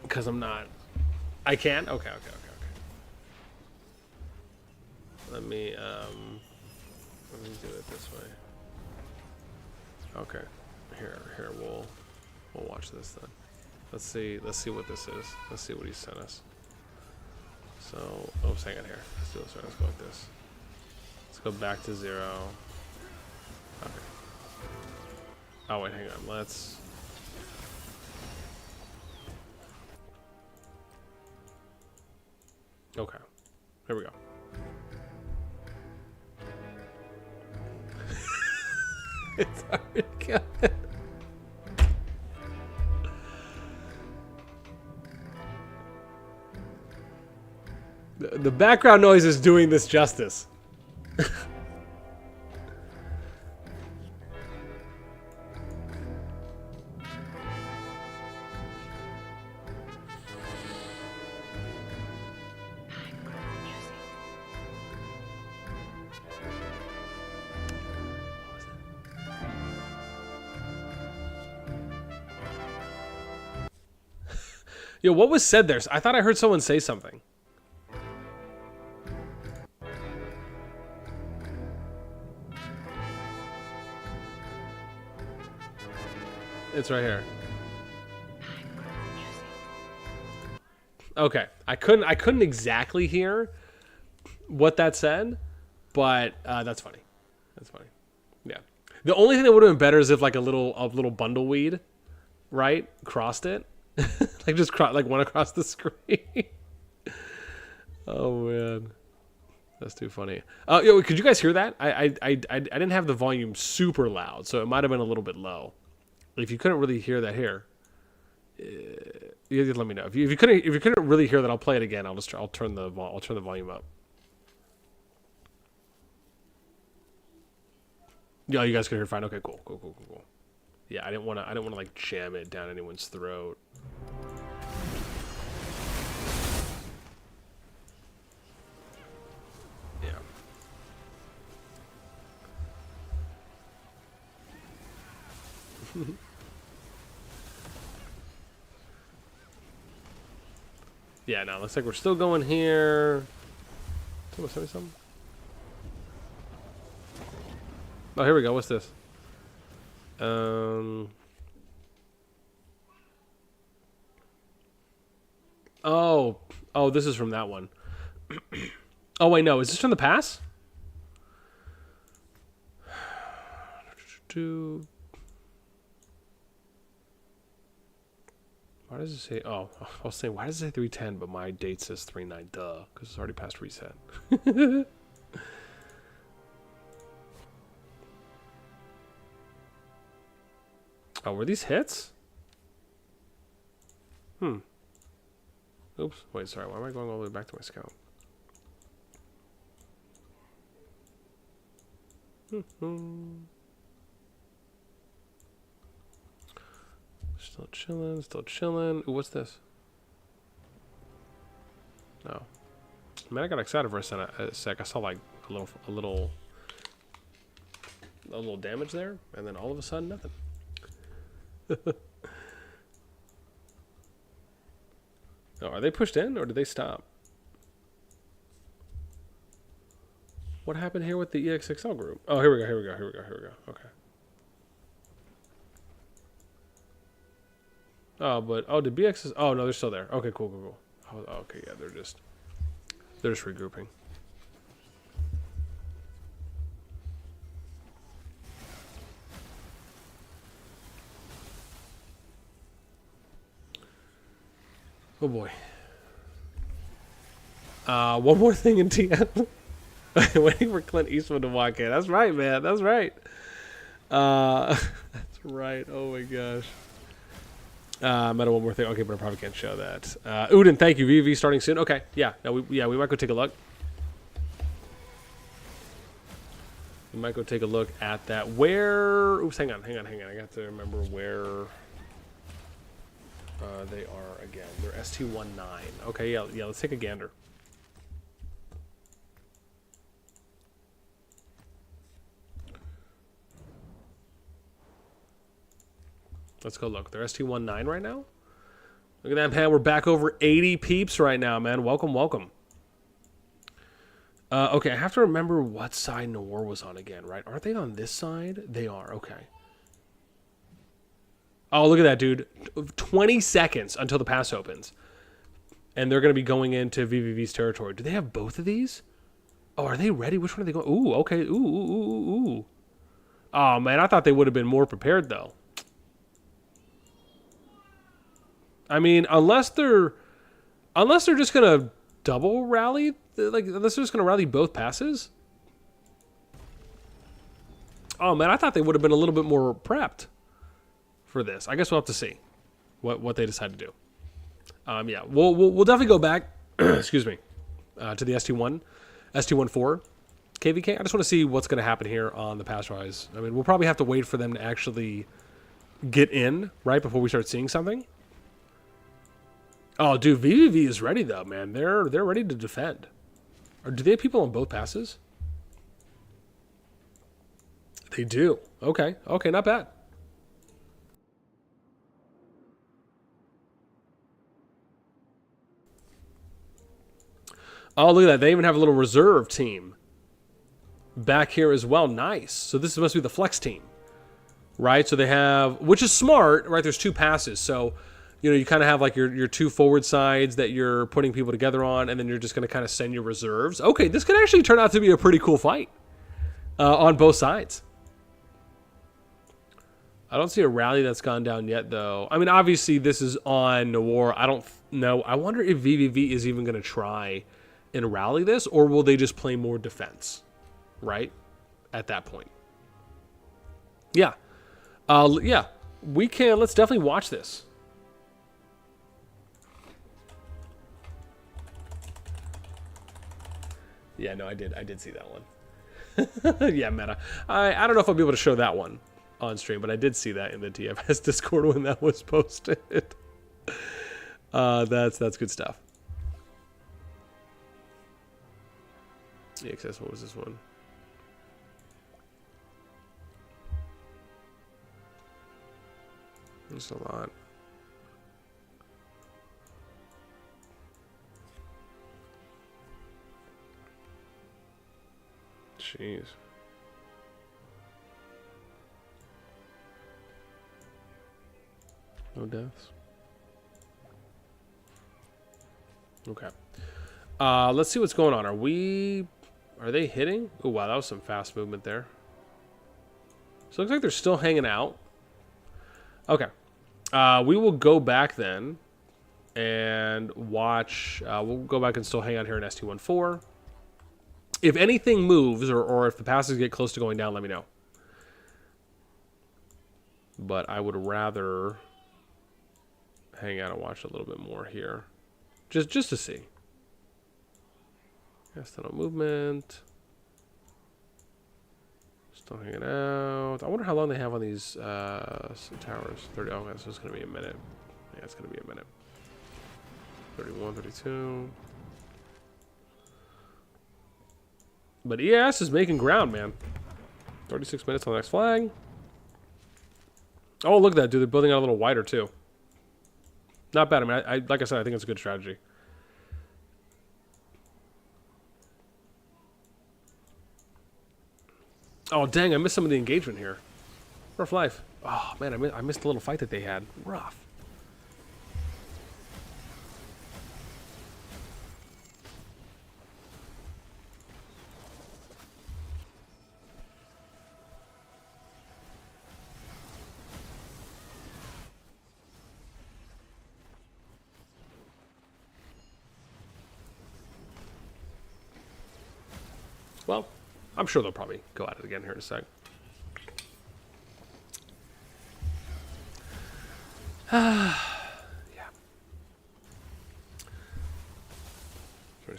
Because I'm not... I can? Okay. Let me do it this way. Okay. Here, we'll watch this then. Let's see what this is. Let's see what he sent us. So, oh, hang on here. Let's do this right. Let's go like this. Let's go back to 0. Okay. Oh wait, hang on. Let's. Okay. Here we go. It's already got it. The background noise is doing this justice. Yo, what was said there? I thought I heard someone say something. It's right here. Okay, I couldn't exactly hear what that said, but that's funny. That's funny. Yeah. The only thing that would have been better is if like a little bundle weed, right, crossed it, like just like went across the screen. Oh man, that's too funny. Yo, could you guys hear that? I didn't have the volume super loud, so it might have been a little bit low. If you couldn't really hear that here, you let me know. If you couldn't really hear that, I'll play it again. I'll turn the volume up. Yeah, you guys can hear fine. Okay, cool. Yeah, I didn't want to like jam it down anyone's throat. Yeah. Yeah, no, looks like we're still going here. Someone send me something? Oh, here we go. What's this? Oh, this is from that one. Oh, wait, no. Is this from the pass? Why does it say... Oh, I was saying, why does it say 310, but my date says 39? Duh, because it's already past reset. Oh, were these hits? Oops. Wait, sorry. Why am I going all the way back to my scout? Still chilling. Ooh, what's this? No. Man, I got excited for a sec. I saw like a little damage there, and then all of a sudden, nothing. Oh, are they pushed in, or did they stop? What happened here with the EXXL group? Oh, here we go. Okay. Oh, but did BxS? Oh no, they're still there. Okay, cool. Oh, okay, yeah, they're just regrouping. Oh boy. One more thing in TF. Waiting for Clint Eastwood to walk in. That's right, man. That's right. That's right. Oh my gosh. Meta, one more thing. Okay, but I probably can't show that. Udin, thank you. VV starting soon. Okay, yeah. No, we might go take a look. We might go take a look at that. Where? Oops, hang on. I got to remember where they are again. They're ST1-9. Okay, yeah. Let's take a gander. Let's go look. They're ST1-9 right now. Look at that, man. We're back over 80 peeps right now, man. Welcome. Okay, I have to remember what side Noor was on again, right? Aren't they on this side? They are. Okay. Oh, look at that, dude. 20 seconds until the pass opens. And they're going to be going into VVV's territory. Do they have both of these? Oh, are they ready? Which one are they going? Ooh, okay. Ooh. Oh, man, I thought they would have been more prepared, though. I mean, unless they're just gonna double rally, like unless they're just gonna rally both passes. Oh man, I thought they would have been a little bit more prepped for this. I guess we'll have to see what they decide to do. Yeah, we'll definitely go back. Excuse me, to the ST1-4 KVK. I just want to see what's gonna happen here on the pass rise. I mean, we'll probably have to wait for them to actually get in right before we start seeing something. Oh, dude, VVV is ready though, man. They're ready to defend. Or do they have people on both passes? They do. Okay, not bad. Oh, look at that. They even have a little reserve team back here as well. Nice. So this must be the flex team, right? So they have, which is smart, right? There's 2 passes. So, you know, you kind of have like your 2 forward sides that you're putting people together on, and then you're just going to kind of send your reserves. Okay, this could actually turn out to be a pretty cool fight on both sides. I don't see a rally that's gone down yet, though. I mean, obviously, this is on War. I don't know. I wonder if VVV is even going to try and rally this, or will they just play more defense, right, at that point? Yeah. Yeah, we can. Let's definitely watch this. Yeah, no, I did see that one. Yeah, meta. I don't know if I'll be able to show that one on stream, but I did see that in the TFS Discord when that was posted. That's good stuff. EXS, what was this one? There's a lot. Jeez. No deaths. Okay. Let's see what's going on. Are they hitting? Oh, wow, that was some fast movement there. So it looks like they're still hanging out. Okay. We will go back then and watch. We'll go back and still hang out here in ST1-4. If anything moves or if the passes get close to going down, let me know. But I would rather hang out and watch a little bit more here. Just to see. Yeah, still no movement. Still hanging out. I wonder how long they have on these towers. 30. Okay, so it's going to be a minute. Yeah, it's going to be a minute. 31, 32. But EIS is making ground, man. 36 minutes on the next flag. Oh, look at that, dude. They're building out a little wider, too. Not bad. I mean, like I said, I think it's a good strategy. Oh, dang. I missed some of the engagement here. Rough life. Oh, man. I missed the little fight that they had. Rough. Well, I'm sure they'll probably go at it again here in a sec. Yeah.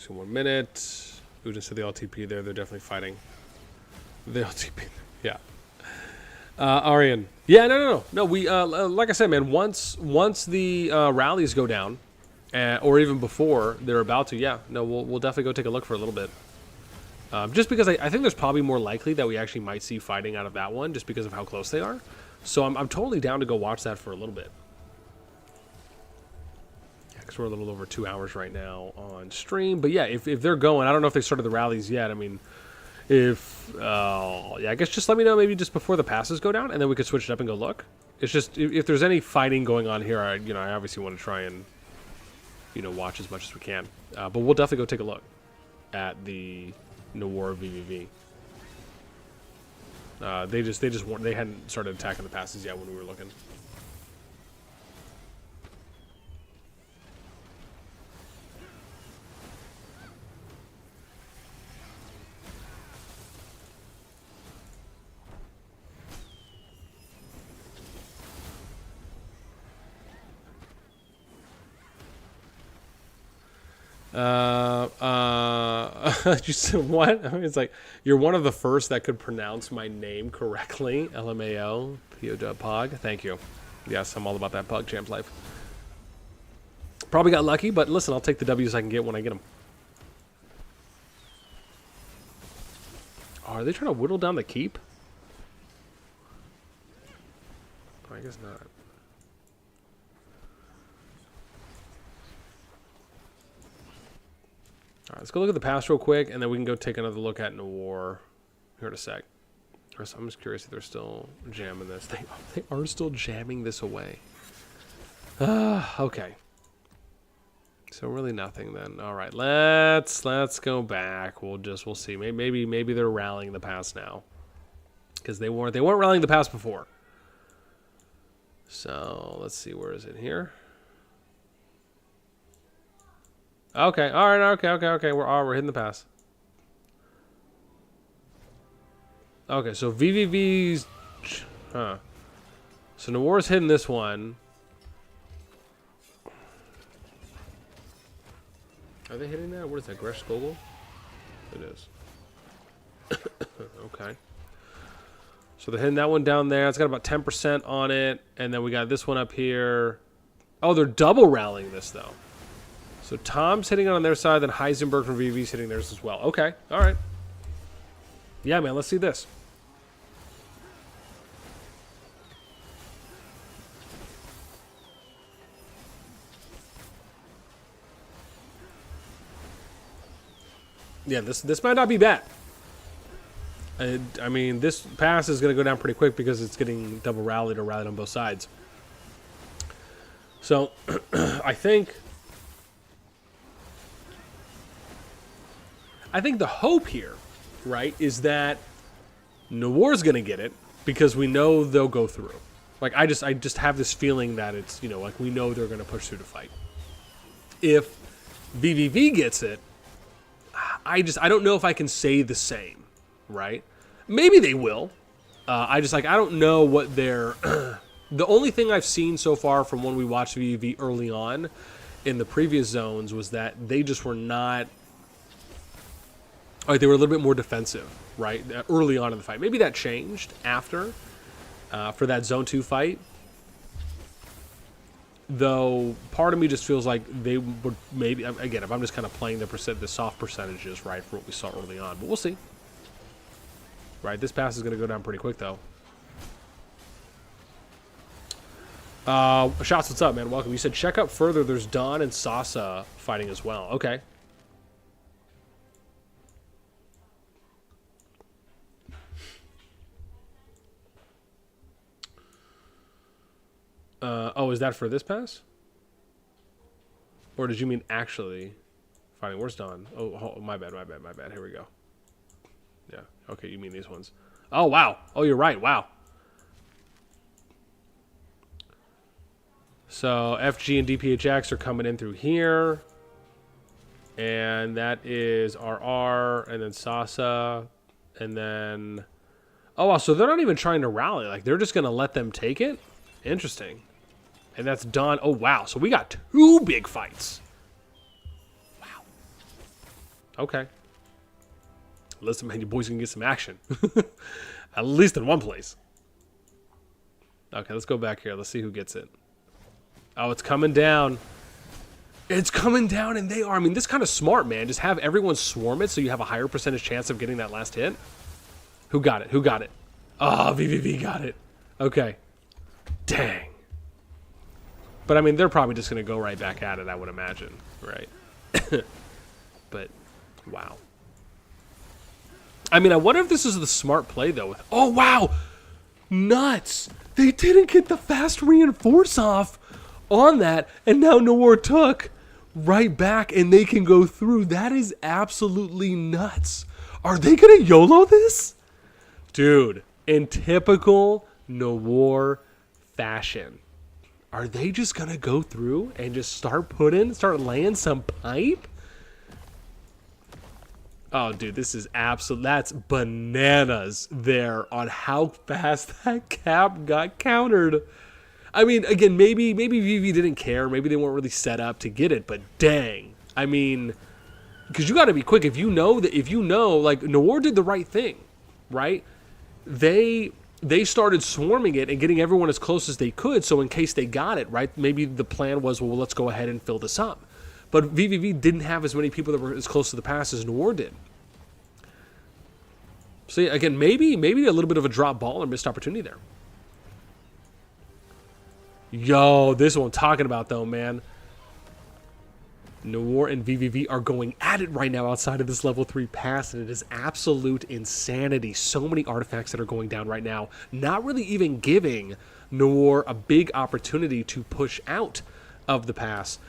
1 minute. Ujin said the LTP there. They're definitely fighting. The LTP. Yeah. Aryan. Yeah, no. We like I said, man. Once the rallies go down, or even before they're about to, yeah. No, we'll definitely go take a look for a little bit. Just because I think there's probably more likely that we actually might see fighting out of that one, just because of how close they are. So I'm totally down to go watch that for a little bit. Yeah, because we're a little over 2 hours right now on stream. But yeah, if they're going, I don't know if they started the rallies yet. I mean, yeah, I guess just let me know maybe just before the passes go down, and then we could switch it up and go look. It's just if there's any fighting going on here, I obviously want to try and watch as much as we can. But we'll definitely go take a look at the War VVV. They hadn't started attacking the passes yet when we were looking. Just what? I mean, it's like you're one of the first that could pronounce my name correctly. LMAO Pog. Thank you. Yes, I'm all about that Pug Champs life. Probably got lucky, but listen, I'll take the W's I can get when I get them. Oh, are they trying to whittle down the keep? Oh, I guess not. let's go look at the pass real quick, and then we can go take another look at Noir here in a sec. I'm just curious if they're still jamming this. They are still jamming this away. Okay. So really nothing then. All right, let's go back. We'll see. Maybe they're rallying the pass now, because they weren't rallying the pass before. So let's see, where is it here? Okay, all right, okay. We're hitting the pass. Okay, so VVV's, huh? So Noir's hitting this one. Are they hitting that? What is that? Gresh Skogel? It is. Okay. So they're hitting that one down there. It's got about 10% on it. And then we got this one up here. Oh, they're double rallying this, though. So Tom's hitting it on their side, then Heisenberg from VV's hitting theirs as well. Okay. All right. Yeah, man. Let's see this. Yeah, this might not be bad. I mean, this pass is going to go down pretty quick because it's getting double rallied or rallied on both sides. So, I think the hope here, right, is that Noir's going to get it because we know they'll go through. Like, I just have this feeling that it's, like we know they're going to push through to fight. If VVV gets it, I don't know if I can say the same, right? Maybe they will. I don't know what their... The only thing I've seen so far from when we watched VVV early on in the previous zones was that they just were not... They were a little bit more defensive, right? Early on in the fight. Maybe that changed after, for that Zone 2 fight. Though part of me just feels like they would maybe, again, if I'm just kind of playing the soft percentages, right, for what we saw early on. But we'll see. Right, this pass is going to go down pretty quick, though. Shots, what's up, man? Welcome. You said check up further. There's Don and Sasa fighting as well. Okay. Oh, is that for this pass? Or did you mean actually fighting? Where's Don? Oh, my bad. Here we go. Yeah. Okay, you mean these ones. Oh, wow. Oh, you're right. Wow. So FG and DPHX are coming in through here. And that is RR and then Sasa. And then... Oh, wow. So they're not even trying to rally. Like, they're just going to let them take it? Interesting. And that's Don. Oh, wow. So we got 2 big fights. Wow. Okay. Listen, man, you boys can get some action. At least in one place. Okay, let's go back here. Let's see who gets it. Oh, it's coming down. It's coming down, and they are. I mean, this is kind of smart, man. Just have everyone swarm it so you have a higher percentage chance of getting that last hit. Who got it? Who got it? Oh, VVV got it. Okay. Dang. But, I mean, they're probably just going to go right back at it, I would imagine. Right? But, wow. I mean, I wonder if this is the smart play, though. Oh, wow! Nuts! They didn't get the fast reinforce off on that, and now Noir took right back, and they can go through. That is absolutely nuts. Are they going to YOLO this? Dude, in typical Noir fashion, are they just going to go through and just start laying some pipe? Oh, dude, this is that's bananas there on how fast that cap got countered. I mean, again, maybe VV didn't care. Maybe they weren't really set up to get it, but dang. I mean, because you got to be quick. If you know, like, Noir did the right thing, right? They started swarming it and getting everyone as close as they could, so in case they got it, right, maybe the plan was, well, let's go ahead and fill this up. But VVV didn't have as many people that were as close to the pass as Noir did. So again, maybe a little bit of a drop ball or missed opportunity there. Yo, this is what I'm talking about, though, man. Noor and VVV are going at it right now outside of this level 3 pass, and it is absolute insanity. So many artifacts that are going down right now, not really even giving Noor a big opportunity to push out of the pass.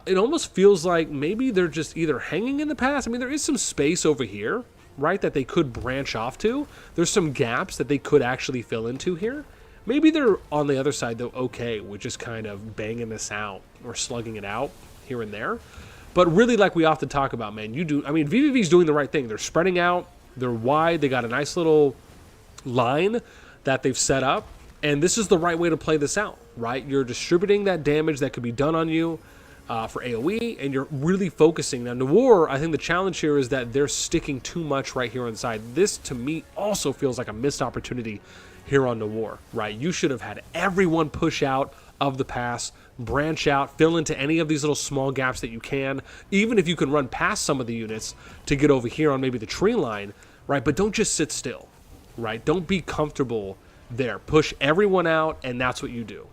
It almost feels like maybe they're just either hanging in the pass. I mean, there is some space over here, right, that they could branch off to. There's some gaps that they could actually fill into here. Maybe they're on the other side, though, okay, with just kind of banging this out or slugging it out here and there. But really, like we often talk about, man, VVV's doing the right thing. They're spreading out. They're wide. They got a nice little line that they've set up. And this is the right way to play this out, right? You're distributing that damage that could be done on you for AoE, and you're really focusing. Now, Noor, I think the challenge here is that they're sticking too much right here inside. This, to me, also feels like a missed opportunity here on Noor, right? You should have had everyone push out of the pass, branch out, fill into any of these little small gaps that you can, even if you can run past some of the units to get over here on maybe the tree line, right? But don't just sit still, right? Don't be comfortable there. Push everyone out, and that's what you do.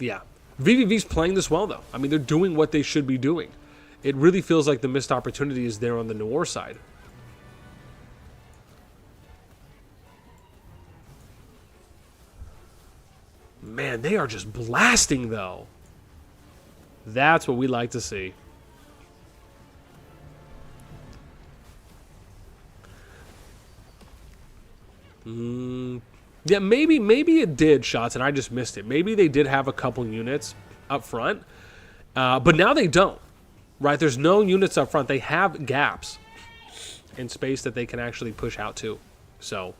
Yeah. VVV's playing this well, though. I mean, they're doing what they should be doing. It really feels like the missed opportunity is there on the Noor side. Man, they are just blasting, though. That's what we like to see. Yeah, maybe it did, shots, and I just missed it. Maybe they did have a couple units up front, but now they don't, right? There's no units up front. They have gaps in space that they can actually push out to. So,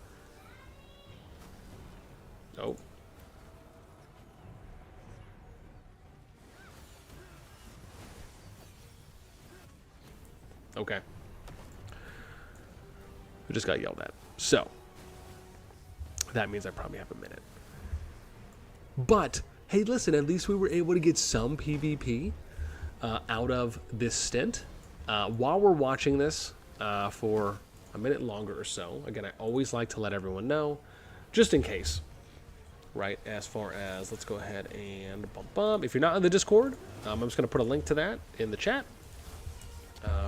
oh. Okay. We just got yelled at. So, that means I probably have a minute. But, hey, listen, at least we were able to get some PvP out of this stint. While we're watching this for a minute longer or so, again, I always like to let everyone know, just in case, right? As far as, let's go ahead and if you're not in the Discord, I'm just going to put a link to that in the chat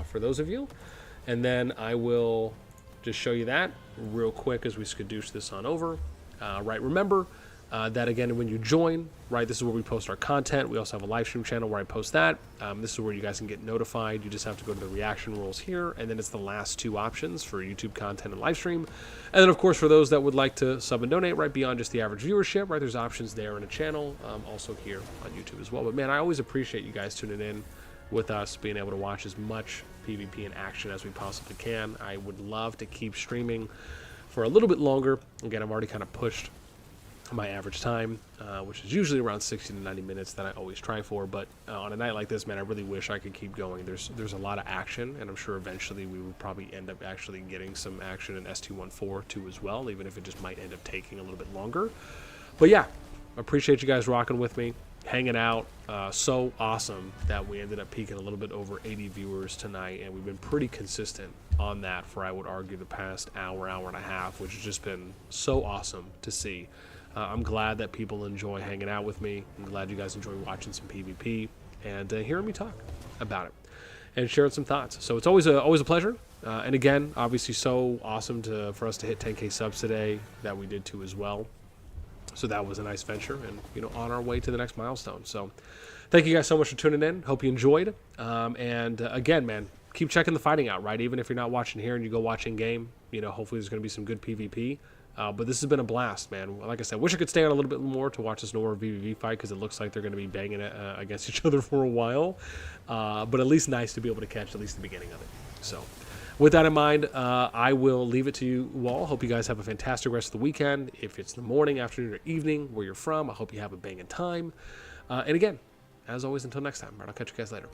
for those of you. And then I will just show you that real quick as we skadoosh this on over. Right, remember that, again, when you join, right, this is where we post our content. We also have a live stream channel where I post that. This is where you guys can get notified. You just have to go to the reaction rules here, and then it's the last two options for YouTube content and live stream. And then, of course, for those that would like to sub and donate, right, beyond just the average viewership, right, there's options there in a channel, also here on YouTube as well. But, man, I always appreciate you guys tuning in with us, being able to watch as much PvP in action as we possibly can. I would love to keep streaming for a little bit longer. Again, I've already kind of pushed my average time, which is usually around 60 to 90 minutes that I always try for. But on a night like this, man, I really wish I could keep going. There's a lot of action, and I'm sure eventually we will probably end up actually getting some action in ST1-4 too as well, even if it just might end up taking a little bit longer. But yeah, appreciate you guys rocking with me, hanging out. So awesome that we ended up peaking a little bit over 80 viewers tonight, and we've been pretty consistent on that for, I would argue, the past hour and a half, which has just been so awesome to see. I'm glad that people enjoy hanging out with me. I'm glad you guys enjoy watching some PvP and hearing me talk about it and sharing some thoughts. So it's always a pleasure. And again, obviously so awesome for us to hit 10K subs today, that we did too as well. So that was a nice venture, and, you know, on our way to the next milestone. So thank you guys so much for tuning in. Hope you enjoyed. Again, man, keep checking the fighting out, right? Even if you're not watching here and you go watch in game, you know, hopefully there's going to be some good PvP. But this has been a blast, man. Like I said, wish I could stay on a little bit more to watch this Noor VVV fight, because it looks like they're going to be banging it against each other for a while. But at least nice to be able to catch at least the beginning of it. So with that in mind, I will leave it to you all. Hope you guys have a fantastic rest of the weekend. If it's the morning, afternoon, or evening where you're from, I hope you have a banging time. And again, as always, until next time, right, I'll catch you guys later.